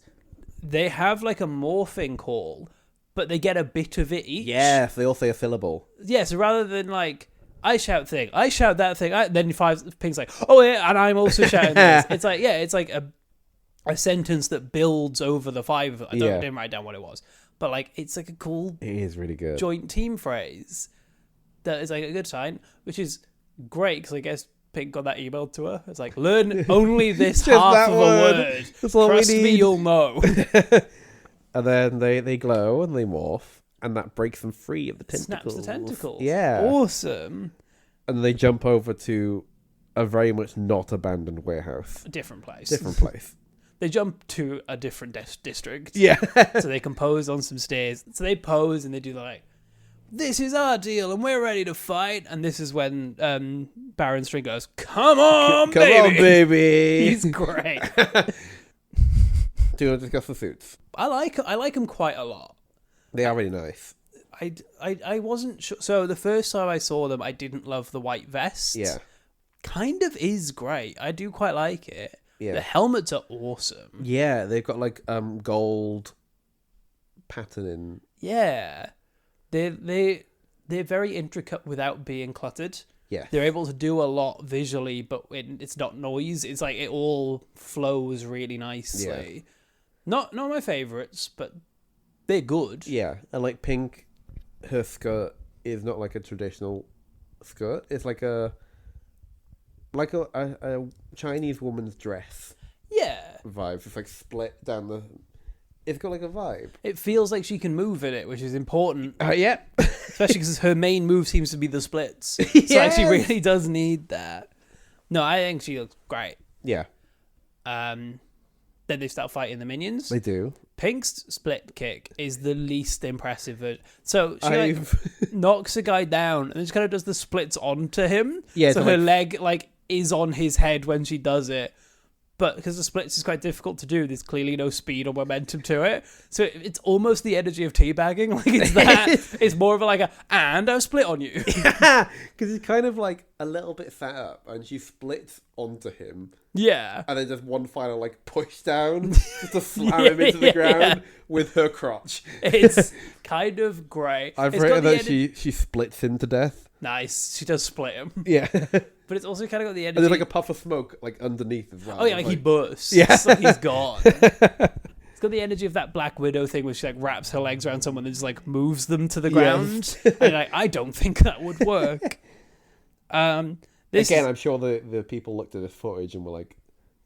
[SPEAKER 2] they have like a morphing call, but they get a bit of it each.
[SPEAKER 3] Yes, they all say a syllable.
[SPEAKER 2] Yeah, so rather than like, I shout thing, I shout that thing, then Pink's like, oh yeah, and I'm also shouting this. It's like, yeah, it's like a sentence that builds over the 5 of it. I didn't write down what it was. But like, it's like a cool
[SPEAKER 3] It is really good.
[SPEAKER 2] joint team phrase that is like a good sign, which is great because I guess Pink got that emailed to her. It's like, learn only this
[SPEAKER 3] Just
[SPEAKER 2] half
[SPEAKER 3] that
[SPEAKER 2] of
[SPEAKER 3] word.
[SPEAKER 2] a word.
[SPEAKER 3] That's all we
[SPEAKER 2] Trust me,
[SPEAKER 3] need.
[SPEAKER 2] you'll know.
[SPEAKER 3] And then they glow and they morph, and that breaks them free of the tentacles.
[SPEAKER 2] Snaps the tentacles.
[SPEAKER 3] Yeah.
[SPEAKER 2] Awesome.
[SPEAKER 3] And they jump over to a very much not abandoned warehouse.
[SPEAKER 2] A different place.
[SPEAKER 3] Different place.
[SPEAKER 2] They jump to a different district.
[SPEAKER 3] Yeah.
[SPEAKER 2] So they can pose on some stairs. So they pose and they do like, this is our deal and we're ready to fight. And this is when Baron String goes, come on,
[SPEAKER 3] Come
[SPEAKER 2] baby.
[SPEAKER 3] on, baby.
[SPEAKER 2] He's great.
[SPEAKER 3] Do you want to discuss the suits?
[SPEAKER 2] I like him quite a lot.
[SPEAKER 3] They are really nice.
[SPEAKER 2] I wasn't sure. So the first time I saw them, I didn't love the white vest.
[SPEAKER 3] Yeah.
[SPEAKER 2] Kind of is great. I do quite like it.
[SPEAKER 3] Yeah.
[SPEAKER 2] The helmets are awesome.
[SPEAKER 3] Yeah, they've got like gold patterning.
[SPEAKER 2] Yeah. They're very intricate without being cluttered.
[SPEAKER 3] Yeah.
[SPEAKER 2] They're able to do a lot visually, but it's not noise. It's like it all flows really nicely.
[SPEAKER 3] Yeah.
[SPEAKER 2] Not my favorites, but they're good.
[SPEAKER 3] Yeah, and like Pink, her skirt is not like a traditional skirt. It's like a Chinese woman's dress
[SPEAKER 2] Yeah.
[SPEAKER 3] vibe. It's like split down the. It's got like a vibe.
[SPEAKER 2] It feels like she can move in it, which is important.
[SPEAKER 3] Yeah.
[SPEAKER 2] Especially because her main move seems to be the splits. So like, she
[SPEAKER 3] Yes.
[SPEAKER 2] really does need that. No, I think she looks great.
[SPEAKER 3] Yeah,
[SPEAKER 2] Then they start fighting the minions.
[SPEAKER 3] they do.
[SPEAKER 2] Pink's split kick is the least impressive. So she like,
[SPEAKER 3] I've
[SPEAKER 2] knocks a guy down and then just kind of does the splits onto him.
[SPEAKER 3] Yeah,
[SPEAKER 2] So
[SPEAKER 3] to,
[SPEAKER 2] her
[SPEAKER 3] like-
[SPEAKER 2] leg like is on his head when she does it. But because the splits is quite difficult to do, there's clearly no speed or momentum to it. So it's almost the energy of teabagging. Like it's that. It's more of like and I've split on you.
[SPEAKER 3] because it's kind of like a little bit sat up, and she splits onto him,
[SPEAKER 2] Yeah.
[SPEAKER 3] and then just one final like push down just to slam him into the ground with her crotch.
[SPEAKER 2] It's kind of great.
[SPEAKER 3] I've
[SPEAKER 2] It's
[SPEAKER 3] written
[SPEAKER 2] got the
[SPEAKER 3] that she splits him to death.
[SPEAKER 2] Nice. She does split him.
[SPEAKER 3] Yeah.
[SPEAKER 2] But it's also kind of got the energy.
[SPEAKER 3] And there's like a puff of smoke like underneath as well.
[SPEAKER 2] Oh yeah,
[SPEAKER 3] It's
[SPEAKER 2] like he bursts.
[SPEAKER 3] Yeah.
[SPEAKER 2] Like he's gone. It's got the energy of that Black Widow thing where she like wraps her legs around someone and just like moves them to the ground. And like, I don't think that would work. This
[SPEAKER 3] Again, I'm sure the people looked at this footage and were like,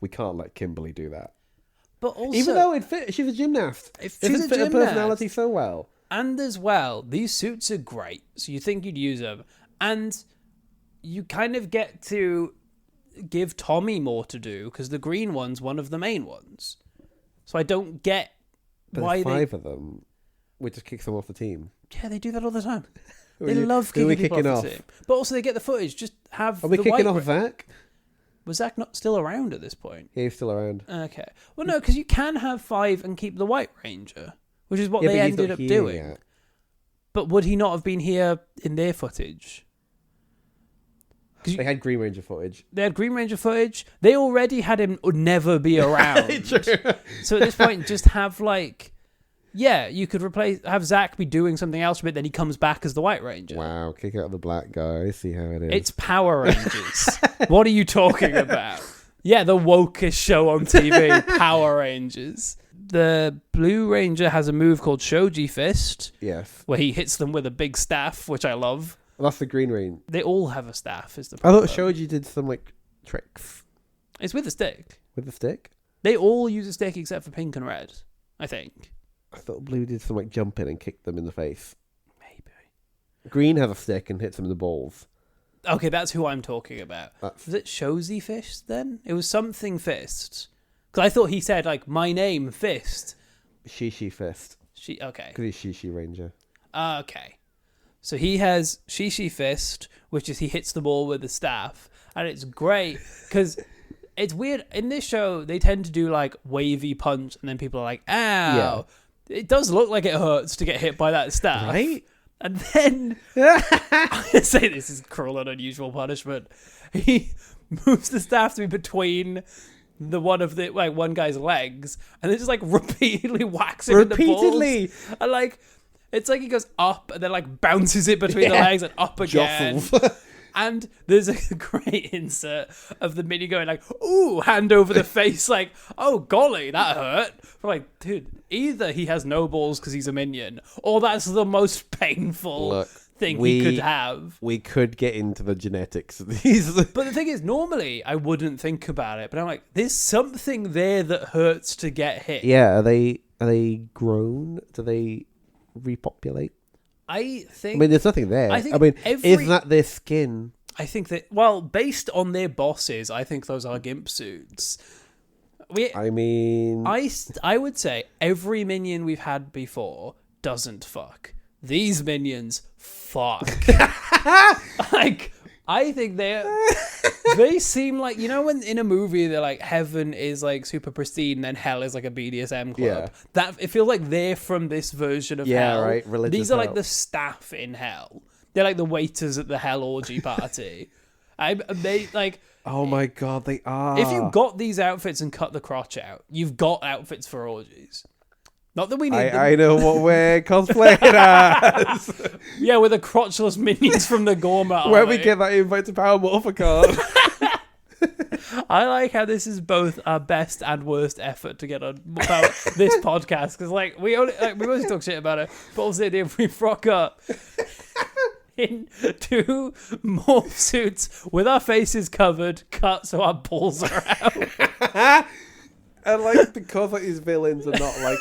[SPEAKER 3] we can't let Kimberly do that.
[SPEAKER 2] but also
[SPEAKER 3] Even though it fit, she's a gymnast.
[SPEAKER 2] It
[SPEAKER 3] It
[SPEAKER 2] fits
[SPEAKER 3] doesn't
[SPEAKER 2] a
[SPEAKER 3] fit her
[SPEAKER 2] gymnast.
[SPEAKER 3] personality so well.
[SPEAKER 2] and as well, these suits are great. So you think you'd use them. And you kind of get to give Tommy more to do because the green one's one of the main ones. So I don't get
[SPEAKER 3] But
[SPEAKER 2] why
[SPEAKER 3] there's
[SPEAKER 2] they...
[SPEAKER 3] 5 of them. We just kick them off the team.
[SPEAKER 2] Yeah, they do that all the time.
[SPEAKER 3] Who
[SPEAKER 2] They
[SPEAKER 3] are you-
[SPEAKER 2] love
[SPEAKER 3] who are we
[SPEAKER 2] kicking people off the team. But also they get the footage. Just have
[SPEAKER 3] Are we
[SPEAKER 2] the
[SPEAKER 3] kicking
[SPEAKER 2] white...
[SPEAKER 3] off Zach?
[SPEAKER 2] Was Zach not still around at this point?
[SPEAKER 3] Yeah, he's still around.
[SPEAKER 2] Okay. Well, no, because you can have 5 and keep the White Ranger, which is what
[SPEAKER 3] Yeah,
[SPEAKER 2] they
[SPEAKER 3] but he's
[SPEAKER 2] ended
[SPEAKER 3] not
[SPEAKER 2] up
[SPEAKER 3] here
[SPEAKER 2] doing.
[SPEAKER 3] yet.
[SPEAKER 2] But would he not have been here in their footage?
[SPEAKER 3] They had Green Ranger footage.
[SPEAKER 2] They had Green Ranger footage. They already had him never be around. So at this point, just have like, yeah, you could have Zach be doing something else for a bit, then he comes back as the White Ranger.
[SPEAKER 3] Wow, kick out the black guy. See how it is.
[SPEAKER 2] It's Power Rangers. What are you talking about? Yeah, the wokest show on TV, Power Rangers. The Blue Ranger has a move called Shoji Fist,
[SPEAKER 3] Yes.
[SPEAKER 2] where he hits them with a big staff, which I love.
[SPEAKER 3] That's the Green Ranger.
[SPEAKER 2] They all have a staff, is the
[SPEAKER 3] I
[SPEAKER 2] problem.
[SPEAKER 3] thought Shoji did some like tricks
[SPEAKER 2] It's with a stick.
[SPEAKER 3] with the stick.
[SPEAKER 2] They all use a stick except for Pink and Red, I think.
[SPEAKER 3] I thought Blue did some like jumping and kicked them in the face.
[SPEAKER 2] Maybe.
[SPEAKER 3] Green has a stick and hits them in the balls.
[SPEAKER 2] Okay, that's who I'm talking about.
[SPEAKER 3] That's
[SPEAKER 2] Was it Shoji Fist then? It was something Fist. Because I thought he said, like, my name, Fist.
[SPEAKER 3] Shishi Fist.
[SPEAKER 2] Okay.
[SPEAKER 3] Because he's Shishi Ranger.
[SPEAKER 2] Okay. So he has Shishi Fist, which is he hits the ball with the staff. And it's great because it's weird. In this show, they tend to do like wavy punch and then people are like, ow.
[SPEAKER 3] Yeah.
[SPEAKER 2] It does look like it hurts to get hit by that staff.
[SPEAKER 3] Right?
[SPEAKER 2] And then I say this is cruel and unusual punishment. He moves the staff to be between the one guy's legs, and then just like repeatedly whacks him in the balls. And like it's like he goes up and then like bounces it between the legs and up again. And there's a great insert of the minion going like, ooh, hand over the face, like, oh golly, that hurt. I'm like, dude, either he has no balls because he's a minion, or that's the most painful thing he could have.
[SPEAKER 3] We could get into the genetics of these.
[SPEAKER 2] But the thing is, normally I wouldn't think about it, but I'm like, there's something there that hurts to get hit.
[SPEAKER 3] Yeah, are they grown? Do they repopulate?
[SPEAKER 2] I mean,
[SPEAKER 3] there's nothing there. Isn't that their skin?
[SPEAKER 2] I think that, well, based on their bosses, I think those are gimp suits. I would say every minion we've had before doesn't fuck. These minions fuck. Like, I think they seem like, you know, when in a movie they're like heaven is like super pristine and then hell is like a BDSM club. That it feels like they're from this version of hell. Yeah, right. Religious These are hell. Like the staff in hell. They're like the waiters at the hell orgy party. They like.
[SPEAKER 3] Oh my god, they are.
[SPEAKER 2] If you got these outfits and cut the crotch out, you've got outfits for orgies. Not that we need them.
[SPEAKER 3] I know what we're cosplaying as.
[SPEAKER 2] Yeah, with the crotchless minions from the Gourmet.
[SPEAKER 3] Where we get that invite to Power Morphicon.
[SPEAKER 2] I like how this is both our best and worst effort to get on about this podcast, because like we mostly talk shit about it, but also if we frock up in 2 morph suits with our faces covered, cut so our balls are out.
[SPEAKER 3] And like, because like these villains are not like,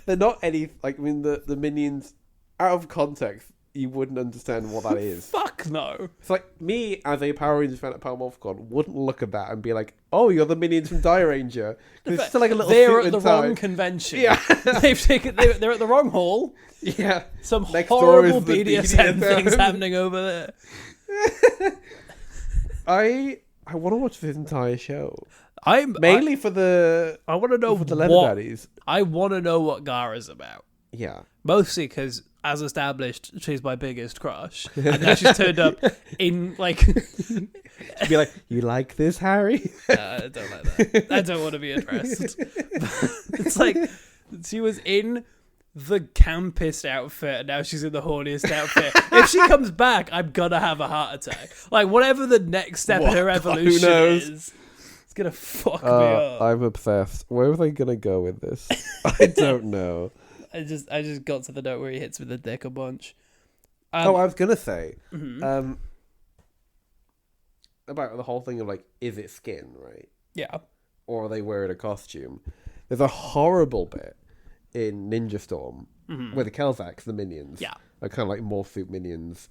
[SPEAKER 3] they're not any, like, I mean, the minions, out of context, you wouldn't understand what that is.
[SPEAKER 2] Fuck no.
[SPEAKER 3] It's like, me, as a Power Rangers fan at Power Morphicon, wouldn't look at that and be like, oh, you're the minions from Dairanger. It's still like a little
[SPEAKER 2] They're at the wrong convention. Yeah. They're at the wrong hall.
[SPEAKER 3] Yeah.
[SPEAKER 2] Some next horrible BDSM things happening over there.
[SPEAKER 3] I want to watch this entire show.
[SPEAKER 2] I want to know
[SPEAKER 3] for the leather daddies.
[SPEAKER 2] I want to know what Gara's about.
[SPEAKER 3] Yeah.
[SPEAKER 2] Mostly because, as established, she's my biggest crush. And now she's turned up in, like...
[SPEAKER 3] She'd be like, you like this, Harri?
[SPEAKER 2] I don't like that. I don't want to be addressed. It's like, she was in the campest outfit, and now she's in the horniest outfit. If she comes back, I'm gonna have a heart attack. Like, whatever the next step in her evolution is, it's gonna fuck me up.
[SPEAKER 3] I'm obsessed. Where are they gonna go with this? I don't know.
[SPEAKER 2] I just got to the note where he hits with the dick a bunch.
[SPEAKER 3] I was gonna say, about the whole thing of like, is it skin, right?
[SPEAKER 2] Yeah.
[SPEAKER 3] Or are they wearing a costume? There's a horrible bit in Ninja Storm where the Kelzaks, the minions, are kind of like morph suit minions,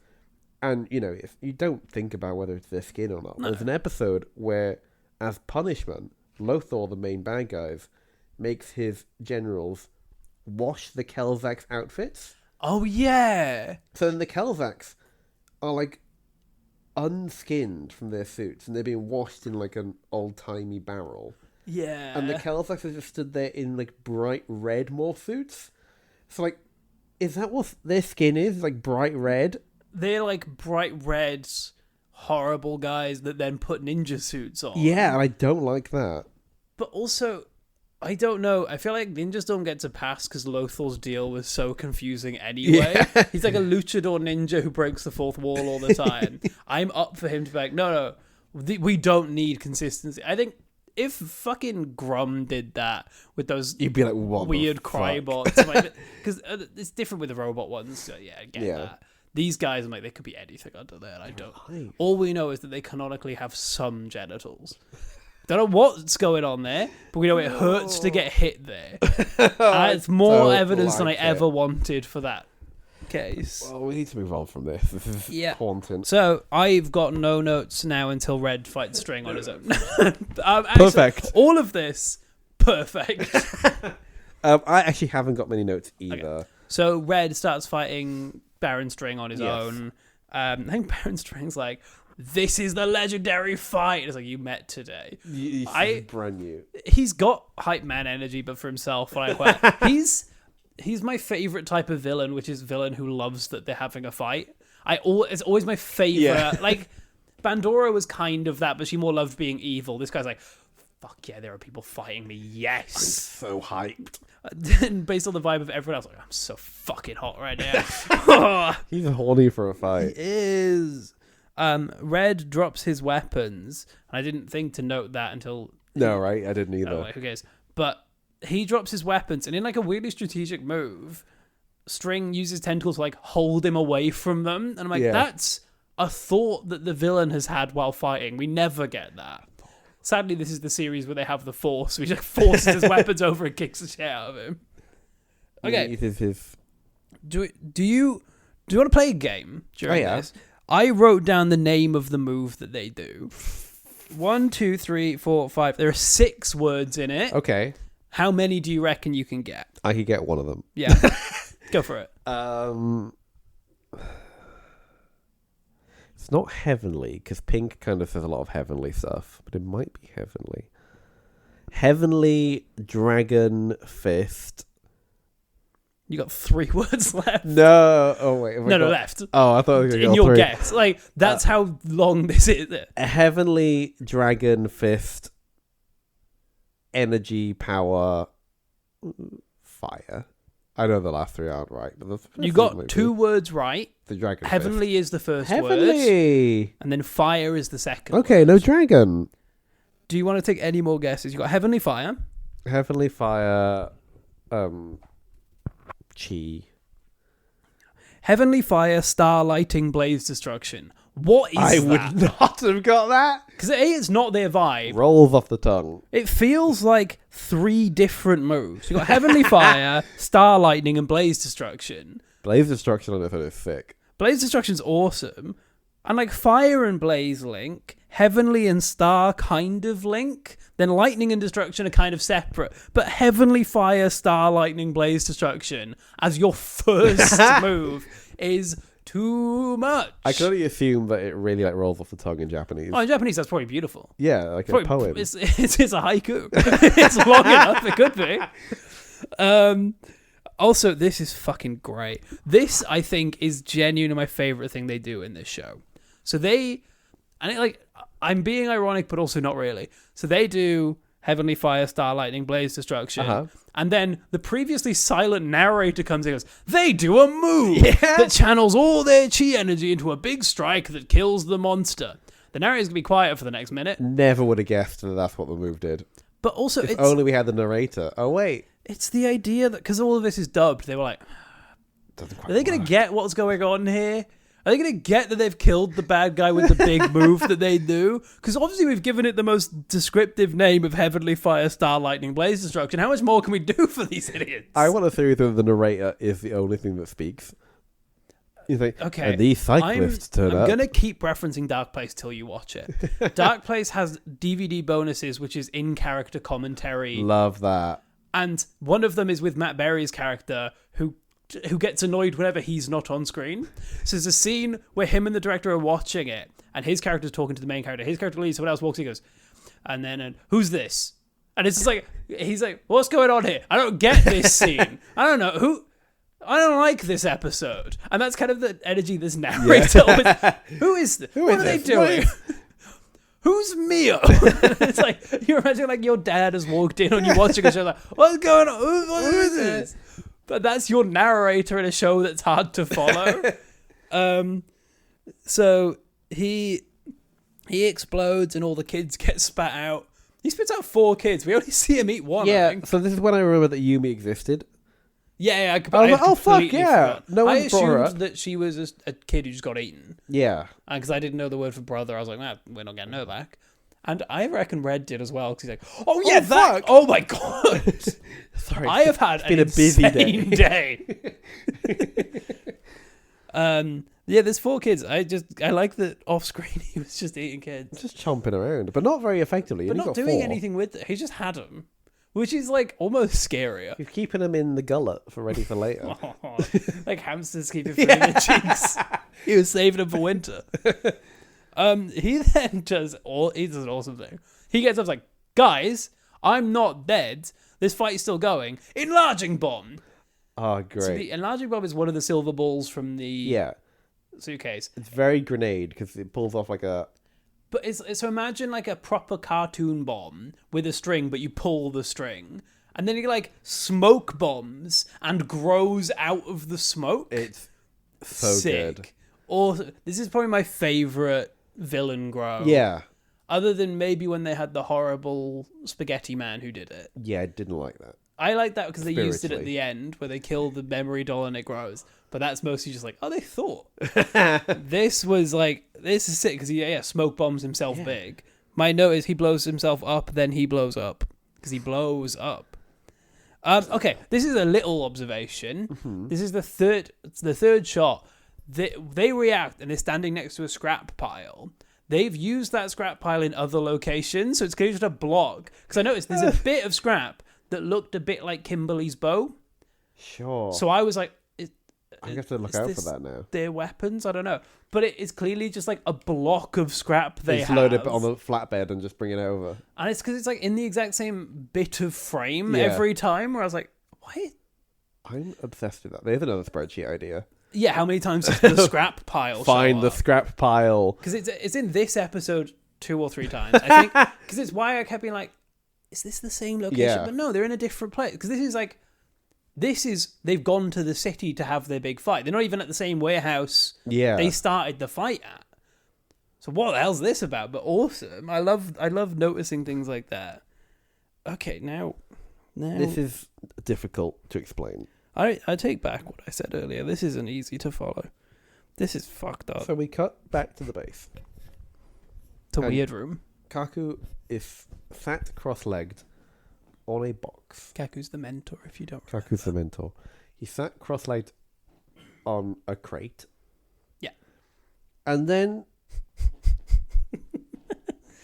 [SPEAKER 3] and you know, if you don't think about whether it's their skin or not, there's an episode where, as punishment, Lothar, the main bad guys, makes his generals wash the Kelzaks' outfits.
[SPEAKER 2] Oh yeah.
[SPEAKER 3] So then the Kelzaks are like unskinned from their suits, and they're being washed in like an old-timey barrel.
[SPEAKER 2] Yeah.
[SPEAKER 3] And the Kelzaks are just stood there in like bright red morph suits. So like, is that what their skin is? Like bright red?
[SPEAKER 2] They're like bright red, horrible guys that then put ninja suits on.
[SPEAKER 3] Yeah, and I don't like that.
[SPEAKER 2] But also, I don't know. I feel like ninjas don't get to pass because Lothar's deal was so confusing anyway. Yeah. He's like a luchador ninja who breaks the fourth wall all the time. I'm up for him to be like, no, we don't need consistency. I think if fucking Grum did that with those
[SPEAKER 3] you'd be like, what
[SPEAKER 2] weird crybots, because it's different with the robot ones. So yeah, I get that. These guys, I'm like, they could be anything under there. And I don't. Right. All we know is that they canonically have some genitals. Don't know what's going on there, but we know it hurts to get hit there. It's more evidence than I ever wanted for that case.
[SPEAKER 3] Well, we need to move on from this. This is haunting.
[SPEAKER 2] So I've got no notes now until Red fights String on his own.
[SPEAKER 3] Perfect.
[SPEAKER 2] All of this, perfect.
[SPEAKER 3] I actually haven't got many notes either.
[SPEAKER 2] Okay. So Red starts fighting Baron String on his own. I think Baron String's like, this is the legendary fight. It's like, you met today.
[SPEAKER 3] Brand new.
[SPEAKER 2] He's got hype man energy, but for himself, like, well, he's he's my favorite type of villain, which is villain who loves that they're having a fight. It's always my favorite.
[SPEAKER 3] Yeah.
[SPEAKER 2] Like, Bandora was kind of that, but she more loved being evil. This guy's like, fuck yeah, there are people fighting me. Yes.
[SPEAKER 3] I'm so hyped.
[SPEAKER 2] And based on the vibe of everyone else, like, I'm so fucking hot right now.
[SPEAKER 3] He's horny for a fight.
[SPEAKER 2] He is. Red drops his weapons, and I didn't think to note that until...
[SPEAKER 3] No, right? I didn't either.
[SPEAKER 2] Oh, who cares? But he drops his weapons, and in like a weirdly strategic move, String uses tentacles to like hold him away from them. And I'm like, that's a thought that the villain has had while fighting. We never get that. Sadly, this is the series where they have the Force. So he just forces his weapons over and kicks the shit out of him. Okay. Do you want to play a game during this? I wrote down the name of the move that they do. 1, 2, 3, 4, 5. There are 6 words in it.
[SPEAKER 3] Okay.
[SPEAKER 2] How many do you reckon you can get?
[SPEAKER 3] I could get one of them.
[SPEAKER 2] Yeah. Go for it.
[SPEAKER 3] It's not heavenly, because pink kind of says a lot of heavenly stuff, but it might be heavenly. Heavenly Dragon Fist.
[SPEAKER 2] You got 3 words left.
[SPEAKER 3] No. Oh, wait.
[SPEAKER 2] No, left.
[SPEAKER 3] Oh, I thought I was going to
[SPEAKER 2] In your guess. Like, that's how long this is.
[SPEAKER 3] A Heavenly Dragon Fist. Energy, power, fire. I know the last 3 aren't right. But
[SPEAKER 2] you got 2 words right.
[SPEAKER 3] The Dragon
[SPEAKER 2] Heavenly
[SPEAKER 3] Fist.
[SPEAKER 2] is the first
[SPEAKER 3] Heavenly.
[SPEAKER 2] word. And then fire is the second.
[SPEAKER 3] Okay, no dragon.
[SPEAKER 2] Do you want to take any more guesses? You got Heavenly Fire.
[SPEAKER 3] Heavenly Fire. Chi.
[SPEAKER 2] Heavenly Fire, Star Lighting, Blaze Destruction. What is that?
[SPEAKER 3] I would not have got that.
[SPEAKER 2] Because A, it's not their vibe.
[SPEAKER 3] Rolls off the tongue.
[SPEAKER 2] It feels like 3 different moves. You got Heavenly Fire, Star Lightning, and Blaze Destruction.
[SPEAKER 3] Blaze Destruction on this one is sick.
[SPEAKER 2] Blaze Destruction's awesome. And like Fire and Blaze link, Heavenly and Star kind of link, then Lightning and Destruction are kind of separate. But Heavenly Fire, Star Lightning, Blaze Destruction as your first move is too much.
[SPEAKER 3] I can only assume that it really like rolls off the tongue in Japanese.
[SPEAKER 2] Oh, in Japanese that's probably beautiful.
[SPEAKER 3] Yeah, like
[SPEAKER 2] Probably,
[SPEAKER 3] a poem.
[SPEAKER 2] It's a haiku. It's long enough. It could be. Also, this is fucking great. This, I think, is genuinely my favorite thing they do in this show. So I'm being ironic, but also not really. So they do Heavenly Fire, Star Lightning, Blaze Destruction. And then the previously silent narrator comes in and goes, they do a move that channels all their chi energy into a big strike that kills the monster. The narrator's going to be quiet for the next minute.
[SPEAKER 3] Never would have guessed that that's what the move did.
[SPEAKER 2] But also,
[SPEAKER 3] if only we had the narrator. Oh, wait.
[SPEAKER 2] It's the idea that, because all of this is dubbed, they were like, are they going to get what's going on here? Are they going to get that they've killed the bad guy with the big move that they do? Because obviously we've given it the most descriptive name of Heavenly Fire, Star Lightning, Blaze Destruction. How much more can we do for these idiots?
[SPEAKER 3] I want to theory that the narrator is the only thing that speaks. You think,
[SPEAKER 2] okay,
[SPEAKER 3] and these cyclists turn up.
[SPEAKER 2] I'm going to keep referencing Dark Place till you watch it. Dark Place has DVD bonuses, which is in-character commentary.
[SPEAKER 3] Love that.
[SPEAKER 2] And one of them is with Matt Berry's character, who gets annoyed whenever he's not on screen. So there's a scene where him and the director are watching it, and his character's talking to the main character. His character leaves, someone else walks in, he goes, and who's this? And it's just like, he's like, what's going on here? I don't get this scene. I don't know. I don't like this episode. And that's kind of the energy this narrator always, who is this? What are they doing? Who's Mio? It's like, you imagine like your dad has walked in on you watching a show like, what's going on? Who is this? But that's your narrator in a show that's hard to follow. So he explodes and all the kids get spat out. He spits out 4 kids. We only see him eat 1.
[SPEAKER 3] Yeah,
[SPEAKER 2] I think.
[SPEAKER 3] so this is when I remember that Yumi existed.
[SPEAKER 2] Yeah,
[SPEAKER 3] I was like, oh fuck yeah!
[SPEAKER 2] Forgot.
[SPEAKER 3] No
[SPEAKER 2] I
[SPEAKER 3] one brought her
[SPEAKER 2] assumed
[SPEAKER 3] up.
[SPEAKER 2] that she was a kid who just got eaten.
[SPEAKER 3] Yeah,
[SPEAKER 2] Because I didn't know the word for brother. I was like, nah, we're not getting her back. And I reckon Red did as well, because he's like, oh yeah, that. Oh my god!
[SPEAKER 3] sorry,
[SPEAKER 2] I have had
[SPEAKER 3] been a busy
[SPEAKER 2] day. Yeah, there's 4 kids. I like that off screen he was just eating kids,
[SPEAKER 3] just chomping around, but not very effectively.
[SPEAKER 2] but
[SPEAKER 3] He's
[SPEAKER 2] not
[SPEAKER 3] got
[SPEAKER 2] doing
[SPEAKER 3] 4.
[SPEAKER 2] anything with it. He just had them, which is like almost scarier.
[SPEAKER 3] He's keeping them in the gullet for ready for later.
[SPEAKER 2] Like hamsters keeping food in their cheeks. He was saving them for winter. He then does an awesome thing. He gets up like, guys, I'm not dead. This fight's still going. Enlarging bomb.
[SPEAKER 3] Oh,
[SPEAKER 2] So
[SPEAKER 3] great.
[SPEAKER 2] the enlarging bomb is one of the silver balls from the
[SPEAKER 3] Yeah.
[SPEAKER 2] suitcase.
[SPEAKER 3] It's very grenade because it pulls off like a...
[SPEAKER 2] But so imagine like a proper cartoon bomb with a string, but you pull the string. And then you like smoke bombs and grows out of the smoke.
[SPEAKER 3] It's so
[SPEAKER 2] Sick.
[SPEAKER 3] good.
[SPEAKER 2] Or this is probably my favorite villain grow.
[SPEAKER 3] Yeah.
[SPEAKER 2] Other than maybe when they had the horrible spaghetti man who did it.
[SPEAKER 3] Yeah, I didn't like that.
[SPEAKER 2] I like that because they used it at
[SPEAKER 3] Spiritually.
[SPEAKER 2] the end where they kill the memory doll and it grows. But that's mostly just like, oh, they thought. This was like, this is sick because he smoke bombs himself big. My note is he blows himself up, then he blows up. Because he blows up. Okay, this is a little observation. This is the third shot. They react and they're standing next to a scrap pile. They've used that scrap pile in other locations, so it's clearly just a block. Because I noticed there's a bit of scrap that looked a bit like Kimberly's bow.
[SPEAKER 3] Sure.
[SPEAKER 2] So I was like,
[SPEAKER 3] I have to look out for that now.
[SPEAKER 2] their weapons? I don't know. But it is clearly just like a block of scrap they
[SPEAKER 3] Just
[SPEAKER 2] have.
[SPEAKER 3] load it on the flatbed and just bring it over.
[SPEAKER 2] And it's because it's like in the exact same bit of frame
[SPEAKER 3] Yeah.
[SPEAKER 2] every time where I was like, why?
[SPEAKER 3] I'm obsessed with that. There's another spreadsheet idea.
[SPEAKER 2] Yeah, how many times does the scrap pile
[SPEAKER 3] Find the scrap pile.
[SPEAKER 2] Because it's in this episode 2 or 3 times, I think. Because it's why I kept being like, is this the same location?
[SPEAKER 3] Yeah.
[SPEAKER 2] But no, they're in a different place. Because they've gone to the city to have their big fight. They're not even at the same warehouse
[SPEAKER 3] Yeah.
[SPEAKER 2] they started the fight at. So what the hell's this about? But awesome. I love noticing things like that. Okay, now
[SPEAKER 3] This is difficult to explain.
[SPEAKER 2] I take back what I said earlier. This isn't easy to follow. This is fucked up.
[SPEAKER 3] So we cut back to the base.
[SPEAKER 2] It's a
[SPEAKER 3] and-
[SPEAKER 2] weird room.
[SPEAKER 3] Kaku is sat cross-legged on a box.
[SPEAKER 2] Kaku's the mentor, if you don't remember.
[SPEAKER 3] Kaku's the mentor. He sat cross-legged on a crate.
[SPEAKER 2] Yeah.
[SPEAKER 3] And then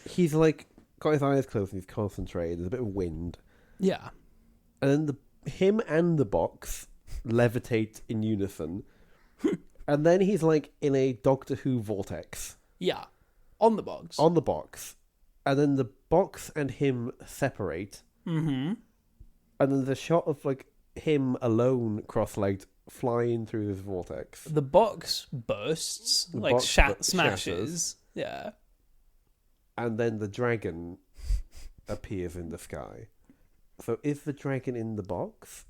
[SPEAKER 3] he's like got his eyes closed and he's concentrated. There's a bit of wind.
[SPEAKER 2] Yeah.
[SPEAKER 3] And then him and the box levitate in unison. And then he's like in a Doctor Who vortex.
[SPEAKER 2] Yeah. On the box.
[SPEAKER 3] On the box. And then the box and him separate.
[SPEAKER 2] Mm-hmm.
[SPEAKER 3] And then there's a shot of like him alone, cross-legged, flying through this vortex.
[SPEAKER 2] The box bursts,
[SPEAKER 3] The
[SPEAKER 2] like
[SPEAKER 3] box
[SPEAKER 2] smashes.
[SPEAKER 3] shatters.
[SPEAKER 2] Yeah.
[SPEAKER 3] And then the dragon appears in the sky. So is the dragon in the box?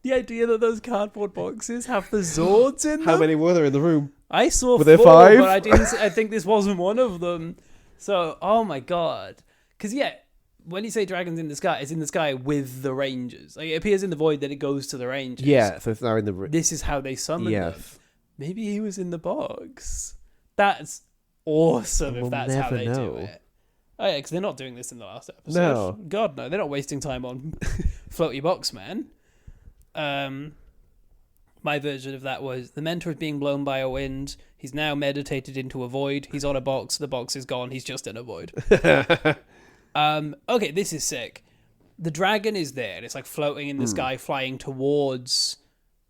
[SPEAKER 2] The idea that those cardboard boxes have the Zords in them.
[SPEAKER 3] How many were there in the room?
[SPEAKER 2] I saw
[SPEAKER 3] Were there
[SPEAKER 2] 4,
[SPEAKER 3] 5?
[SPEAKER 2] but I think this wasn't one of them. So, oh my god. Because, yeah, when you say dragons in the sky, it's in the sky with the Rangers. Like, it appears in the void, then it goes to the Rangers.
[SPEAKER 3] Yeah, so it's now in the...
[SPEAKER 2] This is how they summon them.
[SPEAKER 3] Yes.
[SPEAKER 2] Maybe he was in the box. That's awesome if
[SPEAKER 3] We'll
[SPEAKER 2] that's how
[SPEAKER 3] never
[SPEAKER 2] they do
[SPEAKER 3] know.
[SPEAKER 2] it. Oh, yeah, because they're not doing this in the last episode.
[SPEAKER 3] No.
[SPEAKER 2] God, no. They're not wasting time on floaty box, man. My version of that was the mentor is being blown by a wind. He's now meditated into a void. He's on a box. The box is gone. He's just in a void. Okay, this is sick. The dragon is there, and it's like floating in the sky, flying towards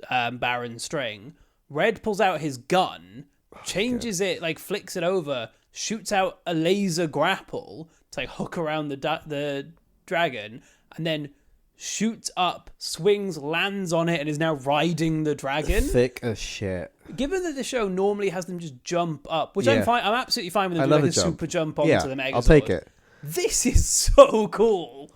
[SPEAKER 2] Baron String. Red pulls out his gun, changes it, like flicks it over, shoots out a laser grapple to like hook around the dragon, and then shoots up, swings, lands on it, and is now riding the dragon.
[SPEAKER 3] Thick as shit.
[SPEAKER 2] Given that the show normally has them just jump up, which
[SPEAKER 3] Yeah.
[SPEAKER 2] I'm fine, I'm absolutely fine with them
[SPEAKER 3] I
[SPEAKER 2] doing
[SPEAKER 3] love
[SPEAKER 2] like a
[SPEAKER 3] a jump.
[SPEAKER 2] super jump onto
[SPEAKER 3] Yeah,
[SPEAKER 2] the Megazord.
[SPEAKER 3] I'll take it.
[SPEAKER 2] This is so cool.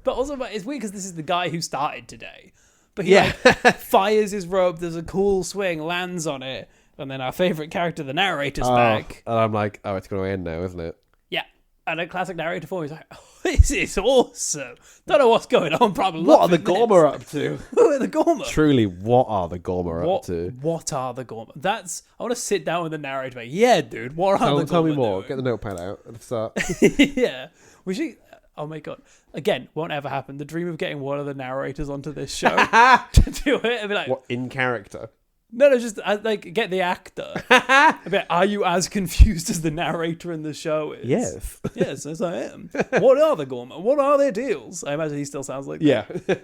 [SPEAKER 2] But also, it's weird because this is the guy who started today. But he like fires his rope, there's a cool swing, lands on it, and then our favourite character, the narrator's back.
[SPEAKER 3] And I'm like, oh, it's going to end now, isn't it?
[SPEAKER 2] Yeah. And a classic narrator form, he's like, oh, this is awesome. Don't know what's going on, probably.
[SPEAKER 3] What are the
[SPEAKER 2] loving this.
[SPEAKER 3] Gorma up to?
[SPEAKER 2] Who are the Gorma?
[SPEAKER 3] Truly, what are the Gorma up to?
[SPEAKER 2] What are the Gorma? I want to sit down with the narrator. Like, yeah, dude. What are the Gorma?
[SPEAKER 3] Tell me more.
[SPEAKER 2] doing?
[SPEAKER 3] Get the notepad out and start.
[SPEAKER 2] Yeah. We should. Oh my god. Again, won't ever happen. The dream of getting one of the narrators onto this show to do it and be like,
[SPEAKER 3] What, in character?
[SPEAKER 2] no, just like get the actor. I'd be like, are you as confused as the narrator in the show is?
[SPEAKER 3] Yes.
[SPEAKER 2] Yes, as I am. What are the Gorma? What are their deals? I imagine he still sounds like that.
[SPEAKER 3] Yeah.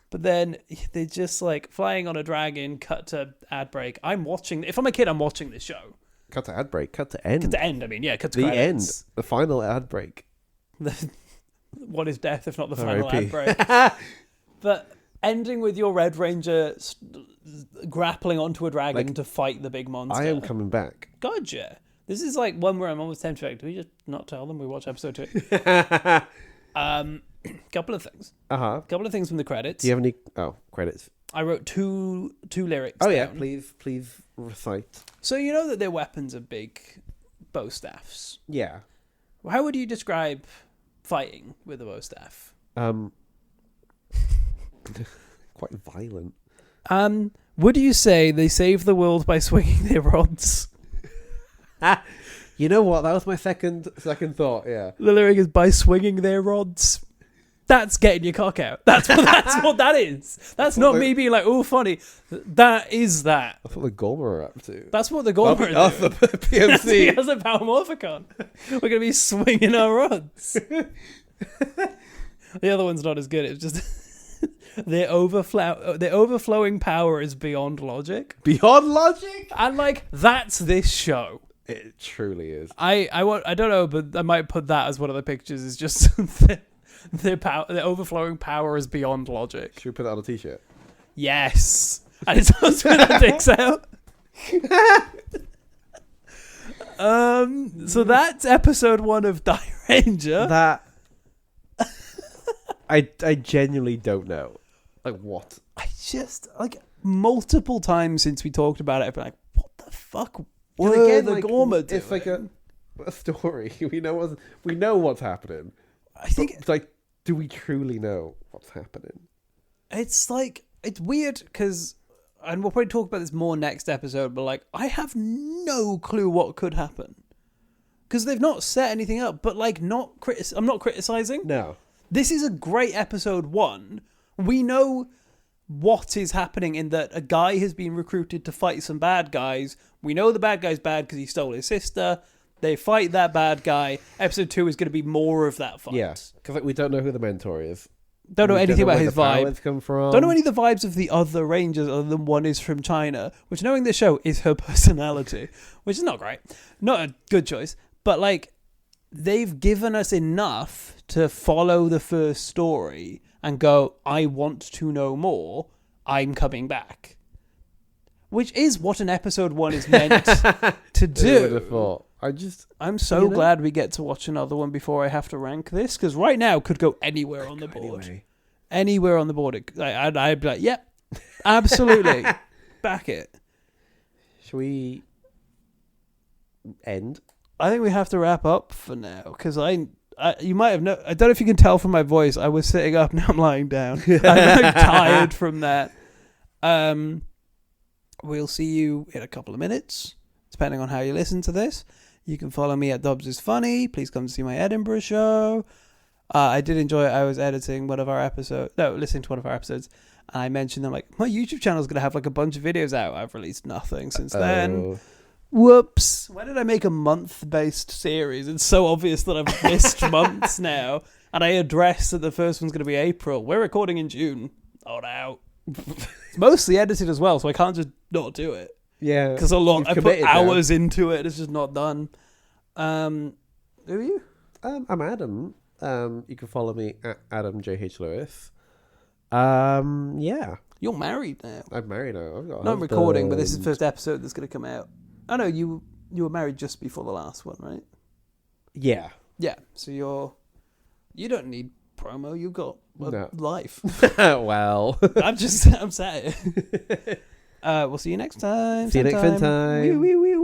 [SPEAKER 2] But then they're just like flying on a dragon, cut to ad break. I'm watching. If I'm a kid, I'm watching this show.
[SPEAKER 3] Cut to ad break. Cut to end.
[SPEAKER 2] Cut to end, I mean, yeah, cut to
[SPEAKER 3] The
[SPEAKER 2] credits.
[SPEAKER 3] end. The final ad break.
[SPEAKER 2] What is death if not the final
[SPEAKER 3] R.I.P.
[SPEAKER 2] ad break? But ending with your Red Ranger grappling onto a dragon to fight the big monster.
[SPEAKER 3] I am coming back.
[SPEAKER 2] Gotcha. This is like one where I'm almost tempted. Like, do we just not tell them we watch episode 2? Couple of things. Couple of things from the credits.
[SPEAKER 3] Do you have any credits?
[SPEAKER 2] I wrote two lyrics.
[SPEAKER 3] Oh
[SPEAKER 2] down.
[SPEAKER 3] yeah, please recite.
[SPEAKER 2] So you know that their weapons are big bow staffs.
[SPEAKER 3] Yeah.
[SPEAKER 2] How would you describe fighting with a bow staff?
[SPEAKER 3] Quite violent.
[SPEAKER 2] Would you say they save the world by swinging their rods?
[SPEAKER 3] You know what? That was my second thought. Yeah.
[SPEAKER 2] The lyric is by swinging their rods. That's getting your cock out. That's what that is. That's not me being like, oh, funny. That is that.
[SPEAKER 3] That's what the Gorma are up to.
[SPEAKER 2] That's what the Gorma are
[SPEAKER 3] That's
[SPEAKER 2] doing.
[SPEAKER 3] the PMC.
[SPEAKER 2] That's a Powermorphicon. We're going to be swinging our rods. The other one's not as good. It's just their overflowing power is beyond logic.
[SPEAKER 3] Beyond logic?
[SPEAKER 2] And like, that's this show.
[SPEAKER 3] It truly is.
[SPEAKER 2] I don't know, but I might put that as one of the pictures. Is just the overflowing power is beyond logic.
[SPEAKER 3] Should we put that on a t-shirt?
[SPEAKER 2] Yes, and it's also with the dicks out. So that's episode 1 of Dairanger.
[SPEAKER 3] That I genuinely don't know. Like what?
[SPEAKER 2] I just like multiple times since we talked about it, I've been like, what the fuck were the Gorma doing?
[SPEAKER 3] It's like a story. We know what's happening.
[SPEAKER 2] I think
[SPEAKER 3] it's like, do we truly know what's happening?
[SPEAKER 2] It's like, it's weird because, and we'll probably talk about this more next episode, but like, I have no clue what could happen because they've not set anything up. But like, I'm not criticizing.
[SPEAKER 3] No,
[SPEAKER 2] this is a great episode 1. We know what is happening in that a guy has been recruited to fight some bad guys. We know the bad guy's bad because he stole his sister. They fight that bad guy. Episode 2 is going to be more of that fight.
[SPEAKER 3] yeah, because like we don't know who the mentor is.
[SPEAKER 2] Don't know anything about his vibe.
[SPEAKER 3] Powers come from.
[SPEAKER 2] Don't know any of the vibes of the other Rangers other than one is from China, which knowing the show is her personality, which is not great. Not a good choice. But like, they've given us enough to follow the first story and go, I want to know more. I'm coming back. Which is what an episode 1 is meant to do.
[SPEAKER 3] I would have thought.
[SPEAKER 2] I'm so glad we get to watch another one before I have to rank this, because right now could go anywhere on the board.
[SPEAKER 3] Anyway.
[SPEAKER 2] Anywhere on the board. I'd be like, yep, absolutely. Back it.
[SPEAKER 3] Shall we end?
[SPEAKER 2] I think we have to wrap up for now, because you might have I don't know if you can tell from my voice, I was sitting up, now I'm lying down. I'm like tired from that. We'll see you in a couple of minutes, depending on how you listen to this. You can follow me at Dobbs is Funny. Please come to see my Edinburgh show. I did enjoy it. I was listening to one of our episodes, and I mentioned them like, my YouTube channel is going to have like a bunch of videos out. I've released nothing since then. Whoops. When did I make a month-based series? It's so obvious that I've missed months now. And I addressed that the first one's going to be April. We're recording in June. Oh, no. It's mostly edited as well, so I can't just not do it.
[SPEAKER 3] Yeah.
[SPEAKER 2] Because I put hours into it. It's just not done. Who are you?
[SPEAKER 3] I'm Adam. You can follow me at Adam JH Lewis. Yeah.
[SPEAKER 2] You're married now.
[SPEAKER 3] I'm married now. I've got
[SPEAKER 2] Not recording, but this is the first episode that's going to come out. I know you were married just before the last one, right?
[SPEAKER 3] Yeah.
[SPEAKER 2] Yeah. So you don't need promo. You've got life.
[SPEAKER 3] Well,
[SPEAKER 2] I'm sat here. We'll see you next time.
[SPEAKER 3] See you next time.
[SPEAKER 2] Wee, wee, wee,